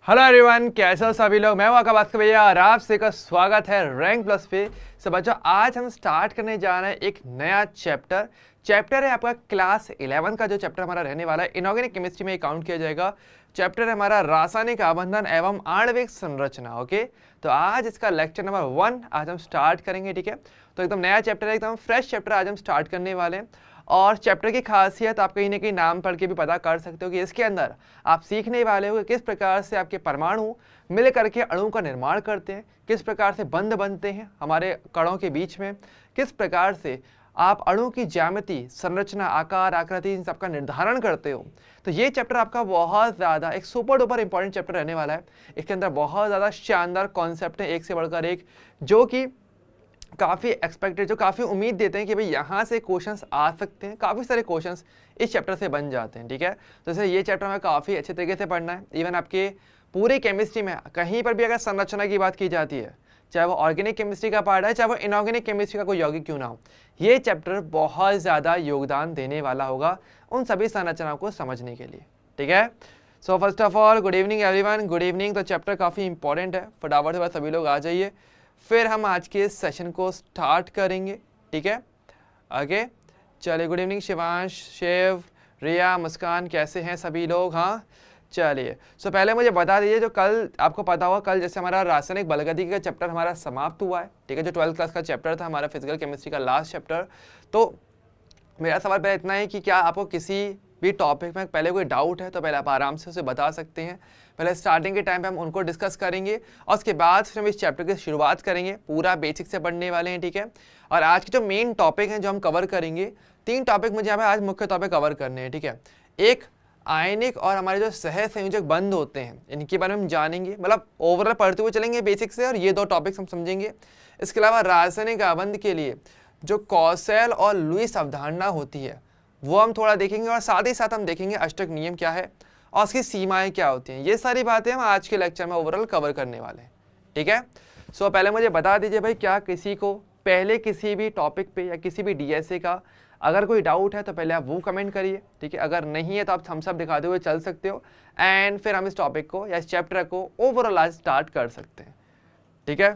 Hello everyone, कैसे हो सभी लोग। मैं हूं आपका भास्कर भैया और आप सभी का स्वागत है रैंक प्लस पे। सो बच्चों, आज हम स्टार्ट करने जा रहे हैं एक नया चैप्टर है आपका क्लास 11 का। जो चैप्टर हमारा रहने वाला है इनऑर्गेनिक केमिस्ट्री में काउंट किया जाएगा। चैप्टर है हमारा रासायनिक आबंधन एवं आणविक संरचना। ओके, तो आज इसका लेक्चर नंबर 1 आज हम स्टार्ट करेंगे। ठीक है, तो एकदम नया चैप्टर है, एकदम फ्रेश चैप्टर आज हम स्टार्ट करने वाले हैं। और चैप्टर की खासियत आप कहीं ना कहीं नाम पढ़ के भी पता कर सकते हो कि इसके अंदर आप सीखने वाले हो कि किस प्रकार से आपके परमाणु मिल करके अणु का निर्माण करते हैं, किस प्रकार से बंध बनते हैं हमारे कणों के बीच में, किस प्रकार से आप अणु की ज्यामिति, संरचना, आकार, आकृति इन सबका निर्धारण करते हो। तो ये चैप्टर आपका बहुत ज़्यादा एक सुपर डुपर इंपॉर्टेंट चैप्टर रहने वाला है। इसके अंदर बहुत ज़्यादा शानदार कॉन्सेप्ट है, एक से बढ़कर एक, जो कि काफ़ी एक्सपेक्टेड, जो काफ़ी उम्मीद देते हैं कि भाई यहाँ से क्वेश्चंस आ सकते हैं। काफ़ी सारे क्वेश्चंस इस चैप्टर से बन जाते हैं। ठीक है, तो जैसे ये चैप्टर हमें काफ़ी अच्छे तरीके से पढ़ना है। इवन आपके पूरी केमिस्ट्री में कहीं पर भी अगर संरचना की बात की जाती है, चाहे वो ऑर्गेनिक केमिस्ट्री का पार्ट है, चाहे वो इनऑर्गेनिक केमिस्ट्री का कोई यौगिक क्यों ना हो, ये चैप्टर बहुत ज़्यादा योगदान देने वाला होगा उन सभी संरचनाओं को समझने के लिए। ठीक है, so first of all good evening everyone, good evening. तो चैप्टर काफ़ी इंपॉर्टेंट है, फटाफट से सभी लोग आ जाइए, फिर हम आज के सेशन को स्टार्ट करेंगे। ठीक है, आगे चलिए। गुड इवनिंग शिवांश, शिव, रिया, मुस्कान, कैसे हैं सभी लोग। हाँ चलिए, सो पहले मुझे बता दीजिए, जो कल आपको पता होगा, कल जैसे हमारा रासायनिक बलगति का चैप्टर हमारा समाप्त हुआ है। ठीक है, जो 12th क्लास का चैप्टर था हमारा फिजिकल केमिस्ट्री का लास्ट चैप्टर। तो मेरा सवाल पहले इतना है कि क्या आपको किसी भी टॉपिक में पहले कोई डाउट है तो पहले आप आराम से उसे बता सकते हैं। पहले स्टार्टिंग के टाइम पे हम उनको डिस्कस करेंगे और उसके बाद फिर हम इस चैप्टर की शुरुआत करेंगे, पूरा बेसिक से पढ़ने वाले हैं। ठीक है, और आज के जो मेन टॉपिक हैं जो हम कवर करेंगे, 3 टॉपिक मुझे यहाँ पे आज मुख्य तौर पे कवर करने हैं। ठीक है, एक आयनिक और हमारे जो सह संयोजक बंध होते हैं इनके बारे में हम जानेंगे, मतलब ओवरऑल पढ़ते हुए चलेंगे बेसिक से, और ये 2 टॉपिक्स हम समझेंगे। इसके अलावा रासायनिक आबंध के लिए जो कॉसेल और लुईस अवधारणा होती है वो हम थोड़ा देखेंगे, और साथ ही साथ हम देखेंगे अष्टक नियम क्या है और उसकी सीमाएं क्या होती हैं। ये सारी बातें हम आज के लेक्चर में ओवरऑल कवर करने वाले हैं। ठीक है, सो पहले मुझे बता दीजिए भाई, क्या किसी को पहले किसी भी टॉपिक पे या किसी भी डीएसए का अगर कोई डाउट है तो पहले आप वो कमेंट करिए। ठीक है, अगर नहीं है तो आप थम्स अप दिखाते हुए चल सकते हो, एंड फिर हम इस टॉपिक को या इस चैप्टर को ओवरऑल आज स्टार्ट कर सकते हैं। ठीक है,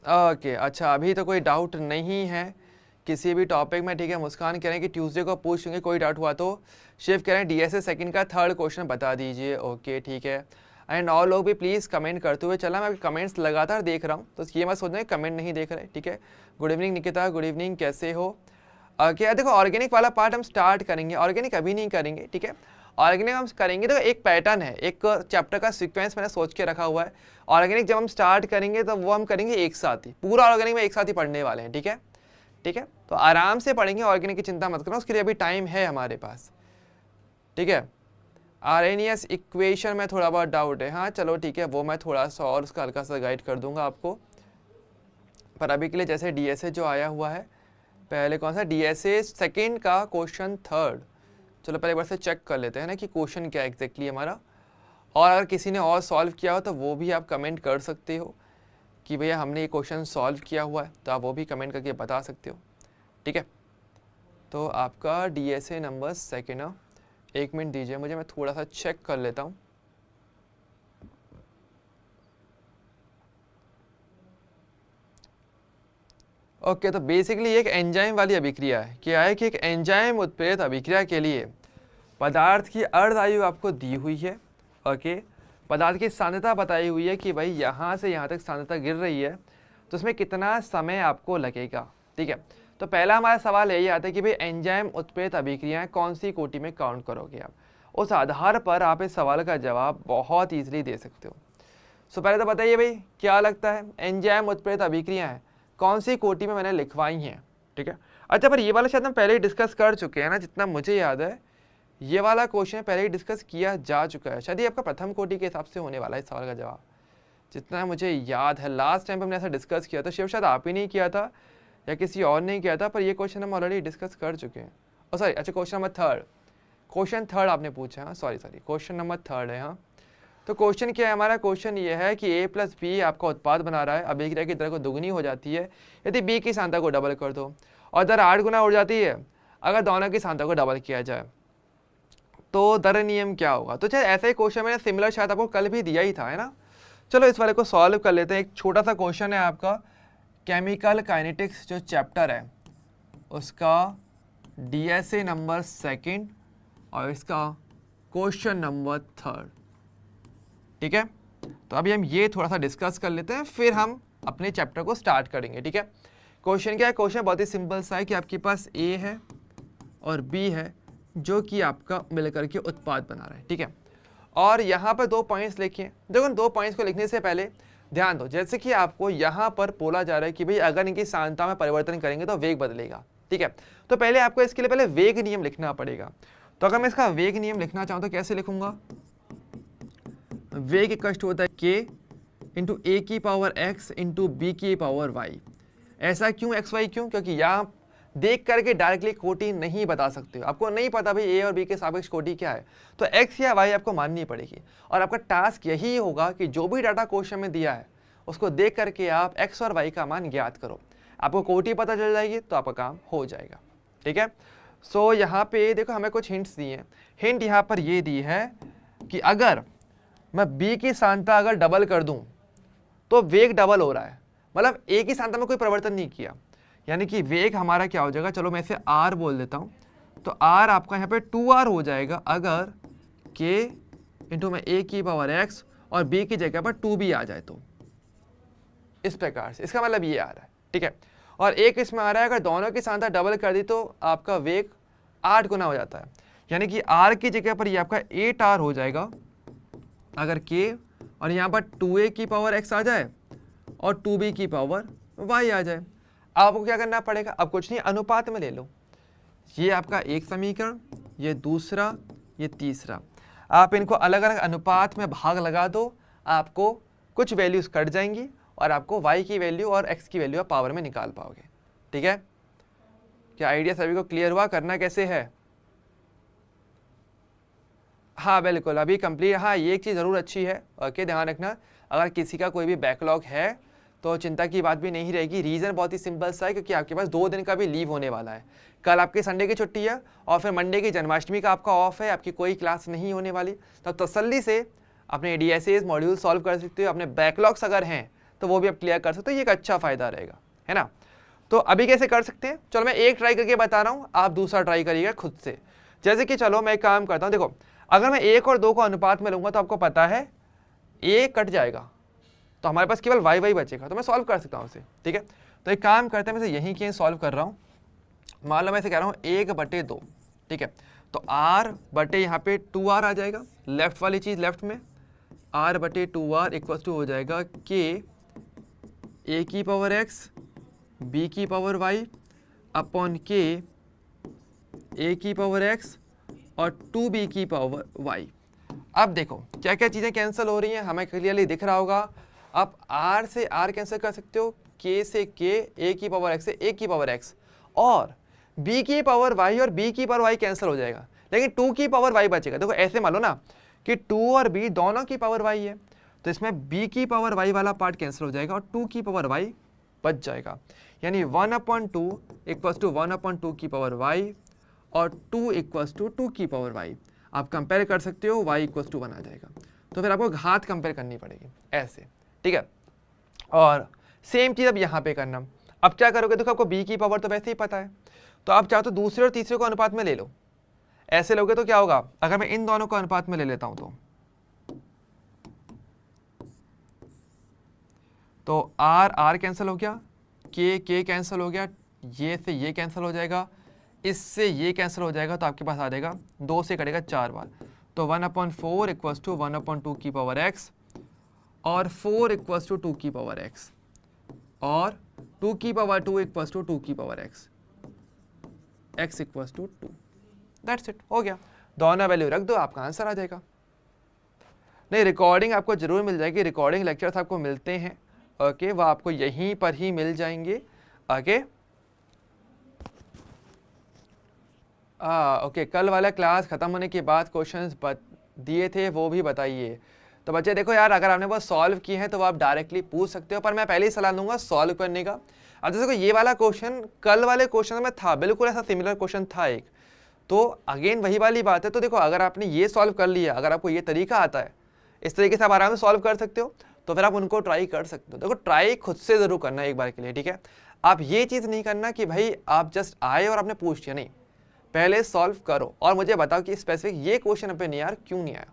ओके अच्छा, अभी तो कोई डाउट नहीं है किसी भी टॉपिक में। ठीक है, मुस्कान कह रहे हैं कि ट्यूसडे को पूछेंगे, कोई डाउट हुआ तो। शिव कह रहे हैं डीएसए सेकंड का 3rd क्वेश्चन बता दीजिए। ओके ठीक है, एंड और लोग भी प्लीज़ कमेंट करते हुए चला। मैं कमेंट्स लगातार देख रहा हूँ, तो ये मत सोचना कमेंट नहीं देख रहे। ठीक है, good evening Nikita, good evening, कैसे हो। ओके, देखो ऑर्गेनिक वाला पार्ट हम स्टार्ट करेंगे, ऑर्गेनिक अभी नहीं करेंगे। ठीक है, ऑर्गेनिक हम करेंगे तो एक पैटर्न है, एक चैप्टर का सीक्वेंस मैंने सोच के रखा हुआ है। ऑर्गेनिक जब हम स्टार्ट करेंगे तो वो हम करेंगे एक साथ ही, पूरा ऑर्गेनिक में एक साथ ही पढ़ने वाले हैं। ठीक है, ठीक है, तो आराम से पढ़ेंगे, ऑर्गेनिक की चिंता मत करना, उसके लिए अभी टाइम है हमारे पास। ठीक है, आरएनएस इक्वेशन में थोड़ा बहुत डाउट है। हाँ चलो ठीक है, वो मैं थोड़ा सा और उसका हल्का सा गाइड कर दूंगा आपको, पर अभी के लिए जैसे डीएसए जो आया हुआ है, पहले कौन सा डीएसए सेकेंड का क्वेश्चन 3rd, चलो पहले एक बार से चेक कर लेते हैं ना कि क्वेश्चन क्या एग्जैक्टली हमारा। और अगर किसी ने और सॉल्व किया हो तो वो भी आप कमेंट कर सकते हो कि भैया हमने ये क्वेश्चन सॉल्व किया हुआ है, तो आप वो भी कमेंट करके बता सकते हो। ठीक है, तो आपका डीएसए नंबर 2 ना, 1 मिनट दीजिए मुझे, मैं थोड़ा सा चेक कर लेता हूँ। ओके, तो बेसिकली एक एंजाइम वाली अभिक्रिया है। क्या है कि एक एंजाइम उत्प्रेरित अभिक्रिया के लिए पदार्थ की अर्ध आयु आपको दी हुई है। ओके, पदार्थ की सांद्रता बताई हुई है कि भाई यहाँ से यहाँ तक सांद्रता गिर रही है, तो उसमें कितना समय आपको लगेगा। ठीक है, तो पहला हमारा सवाल यही आता है कि भाई एंजाइम उत्प्रेरित अभिक्रियाएं कौन सी कोटि में काउंट करोगे आप। उस आधार पर आप इस सवाल का जवाब बहुत ईजिली दे सकते हो। सो पहले तो बताइए भाई, क्या लगता है एंजाइम उत्प्रेरित अभिक्रियाएं कौन सी कोटि में मैंने लिखवाई हैं। ठीक है, अच्छा, पर ये वाला शायद हम पहले ही डिस्कस कर चुके हैं ना, जितना मुझे याद है ये वाला क्वेश्चन पहले ही डिस्कस किया जा चुका है। शायद ये आपका प्रथम कोटि के हिसाब से होने वाला है इस सवाल का जवाब, जितना मुझे याद है। लास्ट टाइम हमने ऐसा डिस्कस किया था, शिव शायद आप ही नहीं किया था या किसी और ने किया था, पर ये क्वेश्चन हम ऑलरेडी डिस्कस कर चुके हैं। और सॉरी, अच्छा question number 3rd, question 3rd आपने पूछा। हाँ सॉरी क्वेश्चन नंबर 3rd है। हाँ, तो क्वेश्चन क्या है हमारा, क्वेश्चन ये है कि A + B आपका उत्पाद बना रहा है, अभिक्रिया की दर को दुगनी हो जाती है यदि B की सांद्रता को डबल कर दो, और दर 8 गुना उड़ जाती है अगर दोनों की सांद्रता को डबल किया जाए। तो दर नियम क्या होगा। तो चाहे ऐसा ही क्वेश्चन मैंने सिमिलर शायद आपको कल भी दिया ही था, है ना। चलो इस वाले को सॉल्व कर लेते हैं। एक छोटा सा क्वेश्चन है आपका केमिकल काइनेटिक्स जो चैप्टर है उसका DSA नंबर 2 और इसका क्वेश्चन नंबर 3, ठीक है। तो अभी हम ये थोड़ा सा डिस्कस कर लेते हैं, फिर हम अपने चैप्टर को स्टार्ट करेंगे, ठीक है। क्वेश्चन क्या है, क्वेश्चन बहुत ही सिंपल सा है कि आपके पास A है और B है जो कि आपका मिलकर के उत्पाद बना रहा है, ठीक है। और यहाँ पर 2 पॉइंट्स लिखिए। देखो 2 पॉइंट्स को लिखने से पहले ध्यान दो, जैसे कि आपको यहाँ पर बोला जा रहा है कि भाई अगर इनकी सांद्रता में परिवर्तन करेंगे तो वेग बदलेगा, ठीक है। तो पहले आपको इसके लिए पहले वेग नियम लिखना पड़ेगा। तो अगर मैं इसका वेग नियम लिखना चाहूँ तो कैसे लिखूंगा, वेग इक्वल होता है k इंटू ए की पावर x इंटू बी की पावर y। ऐसा क्यों x y क्यों, क्योंकि यहाँ देख करके डायरेक्टली कोटि नहीं बता सकते हो, आपको नहीं पता भाई a और b के सापेक्ष कोटि क्या है, तो x या y आपको माननी पड़ेगी। और आपका टास्क यही होगा कि जो भी डाटा क्वेश्चन में दिया है उसको देख करके आप x और y का मान ज्ञात करो, आपको कोटि पता चल जाएगी तो आपका काम हो जाएगा, ठीक है। सो यहाँ पे देखो हमें कुछ हिंट्स दिए हैं। हिंट यहाँ पर ये दी है कि अगर मैं b की सांद्रता अगर डबल कर दूं तो वेग डबल हो रहा है, मतलब a की सांद्रता में कोई परिवर्तन नहीं किया, यानी कि वेग हमारा क्या हो जाएगा, चलो मैं इसे r बोल देता हूं, तो r आपका यहाँ पे 2r हो जाएगा अगर k इंटू में a की पावर x और b की जगह पर 2b आ जाए तो, इस प्रकार से इसका मतलब ये आ रहा है, ठीक है। और एक इसमें आ रहा है अगर दोनों की सांद्रता डबल कर दी तो आपका वेग 8 गुना हो जाता है, यानी कि r की जगह पर ये आपका 8r हो जाएगा अगर k और यहाँ पर 2a की पावर x आ जाए और 2b की पावर y आ जाए। आपको क्या करना पड़ेगा, अब कुछ नहीं, अनुपात में ले लो, ये आपका एक समीकरण, ये दूसरा, ये तीसरा, आप इनको अलग अलग अनुपात में भाग लगा दो, आपको कुछ वैल्यूज कट जाएंगी और आपको y की वैल्यू और x की वैल्यू आप पावर में निकाल पाओगे, ठीक है। क्या आइडिया सभी को क्लियर हुआ, करना कैसे है। हाँ बिल्कुल अभी कंप्लीट। हाँ ये एक चीज़ ज़रूर अच्छी है, ओके ध्यान रखना, अगर किसी का कोई भी बैकलॉग है तो चिंता की बात भी नहीं रहेगी। रीज़न बहुत ही सिंपल सा है, क्योंकि आपके पास 2 दिन का भी लीव होने वाला है। कल आपके संडे की छुट्टी है और फिर मंडे की जन्माष्टमी का आपका ऑफ है, आपकी कोई क्लास नहीं होने वाली। तो तसल्ली से अपने DSAs मॉड्यूल सॉल्व कर सकते हो, अपने बैकलॉग्स अगर हैं तो वो भी आप क्लियर कर सकते हो, ये एक अच्छा फ़ायदा रहेगा, है ना। तो अभी कैसे कर सकते हैं, चलो मैं एक ट्राई करके बता रहा हूँ, आप दूसरा ट्राई करिएगा खुद से। जैसे कि चलो मैं एक काम करता हूँ, देखो अगर मैं 1 और 2 को अनुपात में लूँगा तो आपको पता है a कट जाएगा तो हमारे पास केवल y बचेगा, तो मैं सॉल्व कर सकता हूँ उसे, ठीक है। तो एक काम करते हैं, मैं यहीं के सॉल्व कर रहा हूँ, मान लो मैं इसे कह रहा हूँ 1/2, ठीक है। तो r बटे यहाँ पे 2r आ जाएगा, लेफ्ट वाली चीज़ लेफ्ट में, r/2r इक्वल टू हो जाएगा k a की पावर x b की power y upon k a की पावर x और 2b की पावर y। अब देखो क्या क्या चीज़ें कैंसिल हो रही हैं, हमें क्लियरली दिख रहा होगा। आप r से r कैंसिल कर सकते हो, k से k, a की पावर x से a की पावर x, और b की पावर y और b की पावर y कैंसिल हो जाएगा, लेकिन 2 की पावर y बचेगा। देखो ऐसे मान लो ना कि 2 और b दोनों की पावर y है, तो इसमें b की पावर y वाला पार्ट कैंसिल हो जाएगा और 2 की पावर y बच जाएगा, यानी 1/2 इक्वल्स टू 1/2 की पावर y और 2 इक्वल्स टू 2 की पावर y। आप कंपेयर कर सकते हो, y इक्वल्स टू 1 आ जाएगा, तो फिर आपको घात कंपेयर करनी पड़ेगी ऐसे, ठीक है। और सेम चीज़ अब यहाँ पे करना। अब क्या करोगे, देखो आपको b की पावर तो वैसे ही पता है, तो आप चाहो तो दूसरे और तीसरे को अनुपात में ले लो। ऐसे लोगे तो क्या होगा, अगर मैं इन दोनों को अनुपात में ले लेता हूँ तो r कैंसिल हो गया, k कैंसिल हो गया, ये से ये कैंसिल हो जाएगा, इससे ये कैंसिल हो जाएगा, तो आपके पास आ जाएगा 2 से कटेगा 4 बार, तो 1/4 इक्वल्स टू 1/2 की पावर x और 4 इक्वल्स टू 2 की पावर x और 2 की पावर 2 इक्वल्स टू 2 की power x equals to 2। That's it, हो गया। दोनों वैल्यू रख दो, आपका आंसर आ जाएगा। नहीं रिकॉर्डिंग आपको जरूर मिल जाएगी, रिकॉर्डिंग लेक्चर्स आपको मिलते हैं, ओके वह आपको यहीं पर ही मिल जाएंगे, ओके। ओके कल वाला क्लास ख़त्म होने के बाद क्वेश्चंस दिए थे वो भी बताइए। तो बच्चे देखो यार, अगर आपने वो सॉल्व किए हैं तो वो आप डायरेक्टली पूछ सकते हो, पर मैं पहले ही सलाह दूंगा सॉल्व करने का। अब जैसे ये वाला क्वेश्चन कल वाले क्वेश्चन में था, बिल्कुल ऐसा सिमिलर क्वेश्चन था एक, तो अगेन वही वाली बात है। तो देखो अगर आपने ये सॉल्व कर लिया, अगर आपको ये तरीका आता है, इस तरीके से आप आराम से सॉल्व कर सकते हो, तो फिर आप उनको ट्राई कर सकते हो। देखो ट्राई खुद से ज़रूर करना है एक बार के लिए, ठीक है। आप ये चीज़ नहीं करना कि भाई आप जस्ट आए और आपने पूछ लिया, नहीं, पहले सॉल्व करो और मुझे बताओ कि स्पेसिफिक ये क्वेश्चन पे नहीं यार क्यों नहीं आया।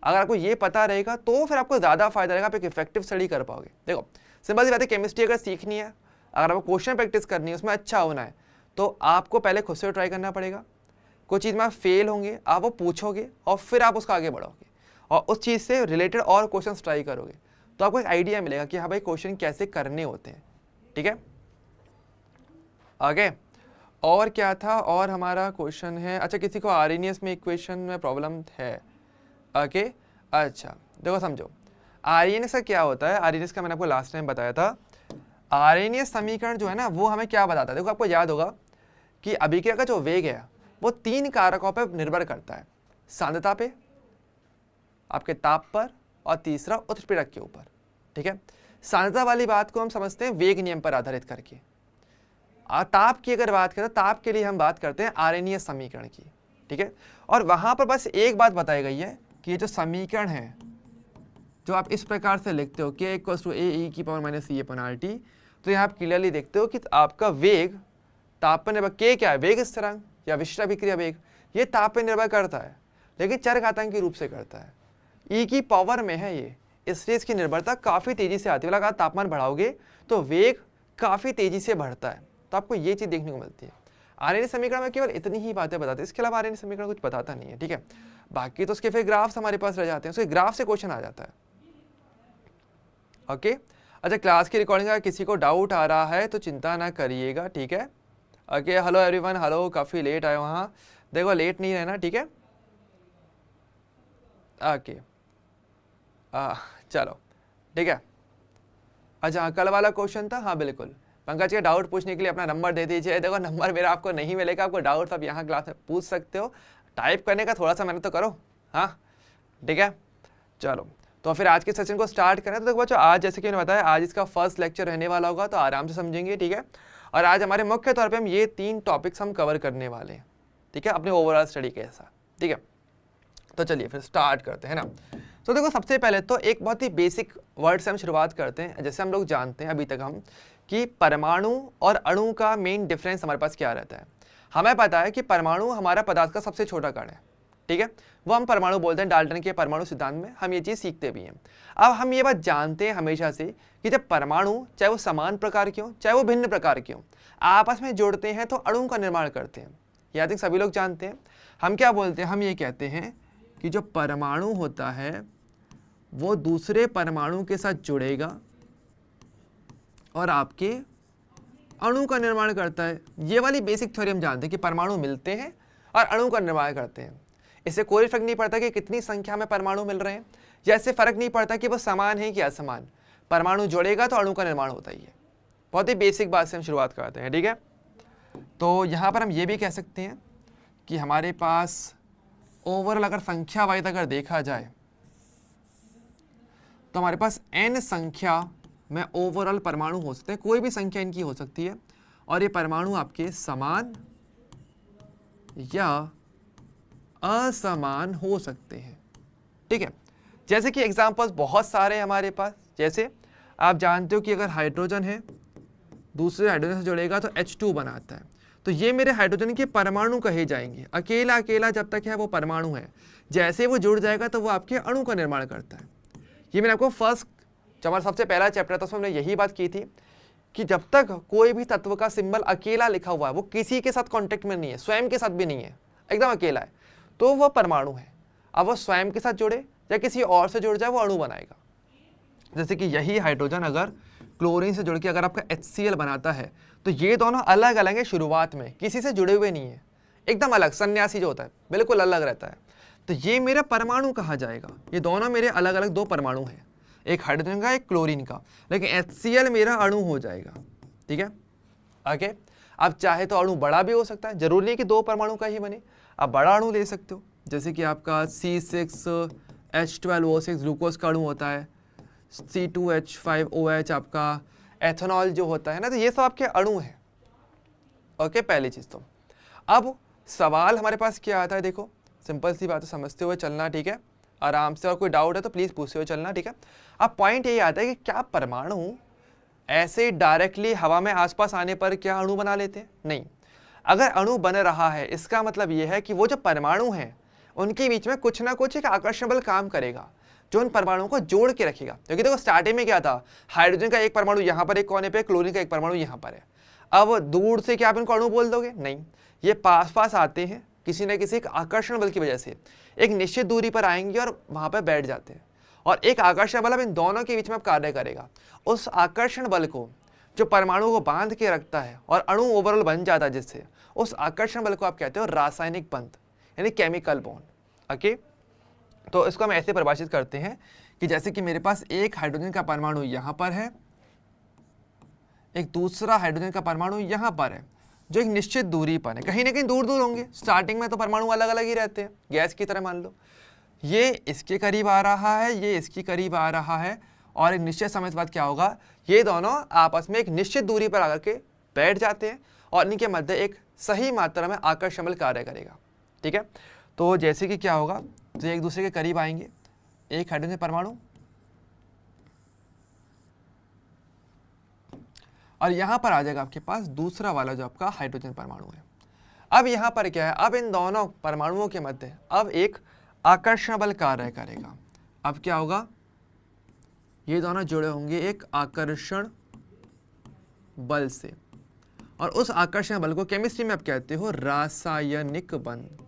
अगर आपको ये पता रहेगा तो फिर आपको ज़्यादा फायदा रहेगा, आप एक इफेक्टिव स्टडी कर पाओगे। देखो सिंपल सी बात है, केमिस्ट्री अगर सीखनी है, अगर आपको क्वेश्चन प्रैक्टिस करनी है, उसमें अच्छा होना है, तो आपको पहले खुद से ट्राई करना पड़ेगा। कोई चीज़ में आप फेल होंगे, आप वो पूछोगे और फिर आप उसका आगे बढ़ोगे और उस चीज़ से रिलेटेड और क्वेश्चन ट्राई करोगे, तो आपको एक आइडिया मिलेगा कि हाँ भाई क्वेश्चन कैसे करने होते हैं, ठीक है। आगे और क्या था, और हमारा क्वेश्चन है, अच्छा किसी को आरएनएस में इक्वेशन में प्रॉब्लम है, ओके। अच्छा देखो समझो, आरएनएस का क्या होता है। आरएनएस का मैंने आपको लास्ट टाइम बताया था, आरएनएस समीकरण जो है ना वो हमें क्या बताता है। देखो आपको याद होगा कि अभिक्रिया का जो वेग है वो 3 कारकों पर निर्भर करता है, सांद्रता पे, आपके ताप पर, और तीसरा उत्प्रेरक के ऊपर, ठीक है। सांद्रता वाली बात को हम समझते हैं वेग नियम पर आधारित करके। ताप की अगर बात करें, ताप के लिए हम बात करते हैं आरएनएस समीकरण की, ठीक है। और वहां पर बस एक बात बताई गई है कि ये जो समीकरण है जो आप इस प्रकार से लिखते हो k = a e⁻ c/RT, तो यहाँ आप क्लियरली देखते हो कि आपका वेग ताप पर निर्भर, k क्या है, वेग स्थिरांक या विशिष्ट अभिक्रिया वेग, ये ताप पर निर्भर करता है लेकिन चरघातांकी रूप से करता है, e की पावर में है ये, इसलिए इसकी निर्भरता काफ़ी तेज़ी से आती है। अगर तापमान बढ़ाओगे तो वेग काफ़ी तेज़ी से बढ़ता है, तो आपको ये चीज़ देखने को मिलती है। आरएनएस समीकरण में केवल इतनी ही बातें बताते हैं, इसके अलावा आरएनएस समीकरण कुछ बताता नहीं है, ठीक है। बाकी तो उसके फिर ग्राफ्स हमारे पास रह जाते हैं, उसके ग्राफ से क्वेश्चन आ जाता है, ओके। अच्छा क्लास की रिकॉर्डिंग का किसी को डाउट आ रहा है तो चिंता ना करिएगा, ठीक है। ओके हेलो एवरीवन, हेलो, काफ़ी लेट आए वहाँ, देखो लेट नहीं रहना, ठीक है। ओके चलो ठीक है। अच्छा कल वाला क्वेश्चन था, हाँ बिल्कुल, पंकज के डाउट पूछने के लिए अपना नंबर दे दीजिए। देखो नंबर मेरा आपको नहीं मिलेगा, आपको डाउट आप यहाँ क्लास में पूछ सकते हो, टाइप करने का थोड़ा सा मेहनत तो करो, हाँ ठीक है। चलो तो फिर आज के सेशन को स्टार्ट करें। तो देखो बच्चों आज जैसे कि मैंने बताया, आज इसका फर्स्ट लेक्चर रहने वाला होगा, तो आराम से समझेंगे, ठीक है। और आज हमारे मुख्य तौर पे हम ये 3 टॉपिक्स हम कवर करने वाले हैं, ठीक है, अपने ओवरऑल स्टडी के साथ, ठीक है। तो चलिए फिर स्टार्ट करते हैं ना। तो देखो सबसे पहले तो एक बहुत ही बेसिक वर्ड से हम शुरुआत करते हैं। जैसे हम लोग जानते हैं अभी तक हम कि परमाणु और अणु का मेन डिफरेंस हमारे पास क्या रहता है। हमें पता है कि परमाणु हमारा पदार्थ का सबसे छोटा कण है, ठीक है, वो हम परमाणु बोलते हैं। डाल्टन के परमाणु सिद्धांत में हम ये चीज़ सीखते भी हैं। अब हम ये बात जानते हैं हमेशा से कि जब परमाणु चाहे वो समान प्रकार के हों चाहे वो भिन्न प्रकार के हों, आपस में जोड़ते हैं तो अणु का निर्माण करते हैं। यह तक सभी लोग जानते हैं। हम क्या बोलते हैं, हम ये कहते हैं कि जो परमाणु होता है वो दूसरे परमाणु के साथ जुड़ेगा और आपके अणु का निर्माण करता है। ये वाली बेसिक थ्योरी हम जानते हैं कि परमाणु मिलते हैं और अणु का निर्माण करते हैं। इससे कोई फर्क नहीं पड़ता कि कितनी संख्या में परमाणु मिल रहे हैं, या इससे फर्क नहीं पड़ता कि वो समान है कि असमान, परमाणु जुड़ेगा तो अणु का निर्माण होता ही है। बहुत ही बेसिक बात से हम शुरुआत करते हैं, ठीक है। तो यहाँ पर हम ये भी कह सकते हैं कि हमारे पास ओवरऑल अगर संख्या वाइज अगर देखा जाए तो हमारे पास n संख्या में ओवरऑल परमाणु हो सकते हैं, कोई भी संख्या इनकी हो सकती है, और ये परमाणु आपके समान या असमान हो सकते हैं, ठीक है। जैसे कि एग्जांपल्स बहुत सारे हैं हमारे पास। जैसे आप जानते हो कि अगर हाइड्रोजन है दूसरे हाइड्रोजन से जुड़ेगा तो H2 बनाता है, तो ये मेरे हाइड्रोजन के परमाणु कहे जाएंगे। अकेला अकेला जब तक है वो परमाणु है, जैसे वो जुड़ जाएगा तो वो आपके अणु का निर्माण करता है। ये मैंने आपको फर्स्ट जब हमारा सबसे पहला चैप्टर था उसमें हमने यही बात की थी कि जब तक कोई भी तत्व का सिंबल अकेला लिखा हुआ है, वो किसी के साथ कांटेक्ट में नहीं है, स्वयं के साथ भी नहीं है, एकदम अकेला है, तो वह परमाणु है। अब वो स्वयं के साथ जुड़े या किसी और से जुड़ जाए वो अणु बनाएगा। जैसे कि यही हाइड्रोजन अगर क्लोरीन से जुड़ के अगर आपका HCl बनाता है, तो ये दोनों अलग अलग है, शुरुआत में किसी से जुड़े हुए नहीं है, एकदम अलग, सन्यासी जो होता है बिल्कुल अलग रहता है। तो ये मेरा परमाणु कहा जाएगा। ये दोनों मेरे अलग अलग 2 परमाणु हैं, एक हाइड्रोजन का एक क्लोरीन का, लेकिन HCl मेरा अणु हो जाएगा, ठीक है। ओके, अब चाहे तो अणु बड़ा भी हो सकता है, जरूरी नहीं कि 2 परमाणु का ही बने, आप बड़ा अणु ले सकते हो। जैसे कि आपका C6H12O6 ग्लूकोज का अणु होता है, C2H5OH आपका एथेनॉल जो होता है ना, तो ये सब आपके अणु हैं। ओके, पहली चीज़ तो अब सवाल हमारे पास क्या आता है, देखो सिंपल सी बात है, समझते हुए चलना, ठीक है, आराम से, और कोई डाउट है तो प्लीज़ पूछते हुए चलना, ठीक है। अब पॉइंट यही आता है कि क्या परमाणु ऐसे डायरेक्टली हवा में आसपास आने पर क्या अणु बना लेते हैं? नहीं। अगर अणु बन रहा है इसका मतलब ये है कि वो जो परमाणु हैं उनके बीच में कुछ ना कुछ एक आकर्षण बल काम करेगा जो उन परमाणुओं को जोड़ के रखेगा। क्योंकि देखो स्टार्टिंग में क्या था, हाइड्रोजन का एक परमाणु यहाँ पर एक कोने पे, क्लोरीन का एक परमाणु यहाँ पर है। अब दूर से क्या आप इनको अणु बोल दोगे? नहीं, ये पास पास आते हैं किसी न किसी एक आकर्षण बल की वजह से, एक निश्चित दूरी पर आएंगे और वहां पर बैठ जाते हैं, और एक आकर्षण बल अब इन दोनों के बीच में कार्य करेगा। उस आकर्षण बल को जो परमाणु को बांध के रखता है और अणु ओवरऑल बन जाता है, जिससे उस आकर्षण बल को आप कहते हो रासायनिक बंध, यानी केमिकल बॉन्ड। ओके, तो इसको हम ऐसे परिभाषित करते हैं कि जैसे कि मेरे पास एक हाइड्रोजन का परमाणु यहाँ पर है, एक दूसरा हाइड्रोजन का परमाणु यहाँ पर है, जो एक निश्चित दूरी पर है, कहीं ना कहीं दूर दूर होंगे, स्टार्टिंग में तो परमाणु अलग अलग ही रहते हैं, गैस की तरह मान लो, ये इसके करीब आ रहा है, ये इसके करीब आ रहा है, और एक निश्चित समय के बाद क्या होगा, ये दोनों आपस में एक निश्चित दूरी पर आकर के बैठ जाते हैं और इनके मध्य एक सही मात्रा में आकर्षण बल कार्य करेगा। ठीक है, तो जैसे कि क्या होगा, तो एक दूसरे के करीब आएंगे, एक हाइड्रोजन परमाणु और यहां पर आ जाएगा आपके पास दूसरा वाला जो आपका हाइड्रोजन परमाणु है। अब यहां पर क्या है, अब इन दोनों परमाणुओं के मध्य अब एक आकर्षण बल कार्य करेगा। अब क्या होगा, ये दोनों जुड़े होंगे एक आकर्षण बल से, और उस आकर्षण बल को केमिस्ट्री में आप कहते हो रासायनिक बंध।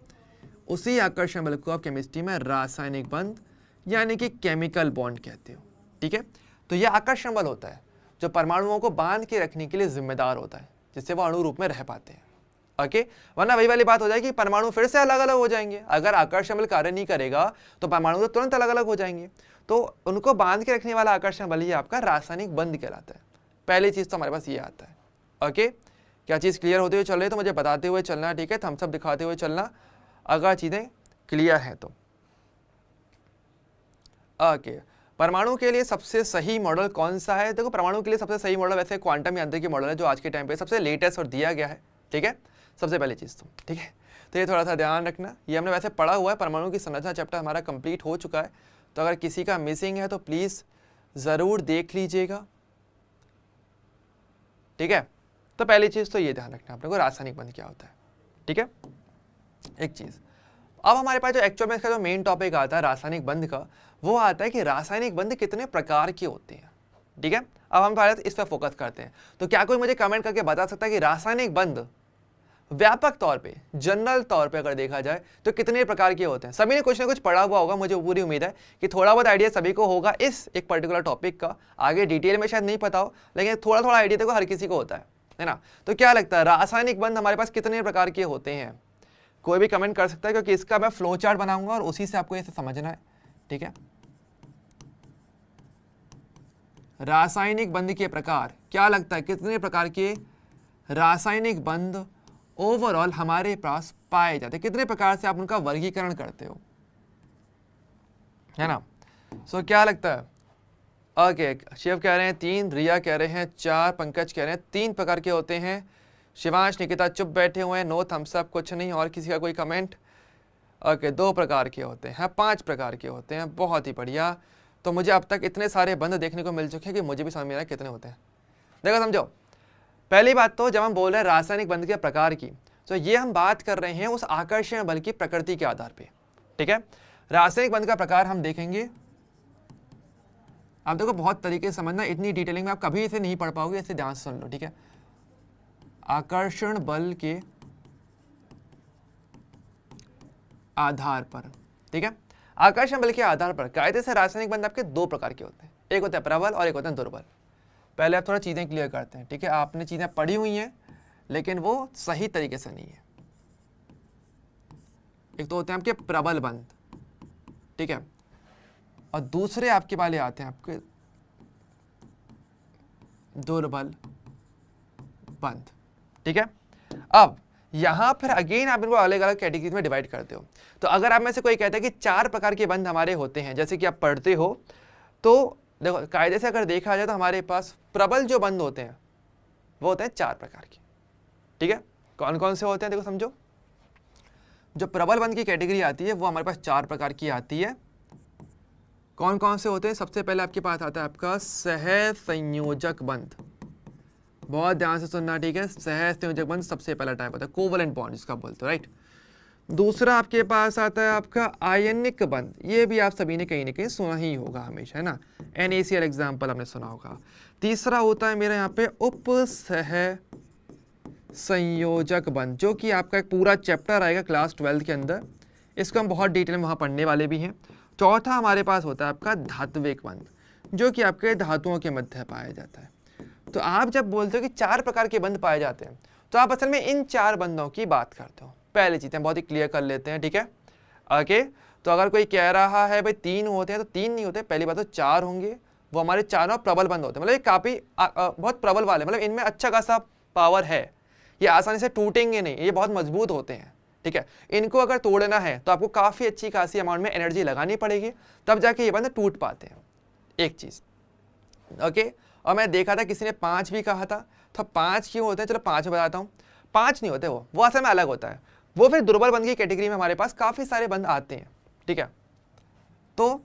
उसी आकर्षण बल को आप केमिस्ट्री में रासायनिक बंध यानी कि केमिकल बॉन्ड कहते हो। ठीक है, तो यह आकर्षण बल होता है जो परमाणुओं को बांध के रखने के लिए जिम्मेदार होता है, जिससे वो अणु रूप में रह पाते हैं। ओके, वरना वही वाली बात हो जाएगी, परमाणु फिर से अलग अलग हो जाएंगे। अगर आकर्षण बल कार्य नहीं करेगा तो परमाणु तो तुरंत अलग अलग हो जाएंगे। तो उनको बांध के रखने वाला आकर्षण बल ही आपका रासायनिक बंध कहलाता है। पहली चीज तो हमारे पास ये आता है। ओके, क्या चीज क्लियर होते हुए चल रही है तो मुझे बताते हुए चलना, ठीक है, थम्स अप दिखाते हुए चलना अगर चीजें क्लियर है तो। ओके, परमाणु के लिए सबसे सही मॉडल कौन सा है? देखो परमाणु के लिए सबसे सही मॉडल वैसे क्वांटम यांत्रिकी मॉडल है, जो आज के टाइम पे सबसे लेटेस्ट और दिया गया है। ठीक है, सबसे पहली चीज तो, ठीक है, तो ये थोड़ा सा ध्यान रखना। ये हमने वैसे पढ़ा हुआ है, परमाणु की संरचना चैप्टर हमारा कंप्लीट हो चुका है, तो अगर किसी का मिसिंग है तो प्लीज जरूर देख लीजिएगा। ठीक है, तो पहली चीज तो ये ध्यान रखना अपने को, रासायनिक बंध क्या होता है। ठीक है, एक चीज। अब हमारे पास जो एक्चुअल में इसका जो मेन टॉपिक आता है रासायनिक बंध का, वो आता है कि रासायनिक बंध कितने प्रकार के होते हैं। ठीक है, अब हम पहले इस पर फोकस करते हैं। तो क्या कोई मुझे कमेंट करके बता सकता है कि रासायनिक बंध व्यापक तौर पे, जनरल तौर पे अगर देखा जाए तो कितने प्रकार के होते हैं? सभी ने कुछ ना कुछ पढ़ा हुआ होगा, मुझे पूरी उम्मीद है कि थोड़ा बहुत आइडिया सभी को होगा इस एक पर्टिकुलर टॉपिक का। आगे डिटेल में शायद नहीं पता हो, लेकिन थोड़ा थोड़ा आइडिया देखो हर किसी को होता है ना। तो क्या लगता है रासायनिक बंध हमारे पास कितने प्रकार के होते हैं? कोई भी कमेंट कर सकता है, क्योंकि इसका मैं फ्लो चार्ट बनाऊंगा और उसी से आपको इसे समझना है। ठीक है, रासायनिक बंध के प्रकार क्या लगता है, कितने प्रकार के रासायनिक बंध ओवरऑल हमारे पास पाए जाते हैं? कितने प्रकार से आप उनका वर्गीकरण करते हो, है ना? सो क्या लगता है? ओके, शिव कह रहे हैं 3, रिया कह रहे हैं 4, पंकज कह रहे हैं 3 प्रकार के होते हैं, शिवांश निकिता चुप बैठे हुए हैं, नो थम्स अप, कुछ नहीं। और किसी का कोई कमेंट? ओके, 2 प्रकार के होते हैं, 5 प्रकार के होते हैं, बहुत ही बढ़िया। तो मुझे अब तक इतने सारे बंध देखने को मिल चुके हैं कि मुझे भी समझ में आ रहा है कितने होते हैं। देखो समझो, पहली बात तो जब हम बोल रहे हैं रासायनिक बंध के प्रकार की, तो ये हम बात कर रहे हैं उस आकर्षण बल की प्रकृति के आधार पे। ठीक है, रासायनिक बंध का प्रकार हम देखेंगे। आप देखो बहुत तरीके से समझना, इतनी डिटेलिंग में आप कभी इसे नहीं पढ़ पाओगे, इसे ध्यान से सुन लो। ठीक है, आकर्षण बल के आधार पर, ठीक है, आकर्षण बल के आधार पर कायदे से रासायनिक बंध आपके 2 प्रकार के होते हैं, एक होता है प्रबल और एक होता है दुर्बल। पहले आप थोड़ा चीजें क्लियर करते हैं। ठीक है, आपने चीजें पढ़ी हुई हैं लेकिन वो सही तरीके से नहीं है। एक तो होते हैं आपके प्रबल बंध, ठीक है, और दूसरे आपके वाले आते हैं आपके दुर्बल बंध। ठीक है, अब यहां पर अगेन आप इनको अलग अलग कैटेगरी में डिवाइड करते हो। तो अगर आप में से कोई कहता है कि 4 प्रकार के बंध हमारे होते हैं, जैसे कि आप पढ़ते हो, तो देखो कायदे से अगर देखा जाए तो हमारे पास प्रबल जो बंध होते हैं वो होते हैं 4 प्रकार के। ठीक है, कौन कौन से होते हैं देखो समझो। जो प्रबल बंध की कैटेगरी आती है वो हमारे पास 4 प्रकार की आती है। कौन कौन से होते हैं? सबसे पहले आपके पास आता है आपका सह संयोजक बंध। बहुत ध्यान से सुनना, ठीक है। सह संयोजक बंध सबसे पहला टाइप होता है, कोवलेंट बॉन्ड जिसका बोलते हो, राइट। दूसरा आपके पास आता है आपका आयनिक बंध। ये भी आप सभी ने कहीं ना कहीं सुना ही होगा हमेशा, है ना। NaCl एग्जाम्पल हमने सुना होगा। तीसरा होता है मेरा यहाँ पे उपसह संयोजक बंध, जो कि आपका एक पूरा चैप्टर आएगा क्लास 12 के अंदर। इसको हम बहुत डिटेल में वहाँ पढ़ने वाले भी हैं। चौथा हमारे पास होता है आपका धात्विक बंध, जो कि आपके धातुओं के मध्य पाया जाता है। तो आप जब बोलते हो कि 4 प्रकार के बंध पाए जाते हैं, तो आप असल में इन 4 बंधों की बात करते हो। पहली चीज़ें बहुत ही क्लियर कर लेते हैं, ठीक है। ओके, तो अगर कोई कह रहा है भाई 3 होते हैं, तो 3 नहीं होते, पहली बात तो 4 होंगे। वो हमारे चारों प्रबल बंध होते हैं, मतलब ये काफ़ी बहुत प्रबल वाले, मतलब इनमें अच्छा खासा पावर है, ये आसानी से टूटेंगे नहीं, ये बहुत मजबूत होते हैं, ठीक है। इनको अगर तोड़ना है तो आपको काफ़ी अच्छी खासी अमाउंट में एनर्जी लगानी पड़ेगी, तब जाके ये बंध टूट पाते हैं। एक चीज़, ओके। और मैं देखा था किसी ने 5 भी कहा था, तो 5 क्यों होते हैं? चलो 5 में बताता हूँ। 5 नहीं होते, वो असल में अलग होता है। वो फिर दुर्बल बंध की कैटेगरी में हमारे पास काफ़ी सारे बंध आते हैं, ठीक है। तो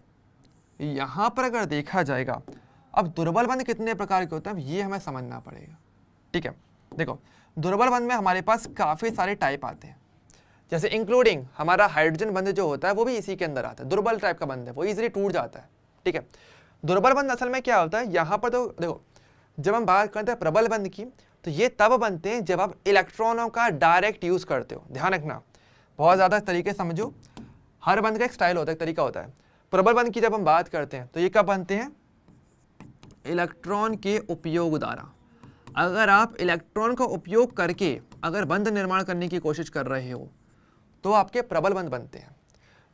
यहाँ पर अगर देखा जाएगा, अब दुर्बल बंध कितने प्रकार के होते हैं ये हमें समझना पड़ेगा, ठीक है। देखो, दुर्बल बंध में हमारे पास काफ़ी सारे टाइप आते हैं, जैसे इंक्लूडिंग हमारा हाइड्रोजन बंध जो होता है वो भी इसी के अंदर आता है। दुर्बल टाइप का बंध है, वो इजीली टूट जाता है, ठीक है। दुर्बल बंध असल में क्या होता है, यहाँ पर तो देखो, जब हम बात करते हैं प्रबल बंध की, तो ये तब बनते हैं जब आप इलेक्ट्रॉनों का डायरेक्ट यूज करते हो। ध्यान रखना, बहुत ज़्यादा तरीके समझो, हर बंध का एक स्टाइल होता है, एक तरीका होता है। प्रबल बंध की जब हम बात करते हैं तो ये कब बनते हैं? इलेक्ट्रॉन के उपयोग द्वारा। अगर आप इलेक्ट्रॉन का उपयोग करके अगर बंध निर्माण करने की कोशिश कर रहे हो तो आपके प्रबल बंध बनते हैं।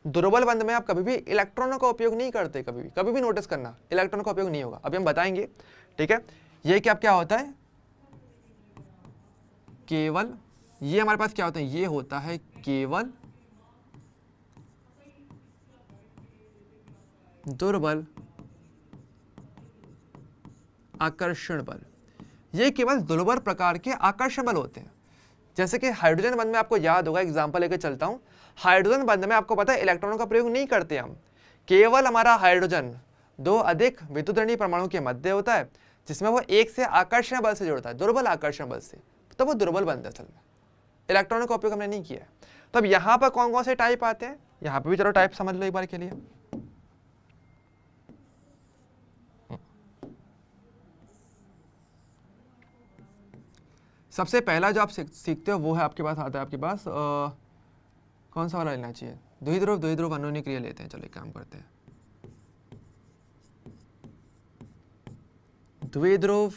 दुर्बल बंध में आप कभी भी इलेक्ट्रॉनों का उपयोग नहीं करते, कभी भी नोटिस करना, इलेक्ट्रॉन का उपयोग नहीं होगा। अभी हम बताएंगे, ठीक है। ये क्या होता है? केवल ये हमारे पास क्या होता है? ये होता है केवल दुर्बल आकर्षण बल। ये केवल दुर्बल प्रकार के आकर्षण बल होते हैं। जैसे कि हाइड्रोजन बंध में आपको याद होगा, एग्जांपल लेकर चलता हूं। हाइड्रोजन बंध में आपको पता है इलेक्ट्रॉनों का प्रयोग नहीं करते हम, केवल हमारा हाइड्रोजन 2 अधिक विद्युतरणीय परमाणु के मध्य होता है, जिसमें वो एक से आकर्षण बल से जुड़ता है, दुर्बल आकर्षण बल से। तो वो दुर्बल बंध असल में इलेक्ट्रॉनों का उपयोग हमने नहीं किया है। तो अब यहाँ पर कौन कौन से टाइप आते हैं, यहाँ पे भी चलो टाइप समझ लो एक बार के लिए। सबसे पहला जो आप सीखते हो वो है आपके पास आता है, आपके पास कौन सा वाला लेना चाहिए? द्विध्रुव अन्योन्य क्रिया लेते हैं। चलो एक काम करते हैं, द्विध्रुव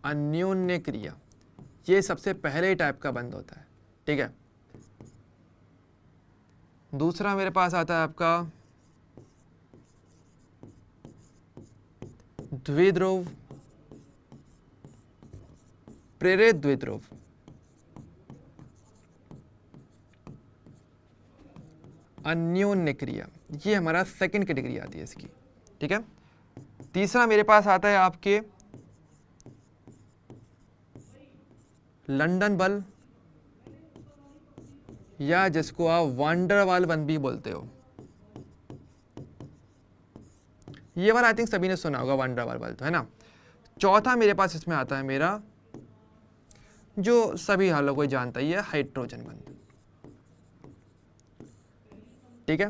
अन्योन्य क्रिया, ये सबसे पहले टाइप का बंध होता है, ठीक है। दूसरा मेरे पास आता है आपका द्विध्रुव प्रेरित द्विध्रुव अन्योन्य क्रिया, ये हमारा सेकंड कैटेगरी आती है इसकी, ठीक है। तीसरा मेरे पास आता है आपके लंदन बल, या जिसको आप वांडर वाल बंध भी बोलते हो। ये वाला आई थिंक सभी ने सुना होगा, वांडर वाल बल, तो है ना। चौथा मेरे पास इसमें आता है मेरा, जो सभी हालों को जानता ही है, हाइड्रोजन बंध, ठीक है।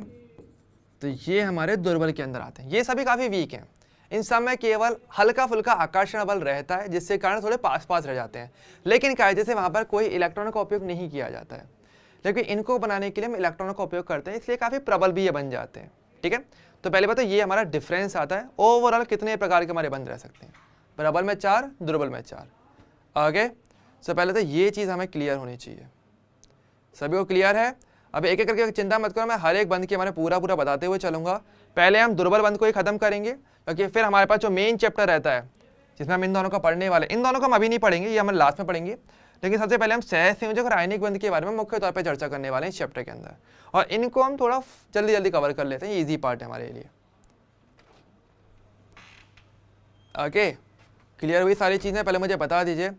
तो ये हमारे दुर्बल के अंदर आते हैं। ये सभी काफी वीक हैं, इन सब में केवल हल्का फुल्का आकर्षण बल रहता है, जिससे कारण थोड़े पास पास रह जाते हैं। लेकिन कायदे से वहां पर कोई इलेक्ट्रॉनों का उपयोग नहीं किया जाता है, लेकिन इनको बनाने के लिए हम इलेक्ट्रॉनों का उपयोग करते हैं, इसलिए काफी प्रबल भी ये बन जाते हैं, ठीक है। तो पहले बात तो ये हमारा डिफरेंस आता है। ओवरऑल कितने प्रकार के हमारे बंध रह सकते हैं? प्रबल में 4, दुर्बल में 4। ओके, सो पहले तो ये चीज़ हमें क्लियर होनी चाहिए। सभी को क्लियर है? अब एक एक करके चिंता मत करो, मैं हर एक बंध के हमारे पूरा बताते हुए चलूंगा। पहले हम दुर्बल बंध को ही खत्म करेंगे, क्योंकि फिर हमारे पास जो मेन चैप्टर रहता है जिसमें हम इन दोनों का पढ़ने वाले, इन दोनों को हम अभी नहीं पढ़ेंगे, ये हम लास्ट में पढ़ेंगे। लेकिन सबसे पहले हम सहसंयोजक और आयनिक बंध के बारे में मुख्य तौर पर चर्चा करने वाले हैं इस चैप्टर के अंदर, और इनको हम थोड़ा जल्दी जल्दी कवर कर लेते हैं, ये ईजी पार्ट है हमारे लिए। ओके, क्लियर हुई सारी चीज़ें? पहले मुझे बता दीजिए,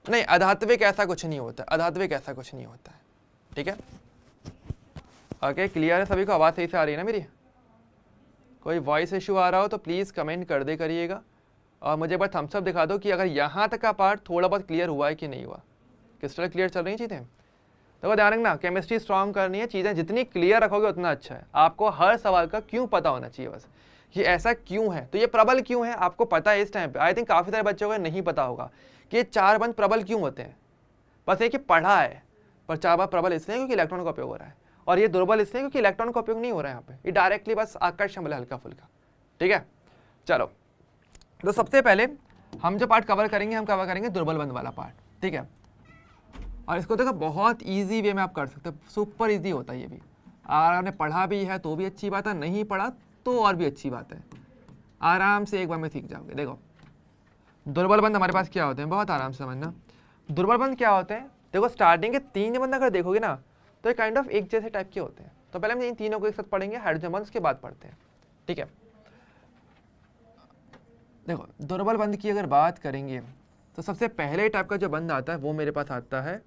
नहीं, अधात्विक ऐसा कुछ नहीं होता, अधात्विक ऐसा कुछ नहीं होता है, ठीक है। ओके, क्लियर है सभी को? आवाज़ सही से आ रही है ना मेरी? कोई वॉइस इशू आ रहा हो तो प्लीज़ कमेंट कर दे करिएगा, और मुझे एक बार थम्स अप दिखा दो कि अगर यहाँ तक का पार्ट थोड़ा बहुत क्लियर हुआ है कि नहीं हुआ, किस तरह क्लियर चल रही हैं चीज़ें। देखो ध्यान रखना, केमिस्ट्री स्ट्रॉन्ग करनी है, चीज़ें जितनी क्लियर रखोगे उतना अच्छा है। आपको हर सवाल का क्यों पता होना चाहिए, बस ये ऐसा क्यों है, तो ये प्रबल क्यों है आपको पता है इस टाइम पे। आई थिंक काफ़ी सारे बच्चों को नहीं पता होगा कि ये 4 बंद प्रबल क्यों होते हैं। बस ये कि पढ़ा है, पर 4 बार प्रबल इसलिए क्योंकि इलेक्ट्रॉन का उपयोग हो रहा है, और ये दुर्बल इसलिए क्योंकि इलेक्ट्रॉन का उपयोग नहीं हो रहा है यहाँ पे, ये डायरेक्टली बस आकर्षण बल हल्का फुल्का, ठीक है। चलो, तो सबसे पहले हम जो पार्ट कवर करेंगे, हम कवर करेंगे दुर्बल बंध वाला पार्ट, ठीक है। और इसको देखो बहुत इजी वे में आप कर सकते हो, सुपर इजी होता है ये भी। अगर आपने पढ़ा भी है तो भी अच्छी बात है, नहीं पढ़ा तो और भी अच्छी बात है, आराम से एक बार में सीख जाओगे। देखो दुर्बल बंध हमारे पास क्या होते हैं, बहुत आराम से समझना। दुर्बल बंध क्या होते हैं, देखो स्टार्टिंग के 3 बंध अगर देखोगे ना तो काइंड ऑफ एक जैसे टाइप के होते हैं। तो पहले हम इन तीनों को एक साथ पढ़ेंगे, हाइड्रोजन बंध के बाद पढ़ते हैं, ठीक है। देखो दुर्बल बंध की अगर बात करेंगे तो सबसे पहले टाइप का जो बंध आता है वो मेरे पास आता है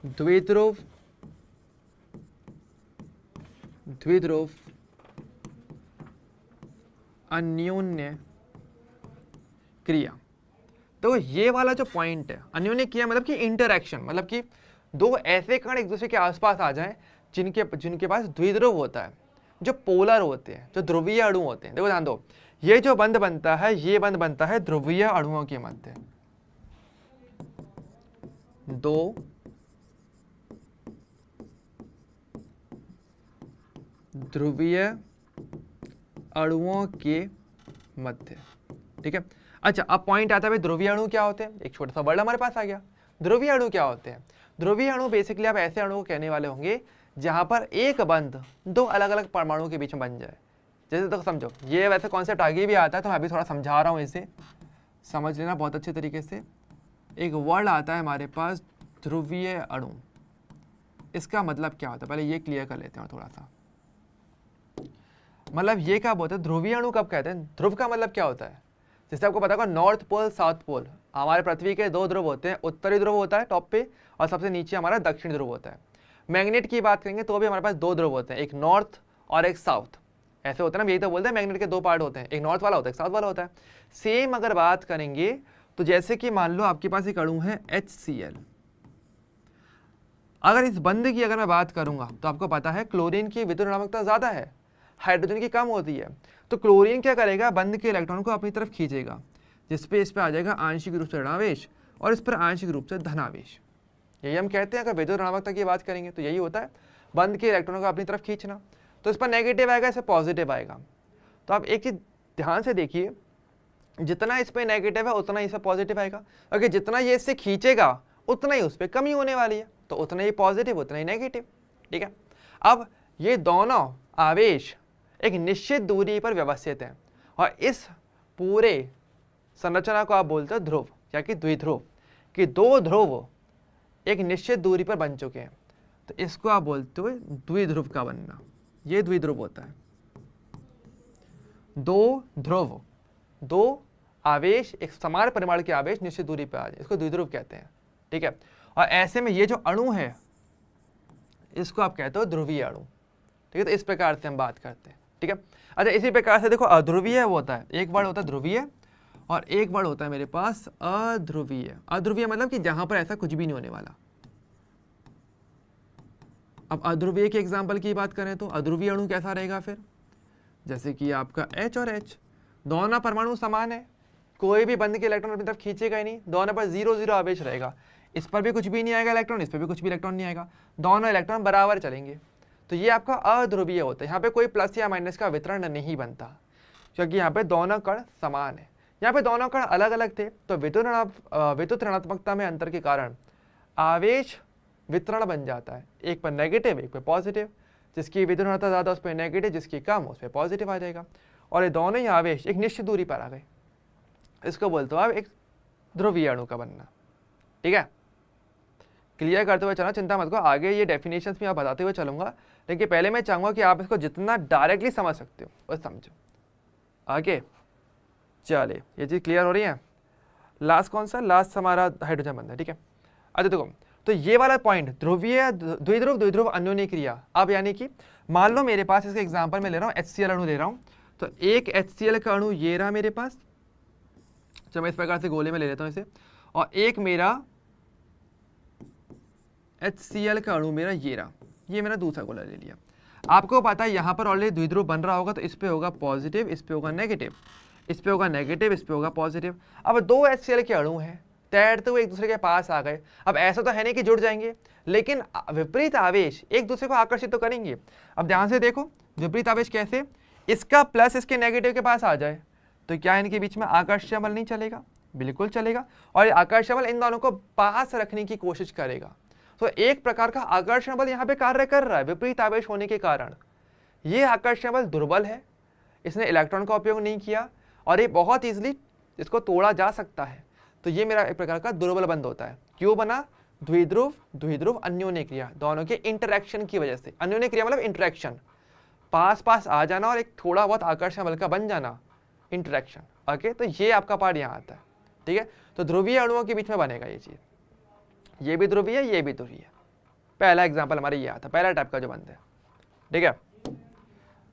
द्विध्रुव, द्विध्रुव अन्योन्य क्रिया। तो ये वाला जो पॉइंट है, अन्योन्य क्रिया मतलब कि इंटरैक्शन, मतलब कि दो ऐसे कण एक दूसरे के आसपास आ जाएं जिनके पास द्विध्रुव होता है, जो पोलर होते हैं, जो ध्रुवीय अणु होते हैं। देखो ध्यान दो, ये जो बंध बनता है, ये बंध बनता है ध्रुवीय अणुओं के मध्य, दो ध्रुवीय अणुओं के मध्य, ठीक है। अच्छा, अब पॉइंट आता है ध्रुवीय अणु क्या होते हैं, एक छोटा सा वर्ड हमारे पास आ गया। ध्रुवीय अणु क्या होते हैं, ध्रुवीय अणु बेसिकली आप ऐसे अणु को कहने वाले होंगे जहां पर एक बंध दो अलग अलग परमाणुओं के बीच में बन जाए। जैसे तो समझो, ये वैसे कॉन्सेप्ट आगे भी आता है तो मैं अभी थोड़ा समझा रहा हूँ, इसे समझ लेना बहुत अच्छे तरीके से। एक वर्ड आता है हमारे पास ध्रुवीय अणु, इसका मतलब क्या होता है पहले ये क्लियर कर लेते हैं थोड़ा सा। मतलब ये क्या बोलते हैं, ध्रुवीय अणु कब कहते हैं, ध्रुव का मतलब क्या होता है, जैसे आपको पता होगा नॉर्थ पोल साउथ पोल, हमारे पृथ्वी के 2 ध्रुव होते हैं, उत्तरी ध्रुव होता है टॉप पे और सबसे नीचे हमारा दक्षिण ध्रुव होता है। मैग्नेट की बात करेंगे तो भी हमारे पास 2 ध्रुव होते हैं, एक नॉर्थ और एक साउथ, ऐसे होता है ना, यही तो बोलते हैं मैग्नेट के 2 पार्ट होते हैं, एक नॉर्थ वाला होता है, एक साउथ वाला होता है। सेम अगर बात करेंगे तो जैसे कि मान लो आपके पास एक अणु है HCl, अगर इस बंध की अगर मैं बात करूंगा तो आपको पता है क्लोरीन की विद्युत ऋणात्मकता ज्यादा है, हाइड्रोजन की कम होती है, तो क्लोरीन क्या करेगा, बंध के इलेक्ट्रॉन को अपनी तरफ खींचेगा, जिसपे इस पे आ जाएगा आंशिक रूप से ऋणावेश और इस पर आंशिक रूप से धनावेश। यही हम कहते हैं, अगर विद्युत ऋणात्मकता की बात करेंगे तो यही होता है, बंध के इलेक्ट्रॉनों को अपनी तरफ खींचना। तो इस पर नेगेटिव आएगा, इस पर पॉजिटिव आएगा। तो आप एक चीज ध्यान से देखिए, जितना इस पर नेगेटिव है उतना इस पर पॉजिटिव आएगा, अगर जितना ये इससे खींचेगा उतना ही उस पर कमी होने वाली है, तो उतना ही पॉजिटिव उतना ही नेगेटिव, ठीक है। अब ये दोनों आवेश एक निश्चित दूरी पर व्यवस्थित हैं और इस पूरे संरचना को आप बोलते हो ध्रुव या कि द्विध्रुव, कि 2 ध्रुव एक निश्चित दूरी पर बन चुके हैं, तो इसको आप बोलते हो द्विध्रुव का बनना, ये द्विध्रुव होता है। 2 ध्रुव, 2 आवेश एक समान परिमाण के आवेश निश्चित दूरी पर आ जाए, इसको द्विध्रुव कहते हैं, ठीक है। और ऐसे में ये जो अणु है इसको आप कहते हो ध्रुवीय अणु, ठीक है। तो इस प्रकार से हम बात करते हैं, ठीक है। अच्छा, इसी प्रकार से देखो अध्रुवीय वो होता है, एक वर्ड होता है ध्रुवीय और एक वर्ड होता है मेरे पास अध्रुवीय। अध्रुवीय मतलब कि जहां पर ऐसा कुछ भी नहीं होने वाला। अब अध्रुवीय के एग्जांपल की बात करें तो अध्रुवीय अणु कैसा रहेगा फिर, जैसे कि आपका H और H, दोनों परमाणु समान है, कोई भी बंध के इलेक्ट्रॉन अपनी तरफ खींचेगा ही नहीं, दोनों पर 0-0 आवेश रहेगा, इस पर भी कुछ भी नहीं आएगा इलेक्ट्रॉन, इस पर भी कुछ भी इलेक्ट्रॉन नहीं आएगा, दोनों इलेक्ट्रॉन बराबर चलेंगे। तो ये आपका अध्रुवीय होता है, यहाँ पे कोई प्लस या माइनस का वितरण नहीं बनता, क्योंकि यहाँ पे दोनों कण समान है। यहाँ पे दोनों कण अलग अलग थे तो विद्युत ऋणात्मकता में अंतर के कारण आवेश वितरण बन जाता है, एक पर नेगेटिव एक पर पॉजिटिव, जिसकी विद्युत ऋणात्मकता ज़्यादा उस पर नेगेटिव, जिसकी कम उस पर पॉजिटिव आ जाएगा, और ये दोनों ही आवेश एक निश्चित दूरी पर आ गए, इसको बोलते हो आप एक ध्रुवीय अणु का बनना, ठीक है। क्लियर करते हुए चलना, चिंता मत करो, आगे ये डेफिनेशंस भी मैं बताते हुए चलूंगा, लेकिन पहले मैं चाहूंगा कि आप इसको जितना डायरेक्टली समझ सकते हो वो समझो, आगे चलिए, ये चीज़ क्लियर हो रही है। लास्ट कौन सा, लास्ट हमारा हाइड्रोजन बंध है, ठीक है। अच्छा देखो, तो ये वाला पॉइंट ध्रुवीय द्विध्रुव द्विध्रुव अन्योन्य क्रिया। अब यानी कि मान लो मेरे पास, इसके एग्जांपल में ले रहा हूँ HCl अणु ले रहा हूँ, तो एक HCl का अणु ये रहा मेरे पास, चलो मैं इस प्रकार से गोले में ले लेता हूँ इसे, और एक मेरा HCl का अणु मेरा ये रहा, ये मेरा दूसरा गोला ले लिया। आपको पता है यहाँ पर ऑलरेडी द्विध्रुव बन रहा होगा, तो इस पे होगा पॉजिटिव, इस पे होगा नेगेटिव, इस पे होगा नेगेटिव, इस पे होगा पॉजिटिव। अब दो HCl के अणु हैं, तैरते हुए एक दूसरे के पास आ गए। अब ऐसा तो है नहीं कि जुड़ जाएंगे, लेकिन विपरीत आवेश एक दूसरे को आकर्षित तो करेंगे। अब ध्यान से देखो, विपरीत आवेश कैसे, इसका प्लस इसके नेगेटिव के पास आ जाए तो क्या इनके बीच में आकर्षण बल नहीं चलेगा? बिल्कुल चलेगा, और आकर्षण बल इन दोनों को पास रखने की कोशिश करेगा। तो एक प्रकार का आकर्षण बल यहाँ पे कार्य कर रहा है विपरीत आवेश होने के कारण। ये आकर्षण बल दुर्बल है, इसने इलेक्ट्रॉन का उपयोग नहीं किया, और ये बहुत ईजिली इसको तोड़ा जा सकता है। तो ये मेरा एक प्रकार का दुर्बल बंध होता है। क्यों बना? द्विध्रुव द्विध्रुव अन्योन्य क्रिया, दोनों के इंटरेक्शन की वजह से। अन्योन्य क्रिया मतलब इंटरेक्शन, पास पास आ जाना और एक थोड़ा बहुत आकर्षण बल का बन जाना, इंटरेक्शन। ओके, तो ये आपका पार्ट यहाँ आता है, ठीक है। तो ध्रुवीय अणुओं के बीच में बनेगा ये चीज, ये भी ध्रुवीय है, ये भी ध्रुवीय है। पहला एग्जाम्पल हमारा ये आता है, पहला टाइप का जो बंध है, ठीक है।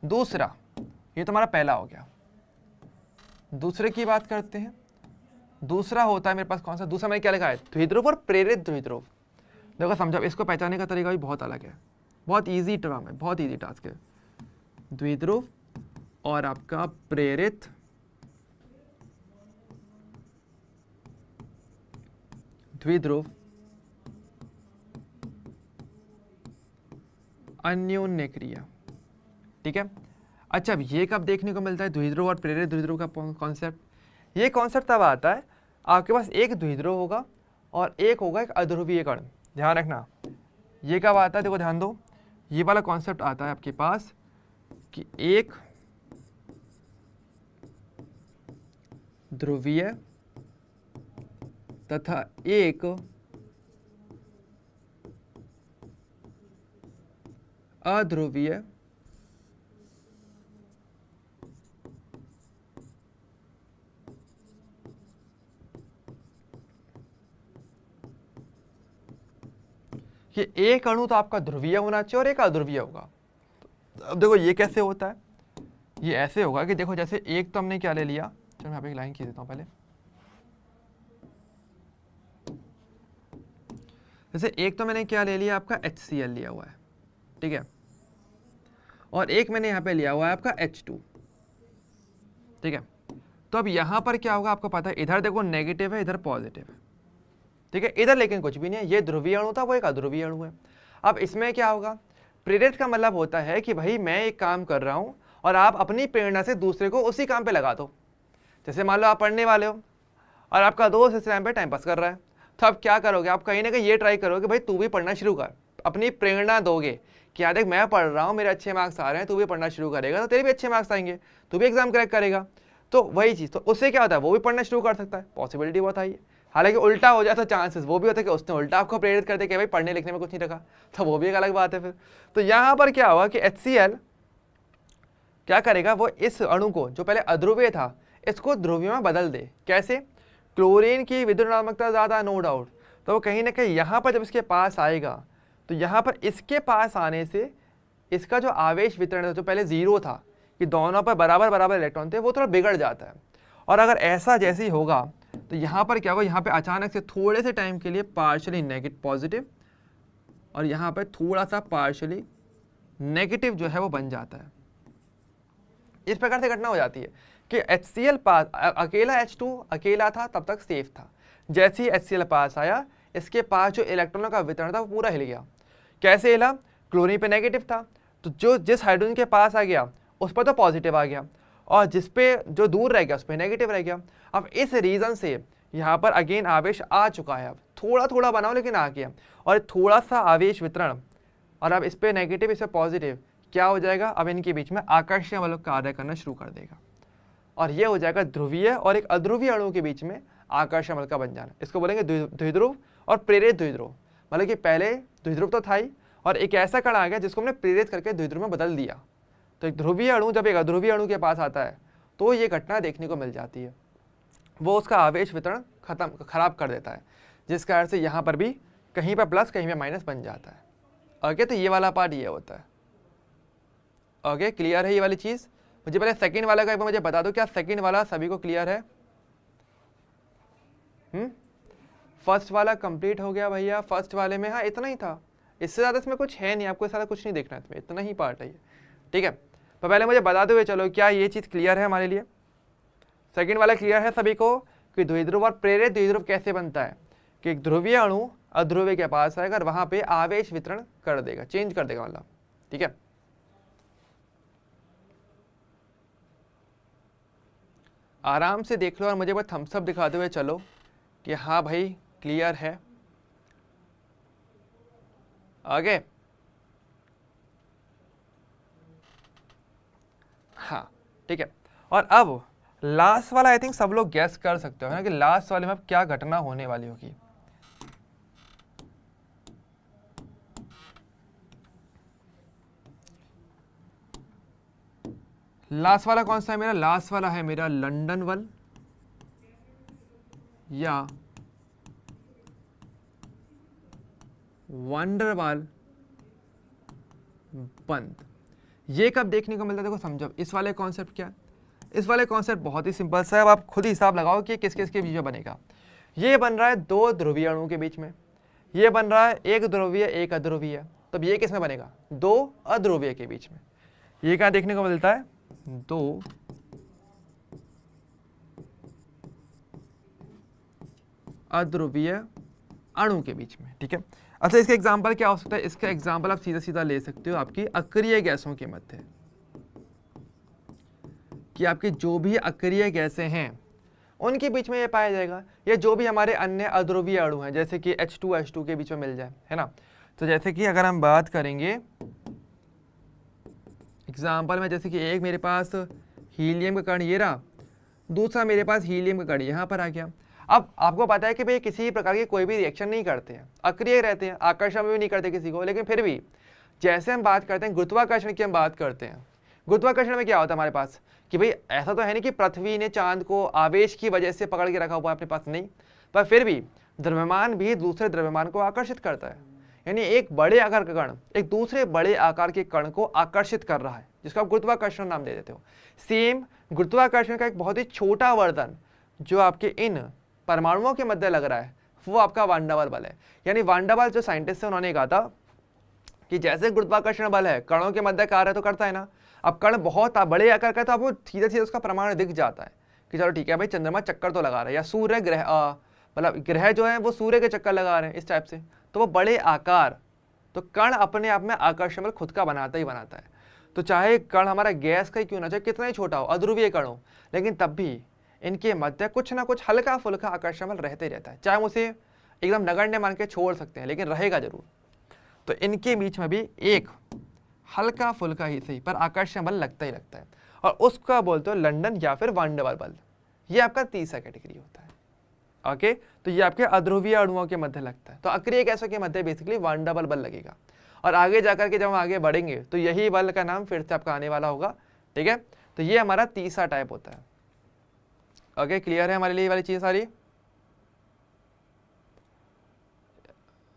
दूसरा, ये तो हमारा पहला हो गया। दूसरे की बात करते हैं। दूसरा होता है मेरे पास कौन सा, दूसरा मैंने क्या लिखा है, द्विध्रुव और प्रेरित द्विध्रुव। देखो समझो, इसको पहचानने का तरीका भी बहुत अलग है, बहुत इजी टर्म है, बहुत इजी टास्क है। द्विध्रुव और आपका प्रेरित द्विध्रुव अन्योन्य क्रिया, ठीक है। अच्छा, अब ये कब देखने को मिलता है द्विध्रुव और प्रेरित द्विध्रुव का कॉन्सेप्ट? ये कॉन्सेप्ट तब आता है आपके पास एक द्विध्रुव होगा और एक होगा एक अध्रुवीय कण। ध्यान रखना, ये कब आता है, देखो ध्यान दो, ये वाला कॉन्सेप्ट आता है आपके पास कि एक ध्रुवीय तथा एक अध्रुवीय कि एक अणु तो आपका ध्रुवीय होना चाहिए और एक अध्रुवीय होगा। अब देखो ये कैसे होता है, ये ऐसे होगा कि देखो जैसे एक तो हमने क्या ले लिया, चलो मैं यहाँ पे एक लाइन खींच देता हूँ पहले। जैसे एक तो मैंने क्या ले लिया, आपका HCl लिया हुआ है, ठीक है, और एक मैंने यहाँ पे लिया हुआ है आपका H2, ठीक है। तो अब यहाँ पर क्या होगा आपको पता है, इधर देखो नेगेटिव है, इधर पॉजिटिव है, ठीक है। इधर लेकिन कुछ भी नहीं है, ये ध्रुवीय अणु था, वो एक अध्रुवीय अणु है। अब इसमें क्या होगा, प्रेरित का मतलब होता है कि भाई मैं एक काम कर रहा हूँ और आप अपनी प्रेरणा से दूसरे को उसी काम पे लगा दो। जैसे मान लो आप पढ़ने वाले हो और आपका दोस्त इस टाइम पे टाइम पास कर रहा है, तो आप क्या करोगे, आप कहीं ना कहीं ये ट्राई करोगे भाई तू भी पढ़ना शुरू कर, अपनी प्रेरणा दोगे कि यार देख मैं पढ़ रहा हूँ, मेरे अच्छे मार्क्स आ रहे हैं, तू भी पढ़ना शुरू करेगा तो तेरे भी अच्छे मार्क्स आएंगे, तू भी एग्जाम क्रैक करेगा। तो वही चीज़, तो उससे क्या होता है, वो भी पढ़ना शुरू कर सकता है, पॉसिबिलिटी बहुत हाई है। हालांकि उल्टा हो जाए तो चांसेस वो भी होता है कि उसने उल्टा आपको प्रेरित कर दे कि भाई पढ़ने लिखने में कुछ नहीं रखा, तो वो भी एक अलग बात है फिर। तो यहाँ पर क्या हुआ कि HCl क्या करेगा, वो इस अणु को जो पहले अध्रुवीय था इसको ध्रुवीय में बदल दे। कैसे? क्लोरीन की विद्युत ज़्यादा, नो डाउट, तो वो कहीं ना कहीं यहाँ पर जब इसके पास आएगा तो यहाँ पर इसके पास आने से इसका जो आवेश वितरण था, जो पहले जीरो था कि दोनों पर बराबर बराबर इलेक्ट्रॉन थे, वो थोड़ा बिगड़ जाता है। और अगर ऐसा जैसे ही होगा तो यहाँ पर क्या होगा, यहाँ पे अचानक से थोड़े से टाइम के लिए पार्शियली नेगेटिव पॉजिटिव और यहाँ पर थोड़ा सा पार्शियली नेगेटिव जो है वो बन जाता है। इस प्रकार से घटना हो जाती है कि HCl पास, अकेला H2 अकेला था तब तक सेफ था, जैसे ही HCl पास आया इसके पास जो इलेक्ट्रॉनों का वितरण था वो पूरा हिल गया। कैसे हिला? क्लोरीन पे नेगेटिव था तो जिस हाइड्रोजन के पास आ गया उस पर तो पॉजिटिव आ गया और जिस पे जो दूर रह गया उस पर नेगेटिव रह गया। अब इस रीज़न से यहाँ पर अगेन आवेश आ चुका है, अब थोड़ा थोड़ा बनाओ लेकिन आ गया, और थोड़ा सा आवेश वितरण, और अब इस पर नेगेटिव इस पर पॉजिटिव क्या हो जाएगा, अब इनके बीच में आकर्षण बल कार्य करना शुरू कर देगा और ये हो जाएगा ध्रुवीय और एक अध्रुवीय अणु के बीच में आकर्षण बल का बन जाना। इसको बोलेंगे द्विध्रुव और प्रेरित द्विध्रुव। मतलब कि पहले द्विध्रुव तो था ही और एक ऐसा कण आ गया जिसको हमने प्रेरित करके द्विध्रुव में बदल दिया। तो एक ध्रुवीय अणु जब एक अध्रुवीय अणु के पास आता है तो ये घटना देखने को मिल जाती है, वो उसका आवेश वितरण खराब कर देता है, जिस कारण से यहाँ पर भी कहीं पर प्लस कहीं पर माइनस बन जाता है। ओके, तो ये वाला पार्ट ये होता है। ओके, क्लियर है ये वाली चीज़? मुझे पहले सेकंड वाला का एक बार मुझे बता दो, क्या सेकंड वाला सभी को क्लियर है? फर्स्ट वाला कंप्लीट हो गया भैया? फर्स्ट वाले में हाँ इतना ही था, इससे ज़्यादा इसमें कुछ है नहीं, आपको ज़्यादा कुछ नहीं देखना है इसमें, इतना ही पार्ट है ये। ठीक है, तो पहले मुझे बता दो चलो, क्या ये चीज़ क्लियर है हमारे लिए? सेकंड वाला क्लियर है सभी को कि द्विध्रुव और प्रेरित द्विध्रुव कैसे बनता है? कि एक ध्रुवीय अणु अध्रुवीय के पास आएगा और वहां पे आवेश वितरण कर देगा, चेंज कर देगा मतलब। ठीक है, आराम से देख लो और मुझे बस थम्स अप दिखाते हुए चलो कि हाँ भाई क्लियर है। आगे हाँ ठीक है, और अब लास्ट वाला आई थिंक सब लोग गैस कर सकते हो ना कि लास्ट वाले में अब क्या घटना होने वाली होगी। लास्ट वाला कौन सा है मेरा? लास्ट वाला है मेरा लंदन वल या वंडरवाल बंद। ये कब देखने को मिलता है? देखो समझो इस वाले कॉन्सेप्ट क्या है। इस वाले कॉन्सेप्ट बहुत ही सिंपल सा है, अब आप खुद ही हिसाब लगाओ कि किस किस के बीच में बनेगा। ये बन रहा है दो ध्रुवीय अणुओं के बीच में, ये बन रहा है एक ध्रुवीय एक अध्रुवीय, तब ये किस में बनेगा? दो अध्रुवीय के बीच में। ये क्या देखने को मिलता है? दो अध्रुवीय अणु के बीच में। ठीक है, अच्छा इसका एग्जांपल क्या हो सकता है? इसका एग्जांपल आप सीधा सीधा ले सकते हो आपकी अक्रिय गैसों के मध्य, कि आपकी जो भी अक्रिय गैसें हैं उनके बीच में ये पाया जाएगा, या जो भी हमारे अन्य अध्रुवीय अणु हैं जैसे कि H2 के बीच में मिल जाए, है ना। तो जैसे कि अगर हम बात करेंगे एग्जाम्पल में, जैसे कि एक मेरे पास हीलियम का कण ये रहा, दूसरा मेरे पास हीलियम का कण यहाँ पर आ गया। अब आपको पता है कि भाई किसी प्रकार की कोई भी रिएक्शन नहीं करते हैं, अक्रिय रहते हैं, आकर्षण भी नहीं करते किसी को, लेकिन फिर भी जैसे हम बात करते हैं गुरुत्वाकर्षण की, हम बात करते हैं गुरुत्वाकर्षण में क्या होता है हमारे पास कि भाई ऐसा तो है नहीं कि पृथ्वी ने चांद को आवेश की वजह से पकड़ के रखा हुआ है अपने पास, नहीं, पर फिर भी द्रव्यमान भी दूसरे द्रव्यमान को आकर्षित करता है। यानी एक बड़े आकार का कण एक दूसरे बड़े आकार के कण को आकर्षित कर रहा है, जिसको आप गुरुत्वाकर्षण नाम दे देते हो। सेम गुरुत्वाकर्षण का एक बहुत ही छोटा वर्धन जो आपके इन परमाणुओं के मध्य लग रहा है, वो आपका वांडावाल बल है। यानी वांडावाल जो साइंटिस्ट है उन्होंने कहा था कि जैसे गुरुत्वाकर्षण बल है कणों के मध्य कार्य तो करता है ना, अब कण बहुत बड़े आकार का, तो आपको सीधे सीधे उसका प्रमाण दिख जाता है कि चलो ठीक है भाई चंद्रमा चक्कर तो लगा रहा है, या सूर्य ग्रह मतलब ग्रह जो है वो सूर्य के चक्कर लगा रहे हैं इस टाइप से, तो वो बड़े आकार, तो कण अपने आप में आकर्षण बल खुद का बनाता ही बनाता है। तो चाहे कण हमारा गैस का ही क्यों ना, चाहे कितना ही छोटा हो, अध्रुवीय कण हो, लेकिन तब भी इनके मध्य कुछ ना कुछ हल्का फुल्का आकर्षण बल रहते ही रहता है, चाहे हम उसे एकदम नगण्य मान के छोड़ सकते हैं लेकिन रहेगा जरूर। तो इनके बीच में भी एक हल्का फुल्का ही सही पर आकर्षण बल लगता ही लगता है, और उसका बोलते हो लंदन या फिर वांडावाल बल। ये आपका तीसरा कैटेगरी होता है। ओके, तो ये आपके अध्रुवीय अणुओं के मध्य लगता है, तो अक्रिय गैसों के मध्य बेसिकली वांडावाल बल लगेगा। और आगे जाकर के जब हम आगे बढ़ेंगे तो यही बल का नाम फिर से आपका आने वाला होगा। ठीक है, तो ये हमारा तीसरा टाइप होता है। ओके, क्लियर है हमारे लिए ये वाली चीज सारी?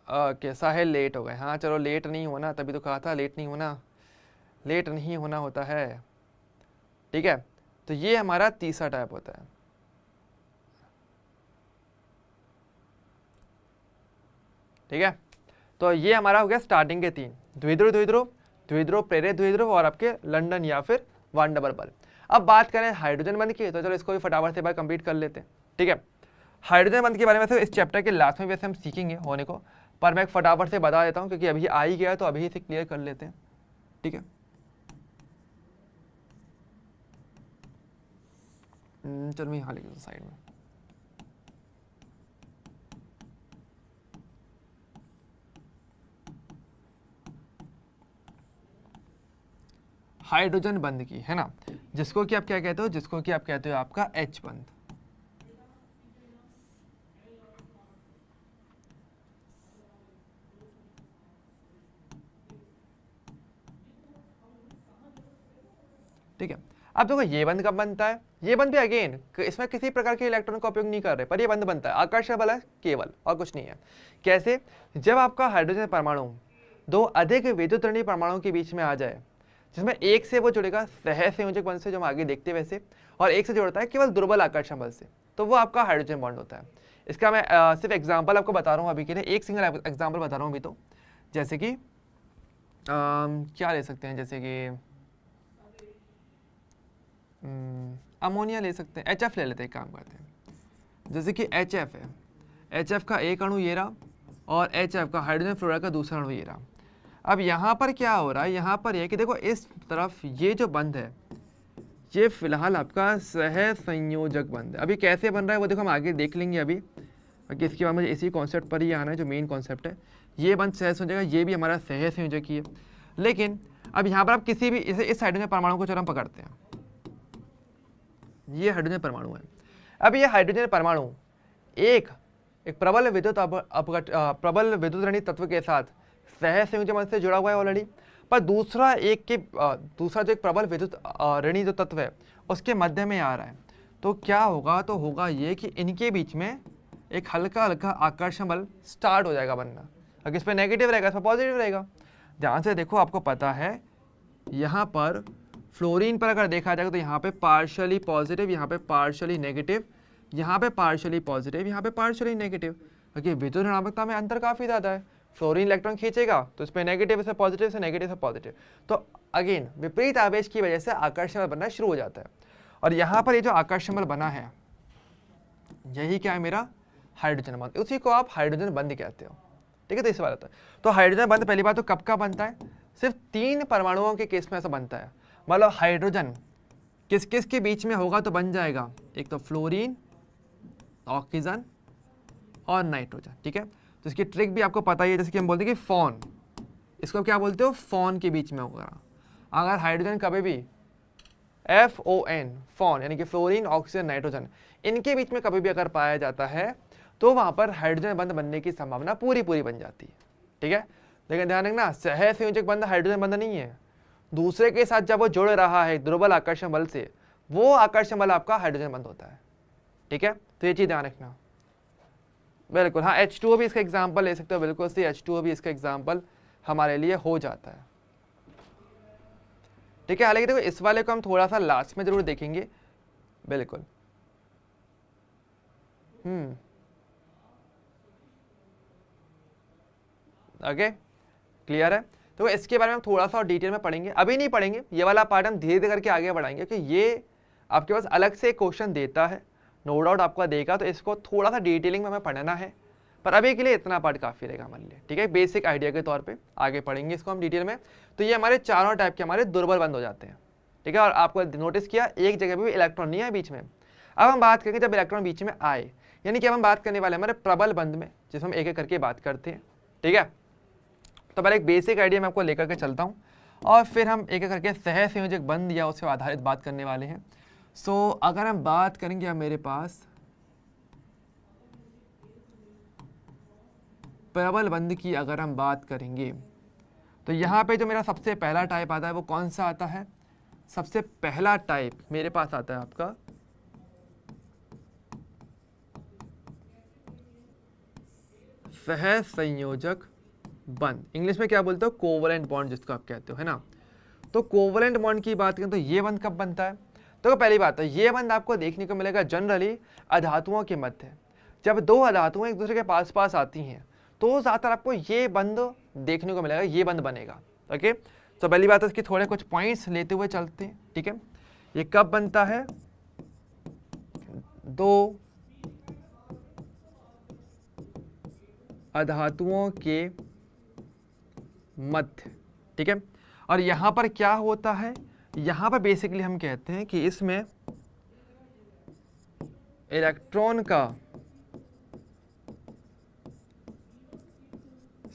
ओके, साहिल लेट हो गए। हाँ चलो, लेट नहीं होना, तभी तो कहा था लेट नहीं होना, लेट नहीं होना होता है। ठीक है, तो ये हमारा तीसरा टाइप होता है। ठीक है, तो ये हमारा हो गया स्टार्टिंग के तीन, द्विध्रुव द्विध्रुव, द्विध्रुव प्रेरित द्विध्रुव, और आपके लंदन या फिर वांडावाल बल। अब बात करें हाइड्रोजन बंध की, तो चलो इसको भी फटाफट से बार कंप्लीट कर लेते हैं। ठीक है, हाइड्रोजन बंध के बारे में तो इस चैप्टर के लास्ट में वैसे हम सीखेंगे होने को, पर मैं फटाफट से बता देता हूँ क्योंकि अभी आ ही गया तो अभी इसे क्लियर कर लेते हैं। ठीक है, चलो मैं यहाँ लिख साइड में। हाइड्रोजन बंध की, है ना, जिसको कि आप क्या कहते हो, जिसको कि आप कहते हो आपका H बंध। ठीक है, अब देखो ये बंध कब बनता है, ये बंध भी अगेन इसमें किसी प्रकार के इलेक्ट्रॉन का उपयोग नहीं कर रहे, पर ये बंध बनता है, आकर्षण बल है केवल और कुछ नहीं है। कैसे? जब आपका हाइड्रोजन परमाणु दो अधिक विद्युत ऋणात्मक परमाणुओं के बीच में आ जाए, जिसमें एक से वो जुड़ेगा सहसंयोजक बल से, जो हम आगे देखते हैं वैसे, और एक से जुड़ता है केवल दुर्बल आकर्षण बल से, तो वो आपका हाइड्रोजन बॉन्ड होता है। इसका मैं सिर्फ एग्जांपल आपको बता रहा हूँ अभी के लिए, एक सिंगल एग्जांपल बता रहा हूँ अभी तो, जैसे कि क्या ले सकते हैं, जैसे कि अमोनिया ले सकते हैं, HF ले लेते हैं, काम करते हैं। जैसे कि HF है, HF का एक अणु ये रहा और HF का हाइड्रोजन फ्लोराइड का दूसरा अणु ये रहा। अब यहाँ पर क्या हो रहा है, यहाँ पर ये कि देखो इस तरफ ये जो बंध है ये फिलहाल आपका सहसंयोजक बंध है। अभी कैसे बन रहा है वो देखो हम आगे देख लेंगे अभी, बाकी इसके बाद मुझे इसी कॉन्सेप्ट पर ही आना है जो मेन कॉन्सेप्ट है। ये बंध सहसंयोजक है, ये भी हमारा सहसंयोजक ही है। लेकिन अब यहाँ पर आप किसी भी इस हाइड्रोजन परमाणु को चलो हम पकड़ते हैं, ये हाइड्रोजन परमाणु है। अब ये हाइड्रोजन परमाणु एक प्रबल विद्युत प्रबल विद्युत ऋणात्मक तत्व के साथ सहसंयोजक बंध से जुड़ा हुआ है ऑलरेडी, पर दूसरा जो एक प्रबल विद्युत ऋणात्मक जो तत्व है उसके मध्य में आ रहा है। तो क्या होगा, तो होगा ये कि इनके बीच में एक हल्का हल्का आकर्षण बल स्टार्ट हो जाएगा बनना। अगर इस पर नेगेटिव रहेगा, इस पर पॉजिटिव रहेगा। ध्यान से देखो, आपको पता है यहाँ पर फ्लोरीन पर अगर देखा जाएगा तो यहाँ पे पार्शियली पॉजिटिव, यहाँ पे पार्शियली नेगेटिव, यहाँ पे पार्शियली पॉजिटिव, यहाँ पे पार्शियली नेगेटिव, क्योंकि विद्युत ऋणात्मकता में अंतर काफ़ी ज़्यादा है। फ्लोरीन इलेक्ट्रॉन खींचेगा तो इस पर नेगेटिव से पॉजिटिव से नेगेटिव से पॉजिटिव, तो अगेन विपरीत आवेश की वजह से आकर्षण बल बनना शुरू हो जाता है। और यहाँ पर ये जो आकर्षण बल बना है यही क्या है, मेरा हाइड्रोजन बंध, उसी को आप हाइड्रोजन बंध कहते हो। ठीक है, तो इस बार आता है। तो हाइड्रोजन बंध पहली बात तो कब का बनता है, सिर्फ 3 परमाणुओं के केस में ऐसा बनता है। मतलब हाइड्रोजन किस किस के बीच में होगा तो बन जाएगा, एक तो फ्लोरीन, ऑक्सीजन और नाइट्रोजन। ठीक है, तो इसकी ट्रिक भी आपको पता ही है, जैसे कि हम बोलते हैं कि फोन, इसको क्या बोलते हो, फोन के बीच में होगा। अगर हाइड्रोजन कभी भी FON फोन यानी कि फ्लोरीन, ऑक्सीजन, नाइट्रोजन, इनके बीच में कभी भी अगर पाया जाता है तो वहां पर हाइड्रोजन बंध बनने की संभावना पूरी बन जाती है। ठीक है, लेकिन ध्यान रखना, सहसंयोजक बंध हाइड्रोजन बंध नहीं है। दूसरे के साथ जब वो जुड़ रहा है दुर्बल आकर्षण बल से, वो आकर्षण बल आपका हाइड्रोजन बंध होता है। ठीक है, तो ये चीज ध्यान रखना। बिल्कुल, हाँ, H2O भी इसका एग्जाम्पल ले सकते हो, बिल्कुल सही, H2O भी इसका एग्जाम्पल हमारे लिए हो जाता है। ठीक है, हालांकि देखो इस वाले को हम थोड़ा सा लास्ट में जरूर देखेंगे। बिल्कुल, ओके, क्लियर है। तो इसके बारे में हम थोड़ा सा और डिटेल में पढ़ेंगे, अभी नहीं पढ़ेंगे, ये वाला पार्ट हम धीरे धीरे करके आगे बढ़ाएंगे, क्योंकि ये आपके पास अलग से क्वेश्चन देता है, नो डाउट आपका देगा, तो इसको थोड़ा सा डिटेलिंग में हमें पढ़ना है। पर अभी के लिए इतना पार्ट काफ़ी रहेगा हमारे लिए। ठीक है, बेसिक आइडिया के तौर पे आगे पढ़ेंगे इसको हम डिटेल में। तो ये हमारे चारों टाइप के हमारे दुर्बल बंध हो जाते हैं। ठीक है, और आपको नोटिस किया एक जगह पे भी इलेक्ट्रॉन नहीं है बीच में। अब हम बात करेंगे जब इलेक्ट्रॉन बीच में आए, यानी कि अब हम बात करने वाले हमारे प्रबल बंध में, जिसमें हम एक एक करके बात करते हैं। ठीक है, तो पहले एक बेसिक आइडिया मैं आपको लेकर के चलता हूँ और फिर हम एक एक करके सहसंयोजक बंध या उससे आधारित बात करने वाले हैं। सो अगर हम बात करेंगे, अब मेरे पास प्रबल बंध की अगर हम बात करेंगे तो यहाँ पे जो मेरा सबसे पहला टाइप आता है वो कौन सा आता है, सबसे पहला टाइप मेरे पास आता है आपका सहसंयोजक बंध। इंग्लिश में क्या बोलते हो, कोवलेंट बॉन्ड जिसको आप कहते हो, है ना। तो कोवलेंट बॉन्ड की बात करें तो ये बंध कब बनता है, तो पहली बात है ये बंध आपको देखने को मिलेगा जनरली अधातुओं के मध्य। जब दो अधातुएं एक दूसरे के पास पास आती हैं तो ज़्यादातर आपको ये बंध देखने को मिलेगा, ये बंध बनेगा। ओके, तो पहली बात है इसके थोड़े कुछ पॉइंट्स लेते हुए चलते हैं। ठीक है, ये कब बनता है, दो अधातुओं के मध्य। ठीक है, और यहां पर क्या होता है, यहां पर बेसिकली हम कहते हैं कि इसमें इलेक्ट्रॉन का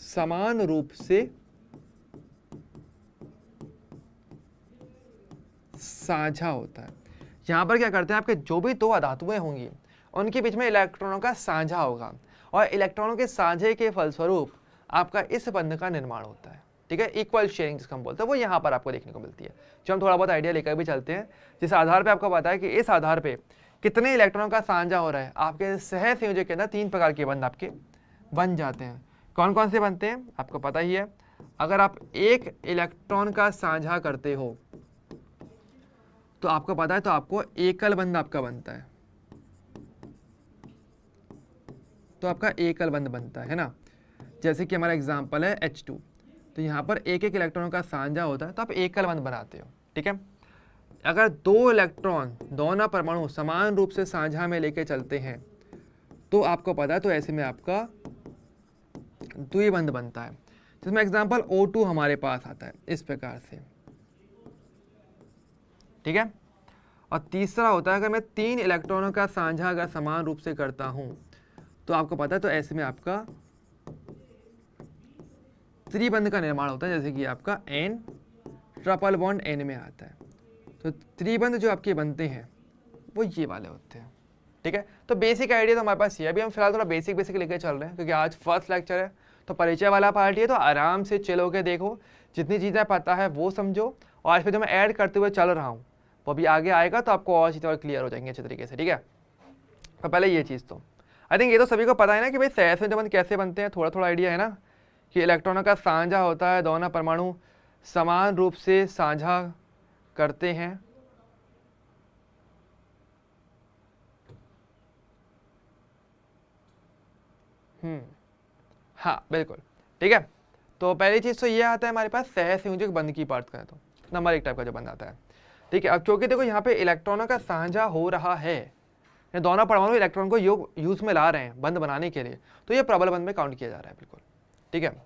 समान रूप से साझा होता है। यहां पर क्या करते हैं, आपके जो भी दो अधातुएं होंगी उनके बीच में इलेक्ट्रॉनों का साझा होगा और इलेक्ट्रॉनों के साझे के फलस्वरूप आपका इस बंध का निर्माण होता है। ठीक है, इक्वल शेयरिंग जिसको हम बोलते हैं, वो यहाँ पर आपको देखने को मिलती है, जो हम थोड़ा बहुत आइडिया लेकर भी चलते हैं, जिस आधार पे आपको पता है कि इस आधार पे कितने इलेक्ट्रॉनों का साझा हो रहा है। आपके सहसंयोजक के अंदर 3 प्रकार के बंध आपके बन जाते हैं। कौन कौन से बनते हैं आपको पता ही है। अगर आप एक इलेक्ट्रॉन का साझा करते हो तो आपको पता है, तो आपको एकल बंध आपका बनता है, तो आपका एकल बंध बनता है ना। जैसे कि हमारा एग्जांपल है H2, तो यहाँ पर एक एक इलेक्ट्रॉनों का साझा होता है, तो आप एकल बंध बनाते हो, ठीक है। अगर 2 इलेक्ट्रॉन, दोनों परमाणु समान रूप से साझा में लेके चलते हैं तो आपको पता है, तो ऐसे में आपका द्विबंध बनता है, जिसमें एग्जांपल O2 हमारे पास आता है इस प्रकार से, ठीक है। और तीसरा होता है, अगर मैं 3 इलेक्ट्रॉनों का साझा अगर समान रूप से करता हूं तो आपको पता है, तो ऐसे में आपका त्रिबंध का निर्माण होता है, जैसे कि आपका N ट्रिपल बॉन्ड N में आता है। तो त्रिबंध जो आपके बनते हैं वो ये वाले होते हैं, ठीक है। तो बेसिक आइडिया तो हमारे पास ये, अभी हम फिलहाल थोड़ा बेसिक लेके चल रहे हैं, क्योंकि आज फर्स्ट लेक्चर है, तो परिचय वाला पार्ट है, तो आराम से चिल होके देखो, जितनी चीज़ें पता है वो समझो, और आज फिर जो मैं ऐड करते हुए चल रहा हूँ वो भी आगे आएगा, तो आपको और चीज़ें और क्लियर हो जाएंगी अच्छे तरीके से, ठीक है। तो पहले ये चीज़, तो आई थिंक ये तो सभी को पता है ना कि भाई सहसंयोजक बंध कैसे बनते हैं, थोड़ा थोड़ा आइडिया है ना, कि इलेक्ट्रॉनों का साझा होता है, दोनों परमाणु समान रूप से साझा करते हैं, हाँ बिल्कुल, ठीक है। तो पहली चीज़ तो ये आता है हमारे पास सहसंयोजक बंध की बात करें तो नंबर 1 टाइप का जो बंध आता है, ठीक है। अब क्योंकि देखो यहाँ पे इलेक्ट्रॉनों का साझा हो रहा है, ये दोनों परमाणु इलेक्ट्रॉन को यूज में ला रहे हैं बंध बनाने के लिए, तो ये प्रबल बंध में काउंट किया जा रहा है, बिल्कुल, ठीक है।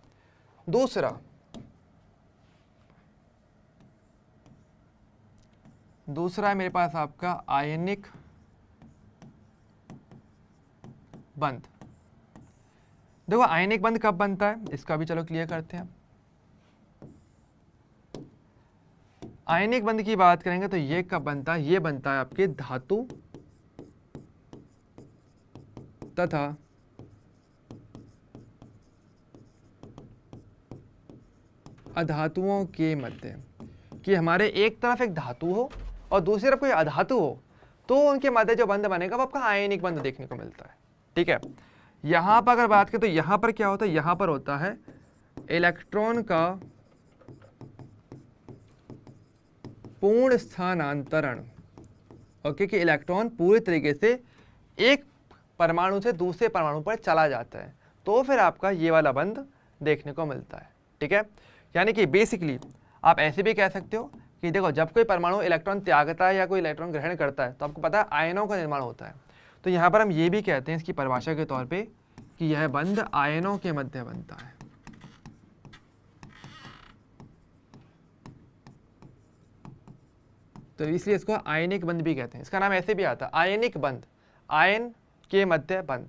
दूसरा है मेरे पास आपका आयनिक बंध। देखो आयनिक बंध कब बनता है इसका भी चलो क्लियर करते हैं। आयनिक बंध की बात करेंगे तो ये कब बनता है, ये बनता है आपके धातु तथा अधातुओं के मध्य, कि हमारे एक तरफ एक धातु हो और दूसरी तरफ कोई अधातु हो, तो उनके मध्य जो बंध बनेगा वो आपका आयनिक बंध देखने को मिलता है, ठीक है। यहां पर अगर बात करें तो यहां पर क्या होता है, यहां पर होता है इलेक्ट्रॉन का पूर्ण स्थानांतरण, ओके, कि इलेक्ट्रॉन पूरी तरीके से एक परमाणु से दूसरे परमाणु पर चला जाता है, तो फिर आपका ये वाला बंध देखने को मिलता है, ठीक है। यानी कि बेसिकली आप ऐसे भी कह सकते हो कि देखो जब कोई परमाणु इलेक्ट्रॉन त्यागता है या कोई इलेक्ट्रॉन ग्रहण करता है तो आपको पता है आयनों का निर्माण होता है, तो यहाँ पर हम ये भी कहते हैं इसकी परिभाषा के तौर पे कि यह बंध आयनों के मध्य बनता है, तो इसलिए इसको आयनिक बंध भी कहते हैं। इसका नाम ऐसे भी आता है आयनिक बंध, आयन के मध्य बंध।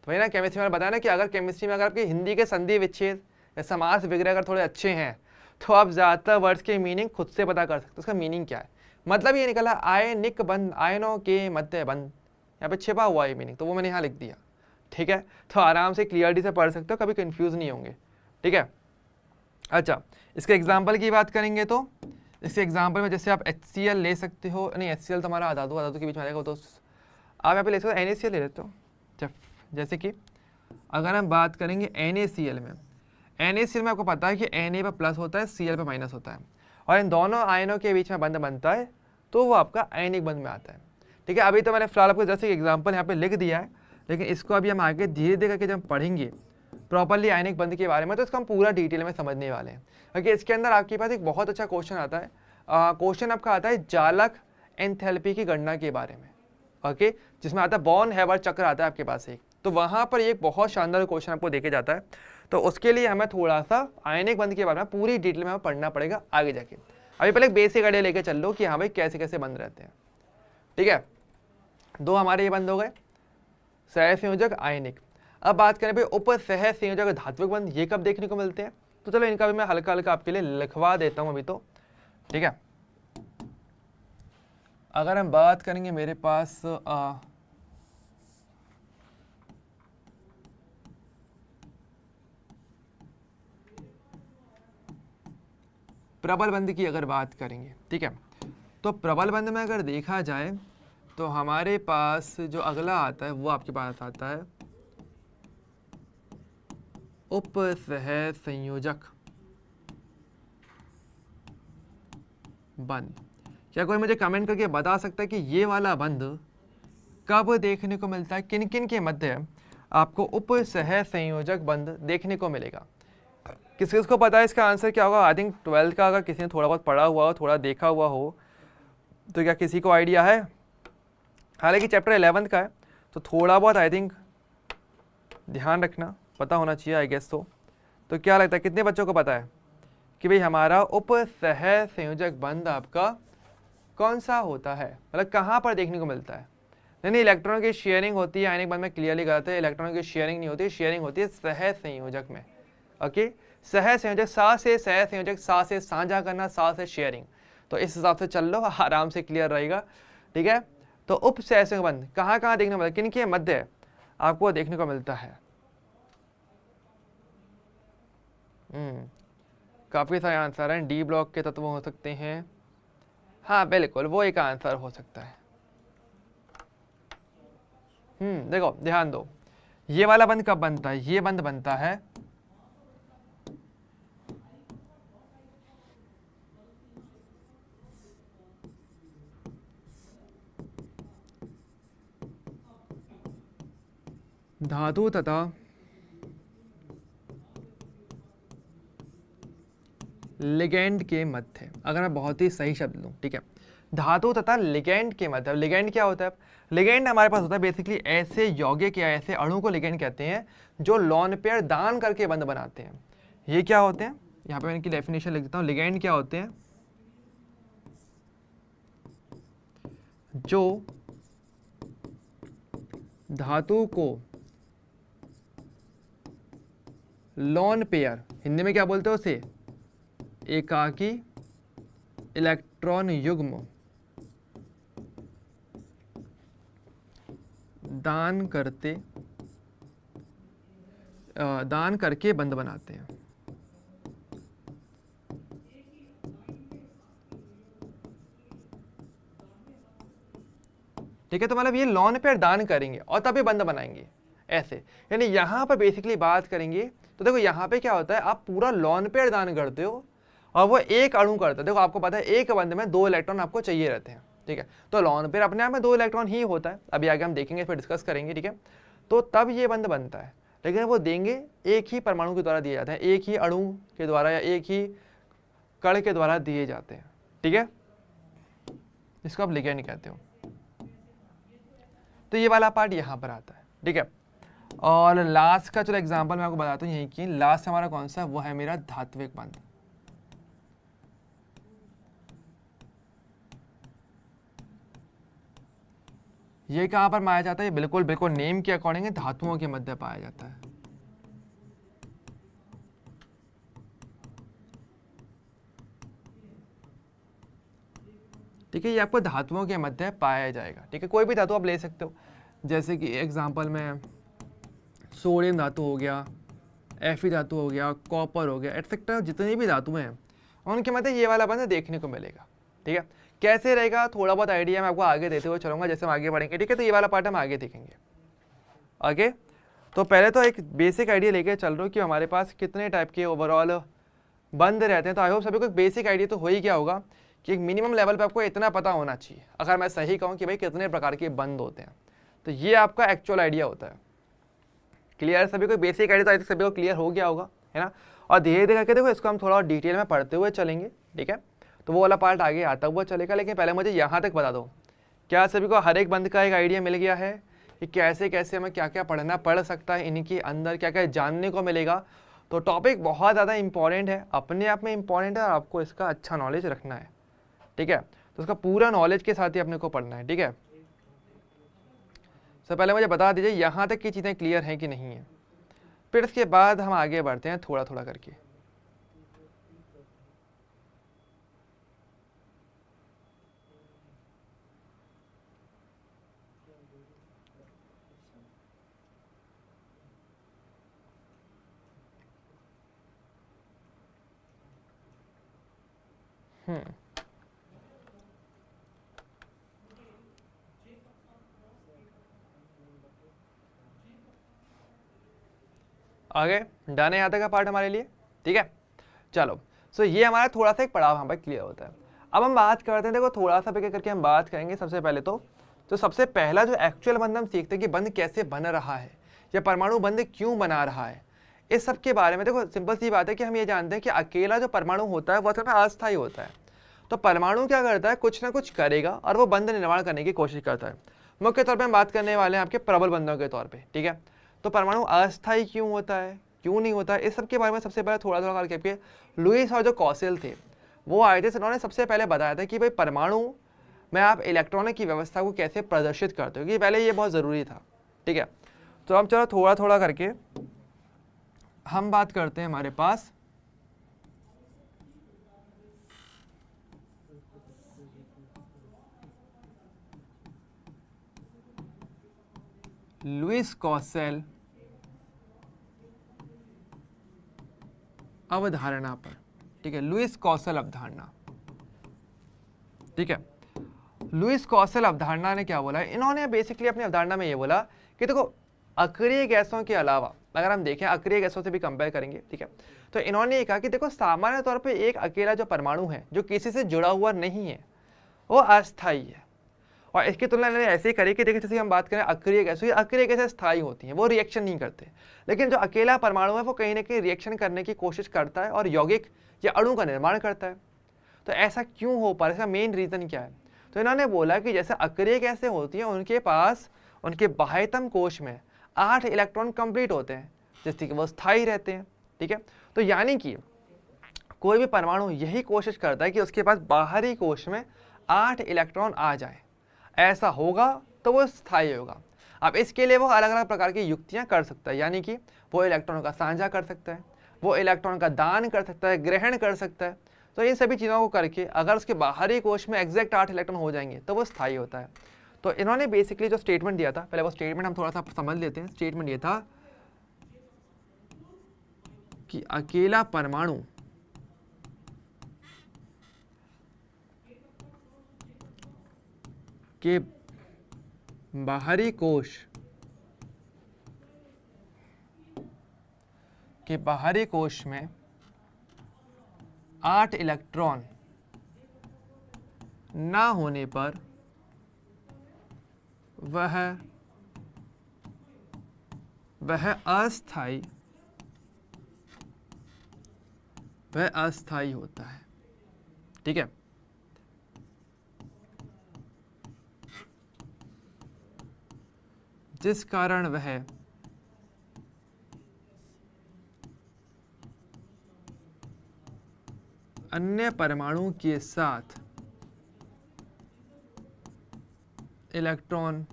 तो वही ना केमिस्ट्री में बताया ना कि अगर केमिस्ट्री में अगर आपकी हिंदी के संधि विच्छेद या समास विग्रह अगर थोड़े अच्छे हैं तो आप ज़्यादातर वर्ड्स के मीनिंग खुद से पता कर सकते हो। उसका मीनिंग क्या है, मतलब ये निकला आयनिक बंध, आयनों के मध्य बंध, यहाँ पे छिपा हुआ है मीनिंग, तो वो मैंने यहाँ लिख दिया, ठीक है। तो आराम से क्लियरिटी से पढ़ सकते हो, कभी कंफ्यूज नहीं होंगे, ठीक है। अच्छा, इसके एग्जाम्पल की बात करेंगे तो इसके एग्जाम्पल में जैसे आप HCl ले सकते हो, नहीं HCl तो हमारा अधातु के बीच में आएगा, तो आप यहाँ पे ले सकते हो NaCl ले लेते हो। जैसे कि अगर हम बात करेंगे NaCl में, NaCl में आपको पता है कि Na पर प्लस होता है, Cl पर माइनस होता है, और इन दोनों आयनों के बीच में बंध बनता है, तो वो आपका आयनिक बंध में आता है, ठीक है। अभी तो मैंने फिलहाल आपको जैसे एग्जाम्पल यहाँ पे लिख दिया है, लेकिन इसको अभी हम आगे धीरे धीरे करके जब पढ़ेंगे प्रॉपरली आयनिक बंध के बारे में, तो इसको हम पूरा डिटेल में समझने वाले हैं, क्योंकि इसके अंदर आपके पास एक बहुत अच्छा क्वेश्चन आता है। क्वेश्चन आपका आता है जालक एंथैल्पी की गणना के बारे में, ओके, जिसमें आता है बॉर्न हैबर चक्र आता है आपके पास एक, तो वहाँ पर एक बहुत शानदार क्वेश्चन आपको देके जाता है। तो उसके लिए हमें थोड़ा सा आयनिक बंध के बारे में पूरी डिटेल में हमें पढ़ना पड़ेगा आगे जाके। अभी पहले एक बेसिक आइडिया लेके चल लो कि हाँ भाई कैसे कैसे बंध रहते हैं, ठीक है। 2 हमारे ये बंद हो गए, सहसंयोजक आयनिक। अब बात करें भाई उप सहसंयोजक धात्विक बंध, ये कब देखने को मिलते हैं, तो चलो इनका भी मैं हल्का हल्का आपके लिए लिखवा देता हूँ अभी तो, ठीक है। अगर हम बात करेंगे मेरे पास प्रबल बंध की अगर बात करेंगे, ठीक है, तो प्रबल बंध में अगर देखा जाए तो हमारे पास जो अगला आता है वो आपके पास आता है उपसह संयोजक बंध। क्या कोई मुझे कमेंट करके बता सकता है कि ये वाला बंध कब देखने को मिलता है, किन किन के मध्य आपको उपसह संयोजक बंध देखने को मिलेगा? किस किस को पता है इसका आंसर क्या होगा? आई थिंक 12th का अगर किसी ने थोड़ा बहुत पढ़ा हुआ हो, थोड़ा देखा हुआ हो, तो क्या किसी को आइडिया है? हालांकि चैप्टर 11th का है तो थोड़ा बहुत आई थिंक ध्यान रखना पता होना चाहिए, आई गेस। तो क्या लगता है कितने बच्चों को पता है कि भाई हमारा उपसह संयोजक बंध आपका कौन सा होता है, मतलब कहाँ पर देखने को मिलता है? नहीं, इलेक्ट्रॉनों की शेयरिंग होती है, आयनिक बंध में क्लियरली गलत है, इलेक्ट्रॉनों की शेयरिंग नहीं होती, शेयरिंग होती है सह संयोजक में। ओके, सह संयोजक, सा से सह संयोजक, सा से साझा करना, सा से शेयरिंग। तो इस हिसाब से चल लो, आराम से क्लियर रहेगा, ठीक है। तो उपसह संयोजक बंध कहाँ कहाँ देखने को मिलता है, किन के मध्य आपको देखने को मिलता है? काफी सारे आंसर हैं। डी ब्लॉक के तत्व हो सकते हैं, हाँ बिल्कुल वो एक आंसर हो सकता है। देखो ध्यान दो, ये वाला बंध कब बनता है? ये बंध बनता है धातु तथा लिगेंड के मध्य। अगर मैं बहुत ही सही शब्द लूँ, ठीक है, धातु तथा लिगेंड के मध्य। लिगेंड क्या होता है? लिगेंड हमारे पास होता है बेसिकली ऐसे यौगिक या ऐसे अणु को लिगेंड कहते हैं जो लॉन पेयर दान करके बंध बनाते हैं। ये क्या होते हैं? यहाँ पे मैं इनकी डेफिनेशन लिख देता हूँ। लिगेंड क्या होते हैं? जो धातु को लॉन पेयर, हिंदी में क्या बोलते हो उसे? एकाकी इलेक्ट्रॉन युग्म दान करके बंध बनाते हैं। ठीक है, तो मतलब ये लॉन पेयर दान करेंगे और तभी बंध बनाएंगे ऐसे। यानी यहां पर बेसिकली बात करेंगे तो देखो यहाँ पे क्या होता है, आप पूरा लॉन पेयर दान करते हो और वो एक अणु करता है। देखो आपको पता है एक बंध में 2 इलेक्ट्रॉन आपको चाहिए रहते हैं, ठीक है, तो लॉन पेयर अपने आप में 2 इलेक्ट्रॉन ही होता है। अभी आगे हम देखेंगे, फिर डिस्कस करेंगे, ठीक है। तो तब ये बंध बनता है, लेकिन वो देंगे एक ही परमाणु के द्वारा दिए जाते हैं, एक ही अणु के द्वारा या एक ही कण के द्वारा दिए जाते हैं, ठीक है। इसको आप लिगेंड कहते हो। तो ये वाला पार्ट यहाँ पर आता है, ठीक है। और लास्ट का चलो एग्जांपल मैं आपको बताता हूँ यहीं की। लास्ट हमारा कौन सा? वो है मेरा धात्विक बंध। ये कहां पर पाया जाता है? ये बिल्कुल बिल्कुल नेम के अकॉर्डिंग धातुओं के मध्य पाया जाता है। ठीक है, ये आपको धातुओं के मध्य पाया जाएगा, ठीक है। कोई भी धातु आप ले सकते हो, जैसे कि एग्जांपल में सोडियम धातु हो गया, Fe धातु हो गया, कॉपर हो गया, एटसेट्रा, जितनी भी धातुएं हैं उनके मध्य ये वाला बंध देखने को मिलेगा, ठीक है। कैसे रहेगा थोड़ा बहुत आइडिया मैं आपको आगे देते हुए चलूंगा जैसे हम आगे बढ़ेंगे, ठीक है। तो ये वाला पार्ट हम आगे देखेंगे, ओके। तो पहले तो एक बेसिक आइडिया लेके चल रहा हूँ कि हमारे पास कितने टाइप के ओवरऑल बंद रहते हैं। तो आई होप सभी को एक बेसिक आइडिया तो हो ही क्या होगा कि एक मिनिमम लेवल पे आपको इतना पता होना चाहिए, अगर मैं सही कहूँ कि भाई कितने प्रकार के बंद होते हैं। तो ये आपका एक्चुअल आइडिया होता है। क्लियर सभी को? बेसिक आइडिया तो आई थिंक सभी को क्लियर हो गया होगा, है ना। और धीरे धीरे करके देखो इसको हम थोड़ा और डिटेल में पढ़ते हुए चलेंगे, ठीक है। तो वो वाला पार्ट आगे आता हुआ चलेगा, लेकिन पहले मुझे यहाँ तक बता दो, क्या सभी को हर एक बंद का एक आइडिया मिल गया है कि कैसे कैसे हमें क्या क्या पढ़ सकता है, इनके अंदर क्या क्या जानने को मिलेगा? तो टॉपिक बहुत ज़्यादा इंपॉर्टेंट है, अपने आप में इंपॉर्टेंट है, और आपको इसका अच्छा नॉलेज रखना है, ठीक है। तो उसका पूरा नॉलेज के साथ ही अपने को पढ़ना है, ठीक है। तो पहले मुझे बता दीजिए यहाँ तक की चीज़ें क्लियर हैं कि नहीं है, फिर इसके बाद हम आगे बढ़ते हैं थोड़ा थोड़ा करके। आगे डन है यहाँ तक का पार्ट हमारे लिए, ठीक है। चलो सो ये हमारा थोड़ा सा एक पड़ाव यहाँ पर क्लियर होता है। अब हम बात करते हैं, देखो थोड़ा सा पे करके हम बात करेंगे। सबसे पहले तो सबसे पहला जो एक्चुअल बंद हम सीखते हैं कि बंद कैसे बन रहा है या परमाणु बंद क्यों बना रहा है, इस सब के बारे में। देखो सिंपल सी बात है कि हम ये जानते हैं कि अकेला जो परमाणु होता है वो असल में अस्थायी होता है। तो परमाणु क्या करता है, कुछ ना कुछ करेगा और वो बंध निर्माण करने की कोशिश करता है। मुख्य तौर पे हम बात करने वाले हैं आपके प्रबल बंधों के तौर पे, ठीक है। तो परमाणु अस्थायी क्यों होता है, क्यों नहीं होता है, इस सब के बारे में सबसे पहले थोड़ा थोड़ा करके आपके लुईस और जो कॉसेल थे वो आए थे, उन्होंने सबसे पहले बताया था कि भाई परमाणु में आप इलेक्ट्रॉनों की व्यवस्था को कैसे प्रदर्शित करते हो, कि पहले ये बहुत ज़रूरी था, ठीक है। तो हम चलो थोड़ा थोड़ा करके हम बात करते हैं। हमारे पास लुईस कॉसेल अवधारणा पर, ठीक है, लुईस कॉसेल अवधारणा, ठीक है। लुईस कॉसेल अवधारणा ने क्या बोला, इन्होंने बेसिकली अपनी अवधारणा में ये बोला कि देखो अक्रिय गैसों के अलावा अगर हम देखें अक्रिय गैसों से भी कंपेयर करेंगे, ठीक है, तो इन्होंने ये कहा कि देखो सामान्य तौर पे एक अकेला जो परमाणु है जो किसी से जुड़ा हुआ नहीं है वो अस्थायी है। और इसकी तुलना इन्होंने ऐसे ही करी कि देखिए जैसे हम बात करें अक्रिय गैसों, अक्रिय गैसें स्थायी होती हैं, वो रिएक्शन नहीं करते, लेकिन जो अकेला परमाणु है वो कहीं ना कहीं रिएक्शन करने की कोशिश करता है और यौगिक या अणु का निर्माण करता है। तो ऐसा क्यों हो पा रहा है, इसका मेन रीज़न क्या है। तो इन्होंने बोला कि जैसे अक्रिय गैसें होती हैं उनके पास उनके बाह्यतम कोश में 8 इलेक्ट्रॉन कंप्लीट होते हैं, जिससे कि वो स्थायी रहते हैं, ठीक है। तो यानी कि कोई भी परमाणु यही कोशिश करता है कि उसके पास बाहरी कोश में 8 इलेक्ट्रॉन आ जाए, ऐसा होगा तो वो स्थायी होगा। अब इसके लिए वो अलग अलग प्रकार की युक्तियां कर सकता है, यानी कि वो इलेक्ट्रॉनों का साझा कर सकता है, वो इलेक्ट्रॉन का दान कर सकता है, ग्रहण कर सकता है। तो इन सभी चीज़ों को करके अगर उसके बाहरी कोश में एग्जैक्ट 8 इलेक्ट्रॉन हो जाएंगे तो वो स्थायी होता है। तो इन्होंने बेसिकली जो स्टेटमेंट दिया था, पहले वो स्टेटमेंट हम थोड़ा सा समझ लेते हैं। स्टेटमेंट ये था कि अकेला परमाणु के बाहरी कोश में 8 इलेक्ट्रॉन ना होने पर वह अस्थायी होता है, ठीक है। जिस कारण वह अन्य परमाणु के साथ इलेक्ट्रॉन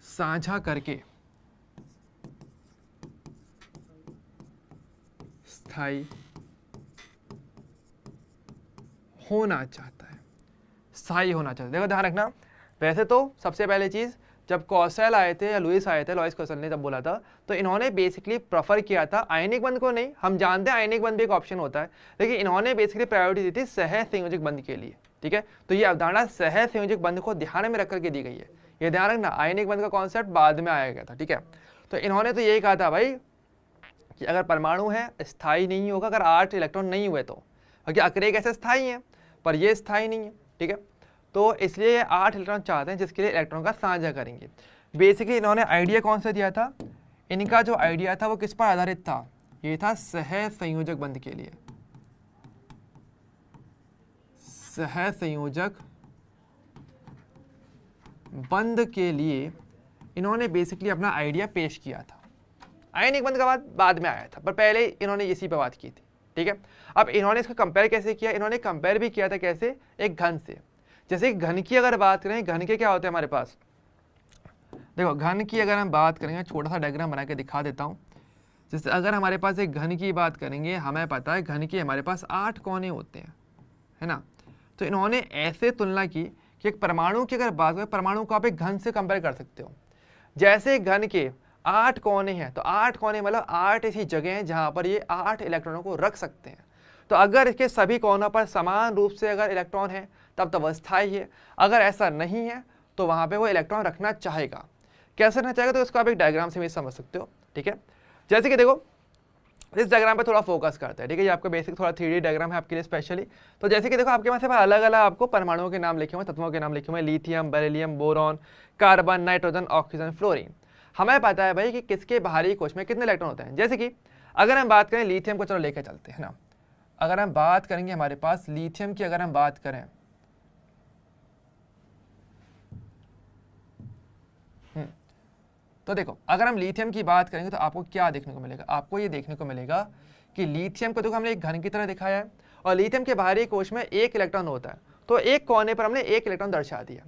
साझा करके स्थायी होना चाहता है, स्थायी होना चाहता है। देखो ध्यान रखना, वैसे तो सबसे पहले चीज जब कॉसेल आए थे या लुईस आए थे, लुईस कॉसेल ने जब बोला था तो इन्होंने बेसिकली प्रेफर किया था आयनिक बंध को नहीं। हम जानते हैं आयनिक बंध भी एक ऑप्शन होता है, लेकिन इन्होंने बेसिकली प्रायोरिटी दी थी सह संयोजक बंध के लिए, ठीक है। तो ये अवधारणा सह संयोजक बंध को ध्यान में रख करके दी गई है। ये ध्यान रखना, आयनिक बंध का कॉन्सेप्ट बाद में आया गया था, ठीक है। तो इन्होंने तो यही कहा था भाई कि अगर परमाणु है स्थायी नहीं होगा अगर 8 इलेक्ट्रॉन नहीं हुए तो, क्योंकि अक्रिय गैसें स्थायी हैं पर ये स्थायी नहीं है, ठीक है। तो इसलिए 8 इलेक्ट्रॉन चाहते हैं जिसके लिए इलेक्ट्रॉन का साझा करेंगे। बेसिकली इन्होंने आइडिया कौन सा दिया था, इनका जो आइडिया था वो किस पर आधारित था, ये था सह संयोजक बंध के लिए। सह संयोजक बंध के लिए इन्होंने बेसिकली अपना आइडिया पेश किया था। आयनिक बंध का बाद में आया था, पर पहले इन्होंने इसी पे बात की थी, ठीक है। अब इन्होंने इसको कंपेयर कैसे किया, इन्होंने कंपेयर भी किया था कैसे, एक घन से। जैसे घन की अगर बात करें, घन के क्या होते हैं हमारे पास, देखो घन की अगर हम बात करेंगे, छोटा सा डायग्राम बना के दिखा देता हूँ। जैसे अगर हमारे पास एक घन की बात करेंगे, हमें पता है घन के हमारे पास 8 कोने होते हैं, है ना। तो इन्होंने ऐसे तुलना की कि एक परमाणु की अगर बात करें, परमाणु को आप एक घन से कंपेयर कर सकते हो। जैसे घन के 8 कोने हैं, तो 8 कोने मतलब 8 ऐसी जगह हैं जहां पर ये 8 इलेक्ट्रॉनों को रख सकते हैं। तो अगर इसके सभी कोनों पर समान रूप से अगर इलेक्ट्रॉन है तब तो अस्थायी है, अगर ऐसा नहीं है तो वहां पे वो इलेक्ट्रॉन रखना चाहेगा। कैसे रखना चाहेगा तो इसको आप एक डायग्राम से भी समझ सकते हो, ठीक है। जैसे कि देखो इस डायग्राम पे थोड़ा फोकस करते हैं, ठीक है। ये आपका बेसिक थोड़ा 3D डायग्राम है आपके लिए स्पेशली। तो जैसे कि देखो आपके पास अलग अलग आपको परमाणुओं के नाम लिखे हुए, तत्वों के नाम लिखे हुए, lithium, beryllium, boron, carbon, nitrogen, oxygen, fluorine. हमें पता है भाई कि किसके बाहरी कोश में कितने इलेक्ट्रॉन होते हैं। जैसे कि अगर हम बात करें लिथियम को, चलो लेकर चलते हैं ना। अगर हम बात करेंगे हमारे पास लिथियम की, अगर हम बात करें तो देखो अगर हम लिथियम की बात करेंगे तो आपको क्या देखने को मिलेगा, आपको ये देखने को मिलेगा कि लिथियम को देखो हमने एक घन की तरह दिखाया है और लिथियम के बाहरी कोश में 1 इलेक्ट्रॉन होता है, तो एक कोने पर हमने 1 इलेक्ट्रॉन दर्शा दिया।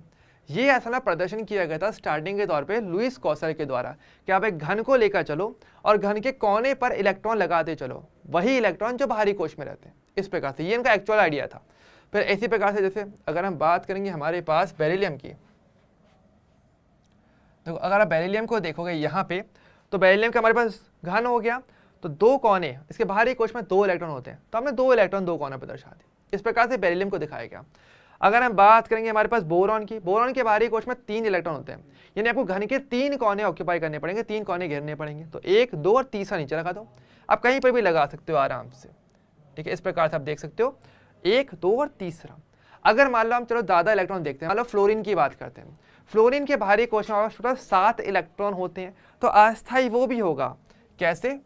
ये असल में प्रदर्शन किया गया था स्टार्टिंग के तौर पे लुईस कॉसर के द्वारा कि आप एक घन को लेकर चलो और घन के कोने पर इलेक्ट्रॉन लगाते चलो, वही इलेक्ट्रॉन जो बाहरी कोश में रहते हैं। इस प्रकार से ये इनका एक्चुअल आइडिया था। फिर इसी प्रकार से जैसे अगर हम बात करेंगे हमारे पास बेरिलियम की, तो अगर आप बेरिलियम को देखोगे यहाँ पे, तो बेरिलियम का हमारे पास घन हो गया, तो 2 कोने, इसके बाहरी कोश में 2 इलेक्ट्रॉन होते हैं, तो हमने 2 इलेक्ट्रॉन 2 कोने पर दर्शा दिए। इस प्रकार से बेरिलियम को दिखाया गया। अगर हम बात करेंगे हमारे पास बोरॉन की, बोरॉन के बाहरी कोश में 3 इलेक्ट्रॉन होते हैं, यानी आपको घन के 3 कोने ऑक्यूपाई करने पड़ेंगे, 3 कोने घेरने पड़ेंगे, तो 1, 2 और तीसरा नीचे लगा दो। आप कहीं पर भी लगा सकते हो आराम से, ठीक है। इस प्रकार से आप देख सकते हो 1, 2 और तीसरा। अगर मान लो हम चलो ज़्यादा इलेक्ट्रॉन देखते हैं, मान लो फ्लोरीन की बात करते हैं, फ्लोरीन के बाहरी कोश में 7 इलेक्ट्रॉन होते हैं, तो अस्थायी वो भी होगा। कैसे?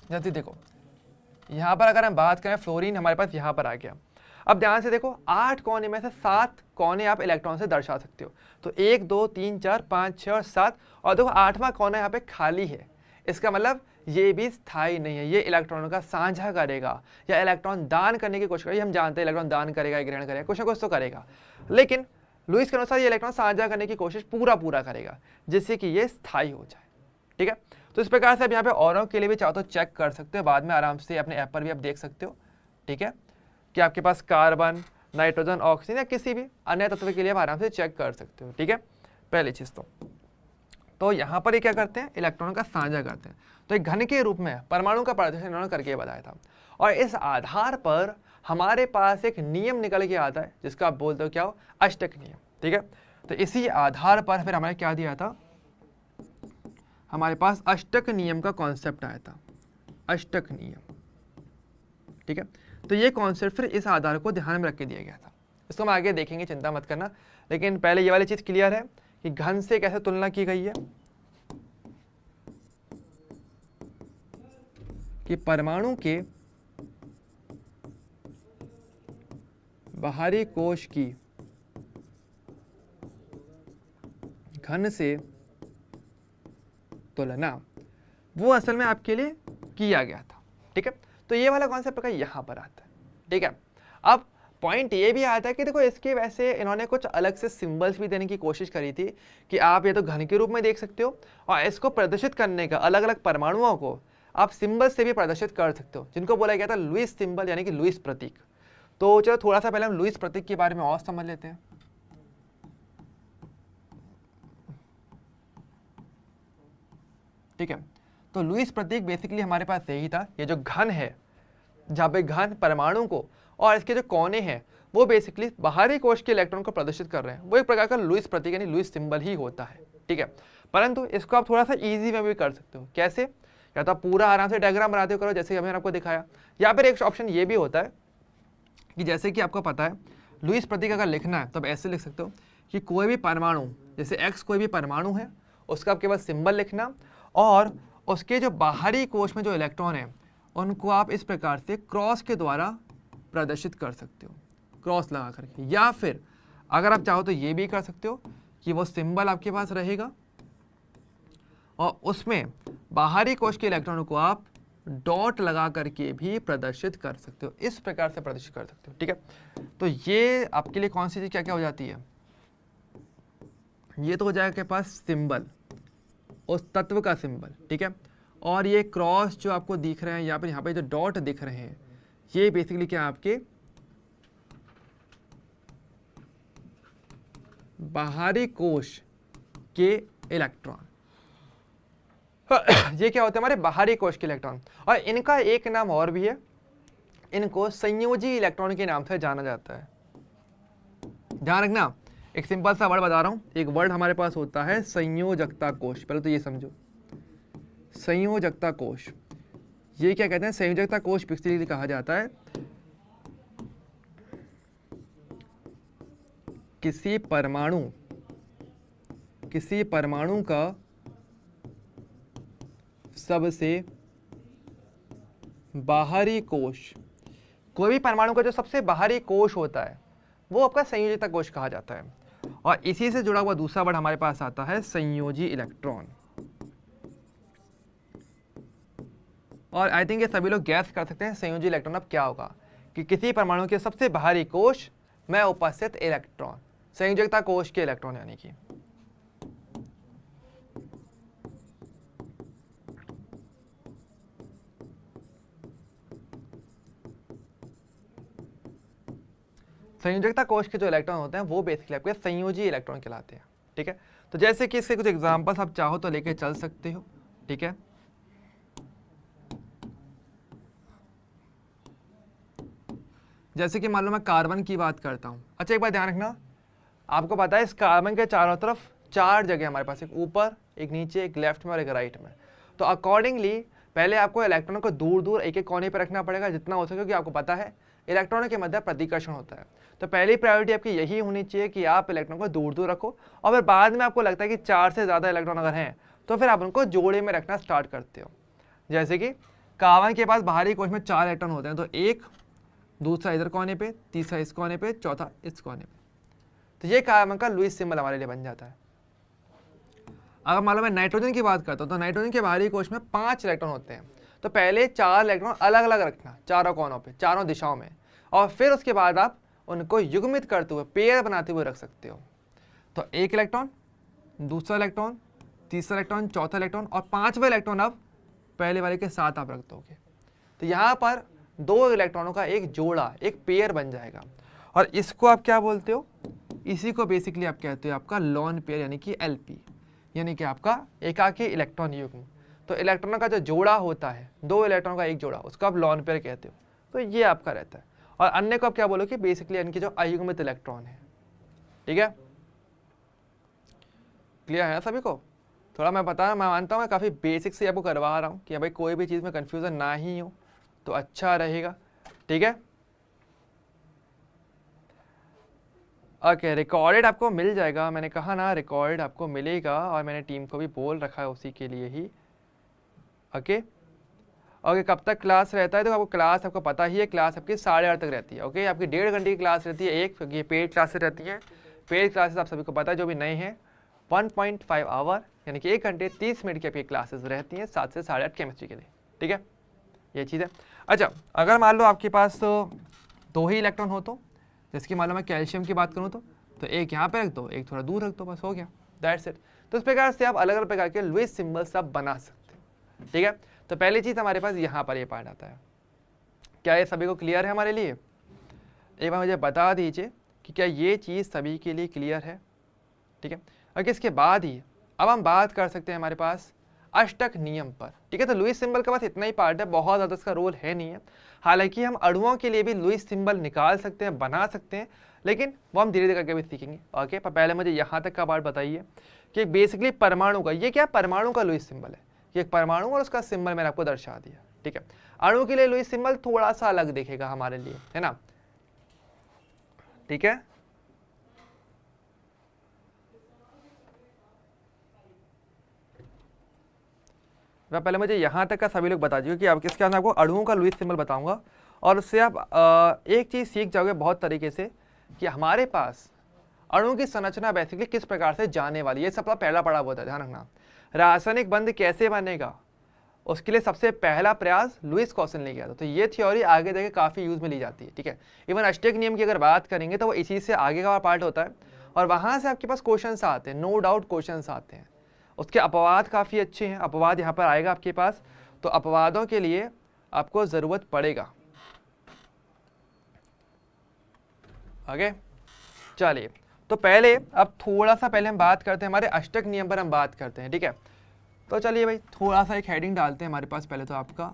जल्दी देखो यहां पर अगर हम बात करें फ्लोरीन हमारे पास यहां पर आ गया। अब ध्यान से देखो 8 कोने में से 7 कोने आप इलेक्ट्रॉन से दर्शा सकते हो, तो 1, 2, 3, 4, 5, 6 और 7, और देखो 8वां कोना यहाँ पे खाली है। इसका मतलब ये भी स्थायी नहीं है, ये इलेक्ट्रॉनों का साझा करेगा या इलेक्ट्रॉन दान करने की कोशिश करेगा। हम जानते हैं इलेक्ट्रॉन दान करेगा, ग्रहण करेगा, कुछ ना कुछ तो करेगा, लेकिन लुईस के अनुसार ये इलेक्ट्रॉन साझा करने की कोशिश पूरा करेगा जिससे कि ये स्थायी हो जाए, ठीक है। तो इस प्रकार से आप यहाँ पे औरों के लिए भी चाहो तो चेक कर सकते हो, बाद में आराम से अपने ऐप पर भी आप देख सकते हो, ठीक है, कि आपके पास कार्बन, नाइट्रोजन, ऑक्सीजन या किसी भी अन्य तत्व के लिए आप आराम से चेक कर सकते हो, ठीक है। पहली चीज़ तो यहाँ पर ये क्या करते हैं, इलेक्ट्रॉन का साझा करते हैं। तो एक घन के रूप में परमाणु का प्रदर्शन इन्होंने करके बताया था, और इस आधार पर हमारे पास एक नियम निकल के आता है जिसका आप बोलते हो क्या हो, अष्टक नियम, ठीक है। तो इसी आधार पर फिर हमारे क्या दिया था, हमारे पास अष्टक नियम का कॉन्सेप्ट आया था, अष्टक नियम, ठीक है। तो ये कॉन्सेप्ट फिर इस आधार को ध्यान में रख के दिया गया था। इसको हम आगे देखेंगे, चिंता मत करना, लेकिन पहले ये वाली चीज क्लियर है कि घन से कैसे तुलना की गई है, कि परमाणु के बाहरी कोश की घन से तुलना वो असल में आपके लिए किया गया था, ठीक है। तो ये वाला कॉन्सेप्ट का यहां पर आता है, ठीक है। अब पॉइंट ये भी आता है कि देखो इसके वैसे इन्होंने कुछ अलग से सिंबल्स भी देने की कोशिश करी थी कि आप ये तो घन के रूप में देख सकते हो, और इसको प्रदर्शित करने का अलग अलग परमाणुओं को आप सिंबल से भी प्रदर्शित कर सकते हो, जिनको बोला गया था लुईस सिंबल यानी कि लुईस प्रतीक। तो चलो थोड़ा सा पहले हम लुईस प्रतीक के बारे में और समझ लेते हैं। ठीक है, तो लुईस प्रतीक बेसिकली हमारे पास यही था, ये जो घन है, जहाँ पे घन परमाणु को और इसके जो कोने हैं वो बेसिकली बाहरी कोश के इलेक्ट्रॉन को प्रदर्शित कर रहे हैं, वो एक प्रकार का लुईस प्रतीक यानी लुईस सिंबल ही होता है, ठीक है। परंतु इसको आप थोड़ा सा इजी में भी कर सकते हो। कैसे? या तो आप पूरा आराम से डायग्राम बनाते हो करो, जैसे कि मैंने आपको दिखाया, या फिर एक ऑप्शन ये भी होता है कि जैसे कि आपको पता है लुईस प्रतीक अगर लिखना है तो आप ऐसे लिख सकते हो कि कोई भी परमाणु, जैसे एक्स कोई भी परमाणु है, उसका आप केवल सिंबल लिखना, और उसके जो बाहरी कोश में जो इलेक्ट्रॉन है उनको आप इस प्रकार से क्रॉस के द्वारा प्रदर्शित कर सकते हो, क्रॉस लगा करके। या फिर अगर आप चाहो तो ये भी कर सकते हो कि वो सिंबल आपके पास रहेगा और उसमें बाहरी कोश के इलेक्ट्रॉनों को आप डॉट लगा करके भी प्रदर्शित कर सकते हो, इस प्रकार से प्रदर्शित कर सकते हो, ठीक है। तो ये आपके लिए कौन सी चीज क्या क्या हो जाती है, ये तो हो जाएगा आपके पास सिंबल, उस तत्व का सिंबल, ठीक है। और ये क्रॉस जो आपको दिख रहे हैं या फिर यहाँ पे जो डॉट दिख रहे हैं, ये बेसिकली क्या आपके बाहरी कोश के इलेक्ट्रॉन। ये क्या होते हैं हमारे बाहरी कोश के इलेक्ट्रॉन, और इनका एक नाम और भी है, इनको संयोजी इलेक्ट्रॉन के नाम से जाना जाता है। ध्यान रखना, एक सिंपल सा वर्ड बता रहा हूं, एक वर्ड हमारे पास होता है संयोजकता कोश। पहले तो ये समझो, संयोजकता कोश ये क्या कहते हैं, संयोजकता कोश बेसिकली कहा जाता है किसी परमाणु का सबसे बाहरी कोश, कोई भी परमाणु का जो सबसे बाहरी कोश होता है वो आपका संयोजकता कोश कहा जाता है। और इसी से जुड़ा हुआ दूसरा वर्ड हमारे पास आता है संयोजी इलेक्ट्रॉन। और आई थिंक ये सभी लोग गैस कर सकते हैं संयोजी इलेक्ट्रॉन अब क्या होगा, कि किसी परमाणु के सबसे बाहरी कोश में उपस्थित इलेक्ट्रॉन, संयोजकता कोश के इलेक्ट्रॉन यानी कि। संयोजकता कोश के जो इलेक्ट्रॉन होते हैं वो बेसिकली आपके संयोजी इलेक्ट्रॉन कहलाते हैं। ठीक है, तो जैसे कि इसके कुछ एग्जांपल्स आप चाहो तो लेके चल सकते हो। ठीक है, जैसे कि मान लो मैं कार्बन की बात करता हूं। अच्छा, एक बात ध्यान रखना, आपको पता है इस कार्बन के चारों तरफ 4 जगह हमारे पास, एक ऊपर, एक नीचे, एक लेफ्ट में और एक राइट में। तो अकॉर्डिंगली पहले आपको इलेक्ट्रॉनों को दूर दूर एक एक कोने पर रखना पड़ेगा जितना हो सके, क्योंकि आपको पता है इलेक्ट्रॉनों के मध्य प्रतिकर्षण होता है। तो पहली प्रायोरिटी आपकी यही होनी चाहिए कि आप इलेक्ट्रॉन को दूर दूर रखो, और फिर बाद में आपको लगता है कि 4 से ज़्यादा इलेक्ट्रॉन अगर हैं तो फिर आप उनको जोड़े में रखना स्टार्ट करते हो। जैसे कि कार्बन के पास बाहरी कोश में 4 इलेक्ट्रॉन होते हैं, तो एक, दूसरा इधर कोने पे, तीसरा इस कोने पे, चौथा इस कोने पे। तो ये कार्बन का लुईस सिंबल हमारे लिए बन जाता है। अगर मान लो मैं नाइट्रोजन की बात करता हूँ, तो नाइट्रोजन के बाहरी कोश में 5 इलेक्ट्रॉन होते हैं। तो पहले 4 इलेक्ट्रॉन अलग अलग रखना चारों कोनों पे, चारों दिशाओं में, और फिर उसके बाद आप उनको युग्मित करते हुए, पेयर बनाते हुए रख सकते हो। तो एक इलेक्ट्रॉन, दूसरा इलेक्ट्रॉन, तीसरा इलेक्ट्रॉन, चौथा इलेक्ट्रॉन और 5वां इलेक्ट्रॉन आप पहले वाले के साथ आप रख दोगे। तो यहाँ पर 2 इलेक्ट्रॉनों का एक जोड़ा, एक पेयर बन जाएगा, और इसको आप क्या बोलते हो, इसी को बेसिकली आप कहते हो आपका लॉन पेयर, यानी कि एलपी, यानी कि आपका एकाकी इलेक्ट्रॉन युग्म। तो इलेक्ट्रॉनों का जो जोड़ा होता है, 2 इलेक्ट्रॉनों का एक जोड़ा, उसको आप लॉन पेयर कहते हो। तो ये आपका रहता है, और अन्य को आप क्या बोलोगे, बेसिकली इनके जो अयुग्मित इलेक्ट्रॉन है। ठीक है, क्लियर है ना सभी को? थोड़ा मैं मानता हूँ मैं काफ़ी बेसिक से आपको करवा रहा हूँ कि भाई कोई भी चीज़ में कन्फ्यूज़न ना ही हो तो अच्छा रहेगा। ठीक है, ओके, रिकॉर्डेड आपको मिल जाएगा, मैंने कहा ना रिकॉर्डेड आपको मिलेगा, और मैंने टीम को भी बोल रखा है उसी के लिए ही। ओके, कब तक क्लास रहता है, तो आपको क्लास आपको पता ही है, क्लास आपकी 8:30 तक रहती है। ओके, आपकी 1.5 घंटे की क्लास रहती है, एक, क्योंकि ये पेड क्लासेस रहती हैं। पेड क्लासेस आप सभी को पता है, जो भी नए हैं, 1.5 आवर यानी कि 1 घंटे 30 मिनट की आपकी क्लासेस रहती हैं 7 से 8:30 केमिस्ट्री के लिए। ठीक है, ये चीज़ है। अच्छा, अगर मान लो आपके पास 2 ही इलेक्ट्रॉन हो, तो जैसे कि मान लो मैं कैल्शियम की बात करूँ तो एक यहाँ पे रख दो, एक थोड़ा दूर रख दो, बस हो गया, दैट्स इट। तो इस प्रकार से आप अलग अलग प्रकार के लुईस सिंबल्स आप बना सकते हो। ठीक है, तो पहली चीज़ हमारे पास यहाँ पर ये पार्ट आता है। क्या ये सभी को क्लियर है हमारे लिए? एक बार मुझे बता दीजिए कि क्या ये चीज़ सभी के लिए क्लियर है? ठीक है, और इसके बाद ही अब हम बात कर सकते हैं हमारे पास अष्टक नियम पर। ठीक है, तो लुईस सिंबल का बस इतना ही पार्ट है, बहुत ज़्यादा इसका रोल है नहीं है। हालांकि हम अणुओं के लिए भी लुईस सिंबल निकाल सकते हैं, बना सकते हैं, लेकिन वो हम धीरे धीरे करके भी सीखेंगे। ओके, पर पहले मुझे यहाँ तक का पार्ट बताइए कि बेसिकली परमाणु का, ये क्या परमाणु का लुईस सिंबल है, कि एक परमाणु और उसका सिंबल मैंने आपको दर्शा दिया। ठीक है, अणु के लिए लुईस सिंबल थोड़ा सा अलग दिखेगा हमारे लिए, है ना? ठीक है, वह पहले मुझे यहाँ तक का सभी लोग बता दीजिए कि आप किसके अंदर आपको अणुओं का लुईस सिंबल बताऊंगा, और उससे आप एक चीज़ सीख जाओगे बहुत तरीके से कि हमारे पास अणु की संरचना बेसिकली किस प्रकार से जाने वाली है। ये सबका पहला पड़ा हुआ था, ध्यान रखना। रासायनिक बंध कैसे बनेगा, उसके लिए सबसे पहला प्रयास लुईस क्वेश्चन ने किया था। तो ये थ्योरी आगे जाके काफ़ी यूज़ में ली जाती है। ठीक है, इवन अष्टक नियम की अगर बात करेंगे तो वो इसी से आगे का पार्ट होता है, और वहाँ से आपके पास क्वेश्चन आते हैं, नो डाउट क्वेश्चन आते हैं। उसके अपवाद काफ़ी अच्छे हैं, अपवाद यहाँ पर आएगा आपके पास, तो अपवादों के लिए आपको ज़रूरत पड़ेगा। ओके, चलिए, तो पहले अब थोड़ा सा पहले हम बात करते हैं हमारे अष्टक नियम पर हम बात करते हैं, ठीक है। तो चलिए भाई थोड़ा सा एक हेडिंग डालते हैं हमारे पास पहले तो आपका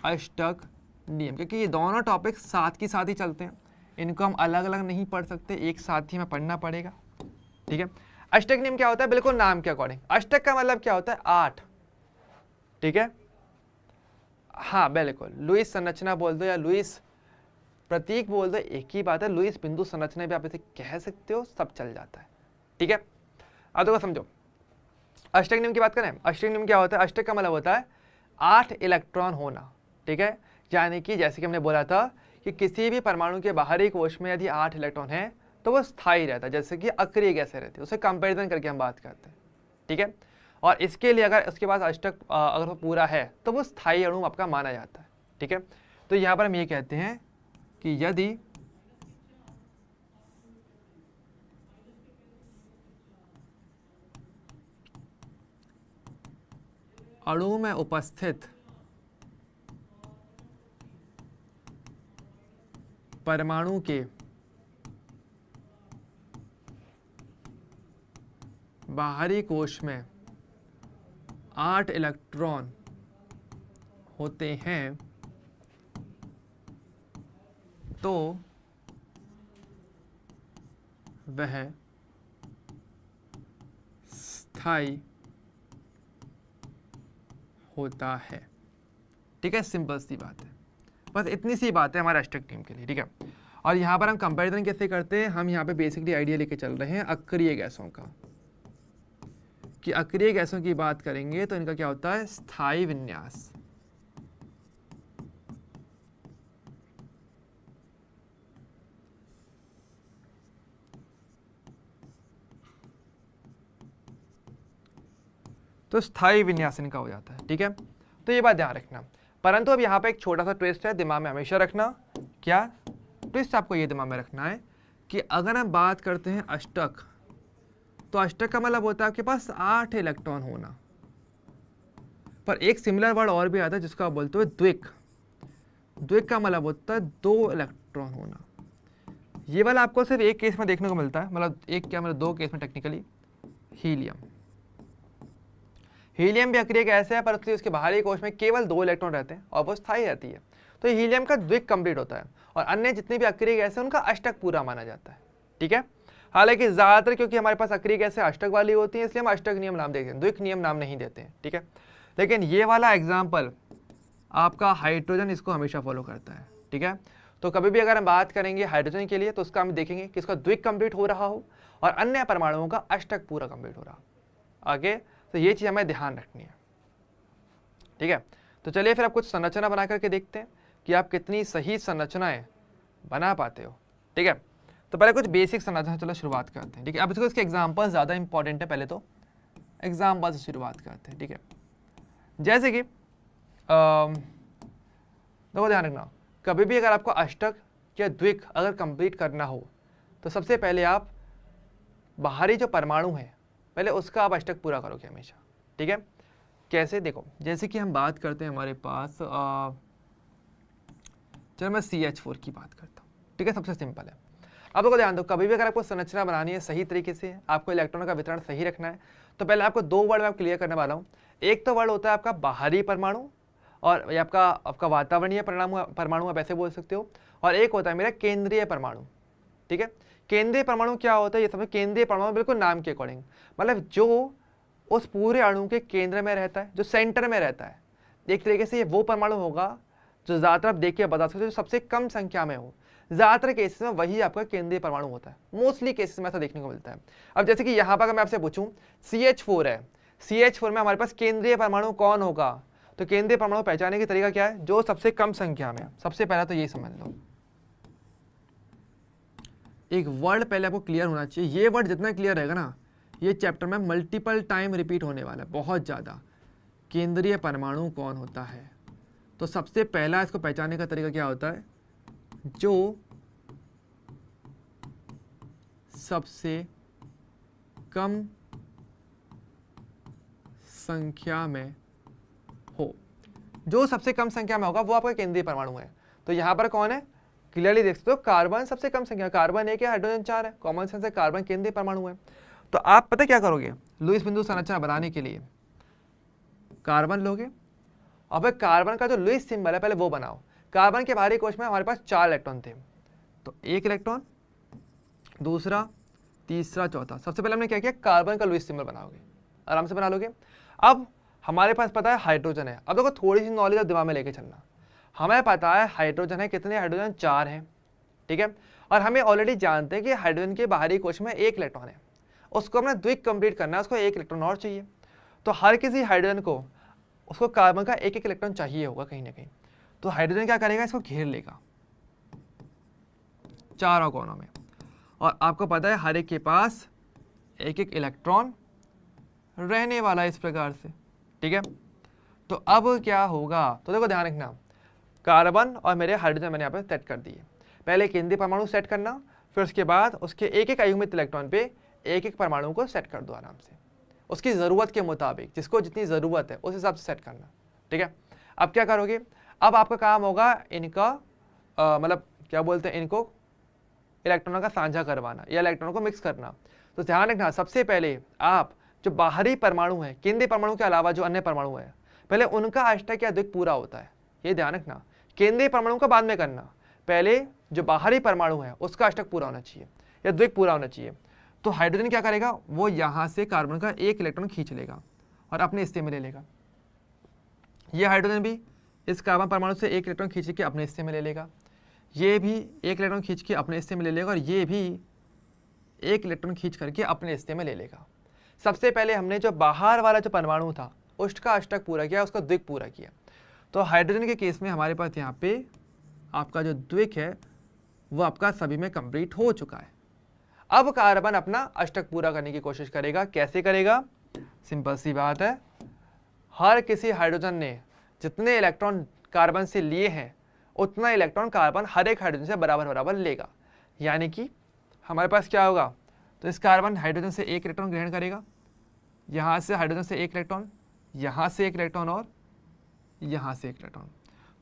अष्टक नियम, क्योंकि ये दोनों टॉपिक साथ के साथ ही चलते हैं, इनको हम अलग अलग नहीं पढ़ सकते, एक साथ ही हमें पढ़ना पड़ेगा, ठीक है। अष्टक नियम क्या होता है, बिल्कुल नाम के अकॉर्डिंग। अष्टक का मतलब क्या होता है, 8, ठीक है। हाँ बिल्कुल, लुईस संरचना बोल दो या लुईस प्रतीक बोल दो, एक ही बात है। लुईस बिंदु संरचना भी आप इसे कह सकते हो, सब चल जाता है, ठीक है। अब देखो समझो, अष्टक नियम की बात करें, अष्टक नियम क्या होता है, अष्टक का मतलब होता है 8 इलेक्ट्रॉन होना, ठीक है। यानी कि जैसे कि हमने बोला था कि किसी भी परमाणु के बाहरी कोश में यदि 8 इलेक्ट्रॉन है तो वो स्थायी रहता है, जैसे कि अक्रिय गैसें रहती है, उसे कंपैरिजन करके हम बात करते हैं, ठीक है। और इसके लिए अगर उसके पास अष्टक अगर वो पूरा है तो वो स्थायी अणु आपका माना जाता है, ठीक है। तो यहाँ पर हम ये कहते हैं कि यदि अणु में उपस्थित परमाणु के बाहरी कोश में 8 इलेक्ट्रॉन होते हैं तो वह स्थायी होता है, ठीक है। सिंपल सी बात है, बस इतनी सी बात है हमारे अष्टक नियम के लिए, ठीक है। और यहाँ पर हम कंपैरिजन कैसे करते हैं, हम यहाँ पे बेसिकली आइडिया लेके चल रहे हैं अक्रिय गैसों का, कि अक्रिय गैसों की बात करेंगे तो इनका क्या होता है, स्थायी विन्यास। तो स्थायी विन्यास इनका हो जाता है, ठीक है। तो ये बात ध्यान रखना, परंतु अब यहाँ पे एक छोटा सा ट्विस्ट है, दिमाग में हमेशा रखना। क्या ट्विस्ट आपको ये दिमाग में रखना है कि अगर हम बात करते हैं अष्टक, तो अष्टक का मतलब होता है आपके पास 8 इलेक्ट्रॉन होना, पर एक सिमिलर वर्ड और भी आता है जिसको आप बोलते हो द्विक। द्विक का मतलब होता है 2 इलेक्ट्रॉन होना। ये वाला आपको सिर्फ एक केस में देखने को मिलता है, मतलब एक क्या मतलब 2 केस में टेक्निकली, हीलियम। हीलियम भी अक्रिय गैस है, पर उसके बाहरी कोश में केवल 2 इलेक्ट्रॉन रहते हैं और वो स्थायी रहती है, तो हीलियम का द्विक कंप्लीट होता है। और अन्य जितनी भी अक्रिय गैस है उनका अष्टक पूरा माना जाता है, ठीक है। हालांकि ज्यादातर क्योंकि हमारे पास अक्रिय गैसें अष्टक वाली होती हैं, इसलिए हम अष्टक नियम नाम देते हैं, द्विक नियम नाम नहीं देते हैं, ठीक है। लेकिन ये वाला एग्जाम्पल आपका हाइड्रोजन इसको हमेशा फॉलो करता है, ठीक है। तो कभी भी अगर हम बात करेंगे हाइड्रोजन के लिए तो उसका हम देखेंगे कि इसका द्विक कंप्लीट हो रहा हो और अन्य परमाणुओं का अष्टक पूरा कंप्लीट हो रहा हो आगे। तो ये चीज़ हमें ध्यान रखनी है, ठीक है। तो चलिए फिर आप कुछ संरचना बना करके देखते हैं कि आप कितनी सही संरचनाएं बना पाते हो, ठीक है। तो पहले कुछ बेसिक संरचना चलो शुरुआत करते हैं, ठीक है। अब इसको इसके एग्जाम्पल ज़्यादा इंपॉर्टेंट है, पहले तो एग्जाम्पल से शुरुआत करते हैं, ठीक है। जैसे कि देखो ध्यान रखना, कभी भी अगर आपको अष्टक या द्विक अगर कंप्लीट करना हो तो सबसे पहले आप बाहरी जो परमाणु है पहले उसका आप अष्टक पूरा करोगे हमेशा, ठीक है। कैसे, देखो जैसे कि हम बात करते हैं हमारे पास चलो मैं CH4 की बात करता हूँ, ठीक है। सबसे सिंपल है। अब देखो ध्यान दो, कभी भी अगर आपको संरचना बनानी है सही तरीके से, आपको इलेक्ट्रॉनों का वितरण सही रखना है, तो पहले आपको 2 वर्ड में क्लियर करने वाला हूँ। एक तो वर्ड होता है आपका बाहरी परमाणु, और ये आपका वातावरणीय परमाणु आप ऐसे बोल सकते हो, और एक होता है मेरा केंद्रीय परमाणु, ठीक है। केंद्रीय परमाणु क्या होता है ये समझो। केंद्रीय परमाणु बिल्कुल नाम के अकॉर्डिंग, मतलब जो उस पूरे अणु के केंद्र में रहता है, जो सेंटर में रहता है। एक तरीके से ये वो परमाणु होगा जो ज़्यादातर आप देख के बता सकते हो जो सबसे कम संख्या में हो। ज़्यादातर केसेस में वही आपका केंद्रीय परमाणु होता है, मोस्टली केसेस में ऐसा देखने को मिलता है। अब जैसे कि यहाँ पर अगर मैं आपसे पूछूं CH4 है, CH4 में हमारे पास केंद्रीय परमाणु कौन होगा, तो केंद्रीय परमाणु पहचानने का तरीका क्या है, जो सबसे कम संख्या में। सबसे पहला तो ये समझ लो, एक वर्ड पहले आपको क्लियर होना चाहिए। ये वर्ड जितना क्लियर रहेगा ना, ये चैप्टर में मल्टीपल टाइम रिपीट होने वाला है, बहुत ज़्यादा। केंद्रीय परमाणु कौन होता है, तो सबसे पहला इसको पहचानने का तरीका क्या होता है, जो सबसे कम संख्या में हो। जो सबसे कम संख्या में होगा वो आपका केंद्रीय परमाणु है। तो यहाँ पर कौन है, क्लियरली देख सकते हो कार्बन सबसे कम संख्या, कार्बन 1 है, हाइड्रोजन 4 है, कॉमन सेंस है, कार्बन केंद्रीय परमाणु है। तो आप पता क्या करोगे, लुईस बिंदु संरचना बनाने के लिए कार्बन लोगे और फिर कार्बन का जो लुईस सिंबल है पहले वो बनाओ। कार्बन के बाहरी कोश में हमारे पास 4 इलेक्ट्रॉन थे, तो 1 इलेक्ट्रॉन, दूसरा, तीसरा, चौथा। सबसे पहले हमने क्या किया, कार्बन का लुईस सिंबल बनाओगे, आराम से बना लोगे। अब हमारे पास पता है हाइड्रोजन है, अब देखो थोड़ी सी नॉलेज दिमाग में लेके चलना। हमें पता है हाइड्रोजन है, कितने हाइड्रोजन, 4 हैं, ठीक है। और हमें ऑलरेडी जानते हैं कि हाइड्रोजन के बाहरी कोश में 1 इलेक्ट्रॉन है, उसको हमने द्विक कंप्लीट करना है, उसको 1 इलेक्ट्रॉन और चाहिए। तो हर किसी हाइड्रोजन को उसको कार्बन का 1-1 इलेक्ट्रॉन चाहिए होगा कहीं ना कहीं। तो हाइड्रोजन क्या करेगा, इसको घेर लेगा चारों कोनों में, और आपको पता है हर एक के पास 1-1 इलेक्ट्रॉन रहने वाला है इस प्रकार से, ठीक है। तो अब क्या होगा, तो देखो ध्यान रखना, कार्बन और मेरे हाइड्रोजन मैंने यहाँ पे सेट कर दिए। पहले केंद्रीय परमाणु सेट करना, फिर उसके बाद उसके 1-1 अयुग्मित इलेक्ट्रॉन पे 1-1 परमाणु को सेट कर दो आराम से, उसकी ज़रूरत के मुताबिक, जिसको जितनी ज़रूरत है उस हिसाब से सेट करना, ठीक है। अब क्या करोगे, अब आपका काम होगा इनका मतलब क्या बोलते हैं, इनको इलेक्ट्रॉनों का साझा करवाना या इलेक्ट्रॉनों को मिक्स करना। तो ध्यान रखना, सबसे पहले आप जो बाहरी परमाणु है, केंद्रीय परमाणु के अलावा जो अन्य परमाणु है, पहले उनका अष्टक या द्विक पूरा होता है, ये ध्यान रखना। केंद्रीय परमाणु का बाद में करना, पहले जो बाहरी परमाणु है उसका अष्टक पूरा होना चाहिए या द्विक पूरा होना चाहिए। तो हाइड्रोजन क्या करेगा, वो यहाँ से कार्बन का 1 इलेक्ट्रॉन खींच लेगा और अपने हिस्से में ले लेगा। ये हाइड्रोजन भी इस कार्बन परमाणु से 1 इलेक्ट्रॉन खींच के अपने हिस्से में ले लेगा, ये भी 1 इलेक्ट्रॉन खींच के अपने हिस्से में ले लेगा, और ये भी 1 इलेक्ट्रॉन खींच करके अपने हिस्से में ले लेगा। सबसे पहले हमने जो बाहर वाला जो परमाणु था उसका अष्टक पूरा किया, उसका द्विक पूरा किया। तो हाइड्रोजन के केस में हमारे पास यहाँ पे आपका जो द्विक है वो आपका सभी में कंप्लीट हो चुका है। अब कार्बन अपना अष्टक पूरा करने की कोशिश करेगा। कैसे करेगा, सिंपल सी बात है, हर किसी हाइड्रोजन ने जितने इलेक्ट्रॉन कार्बन से लिए हैं उतना इलेक्ट्रॉन कार्बन हर एक हाइड्रोजन से बराबर बराबर लेगा। यानी कि हमारे पास क्या होगा, तो इस कार्बन हाइड्रोजन से 1 इलेक्ट्रॉन ग्रहण करेगा, यहाँ से हाइड्रोजन से 1 इलेक्ट्रॉन, यहाँ से 1 इलेक्ट्रॉन और यहाँ से 1 इलेक्ट्रॉन।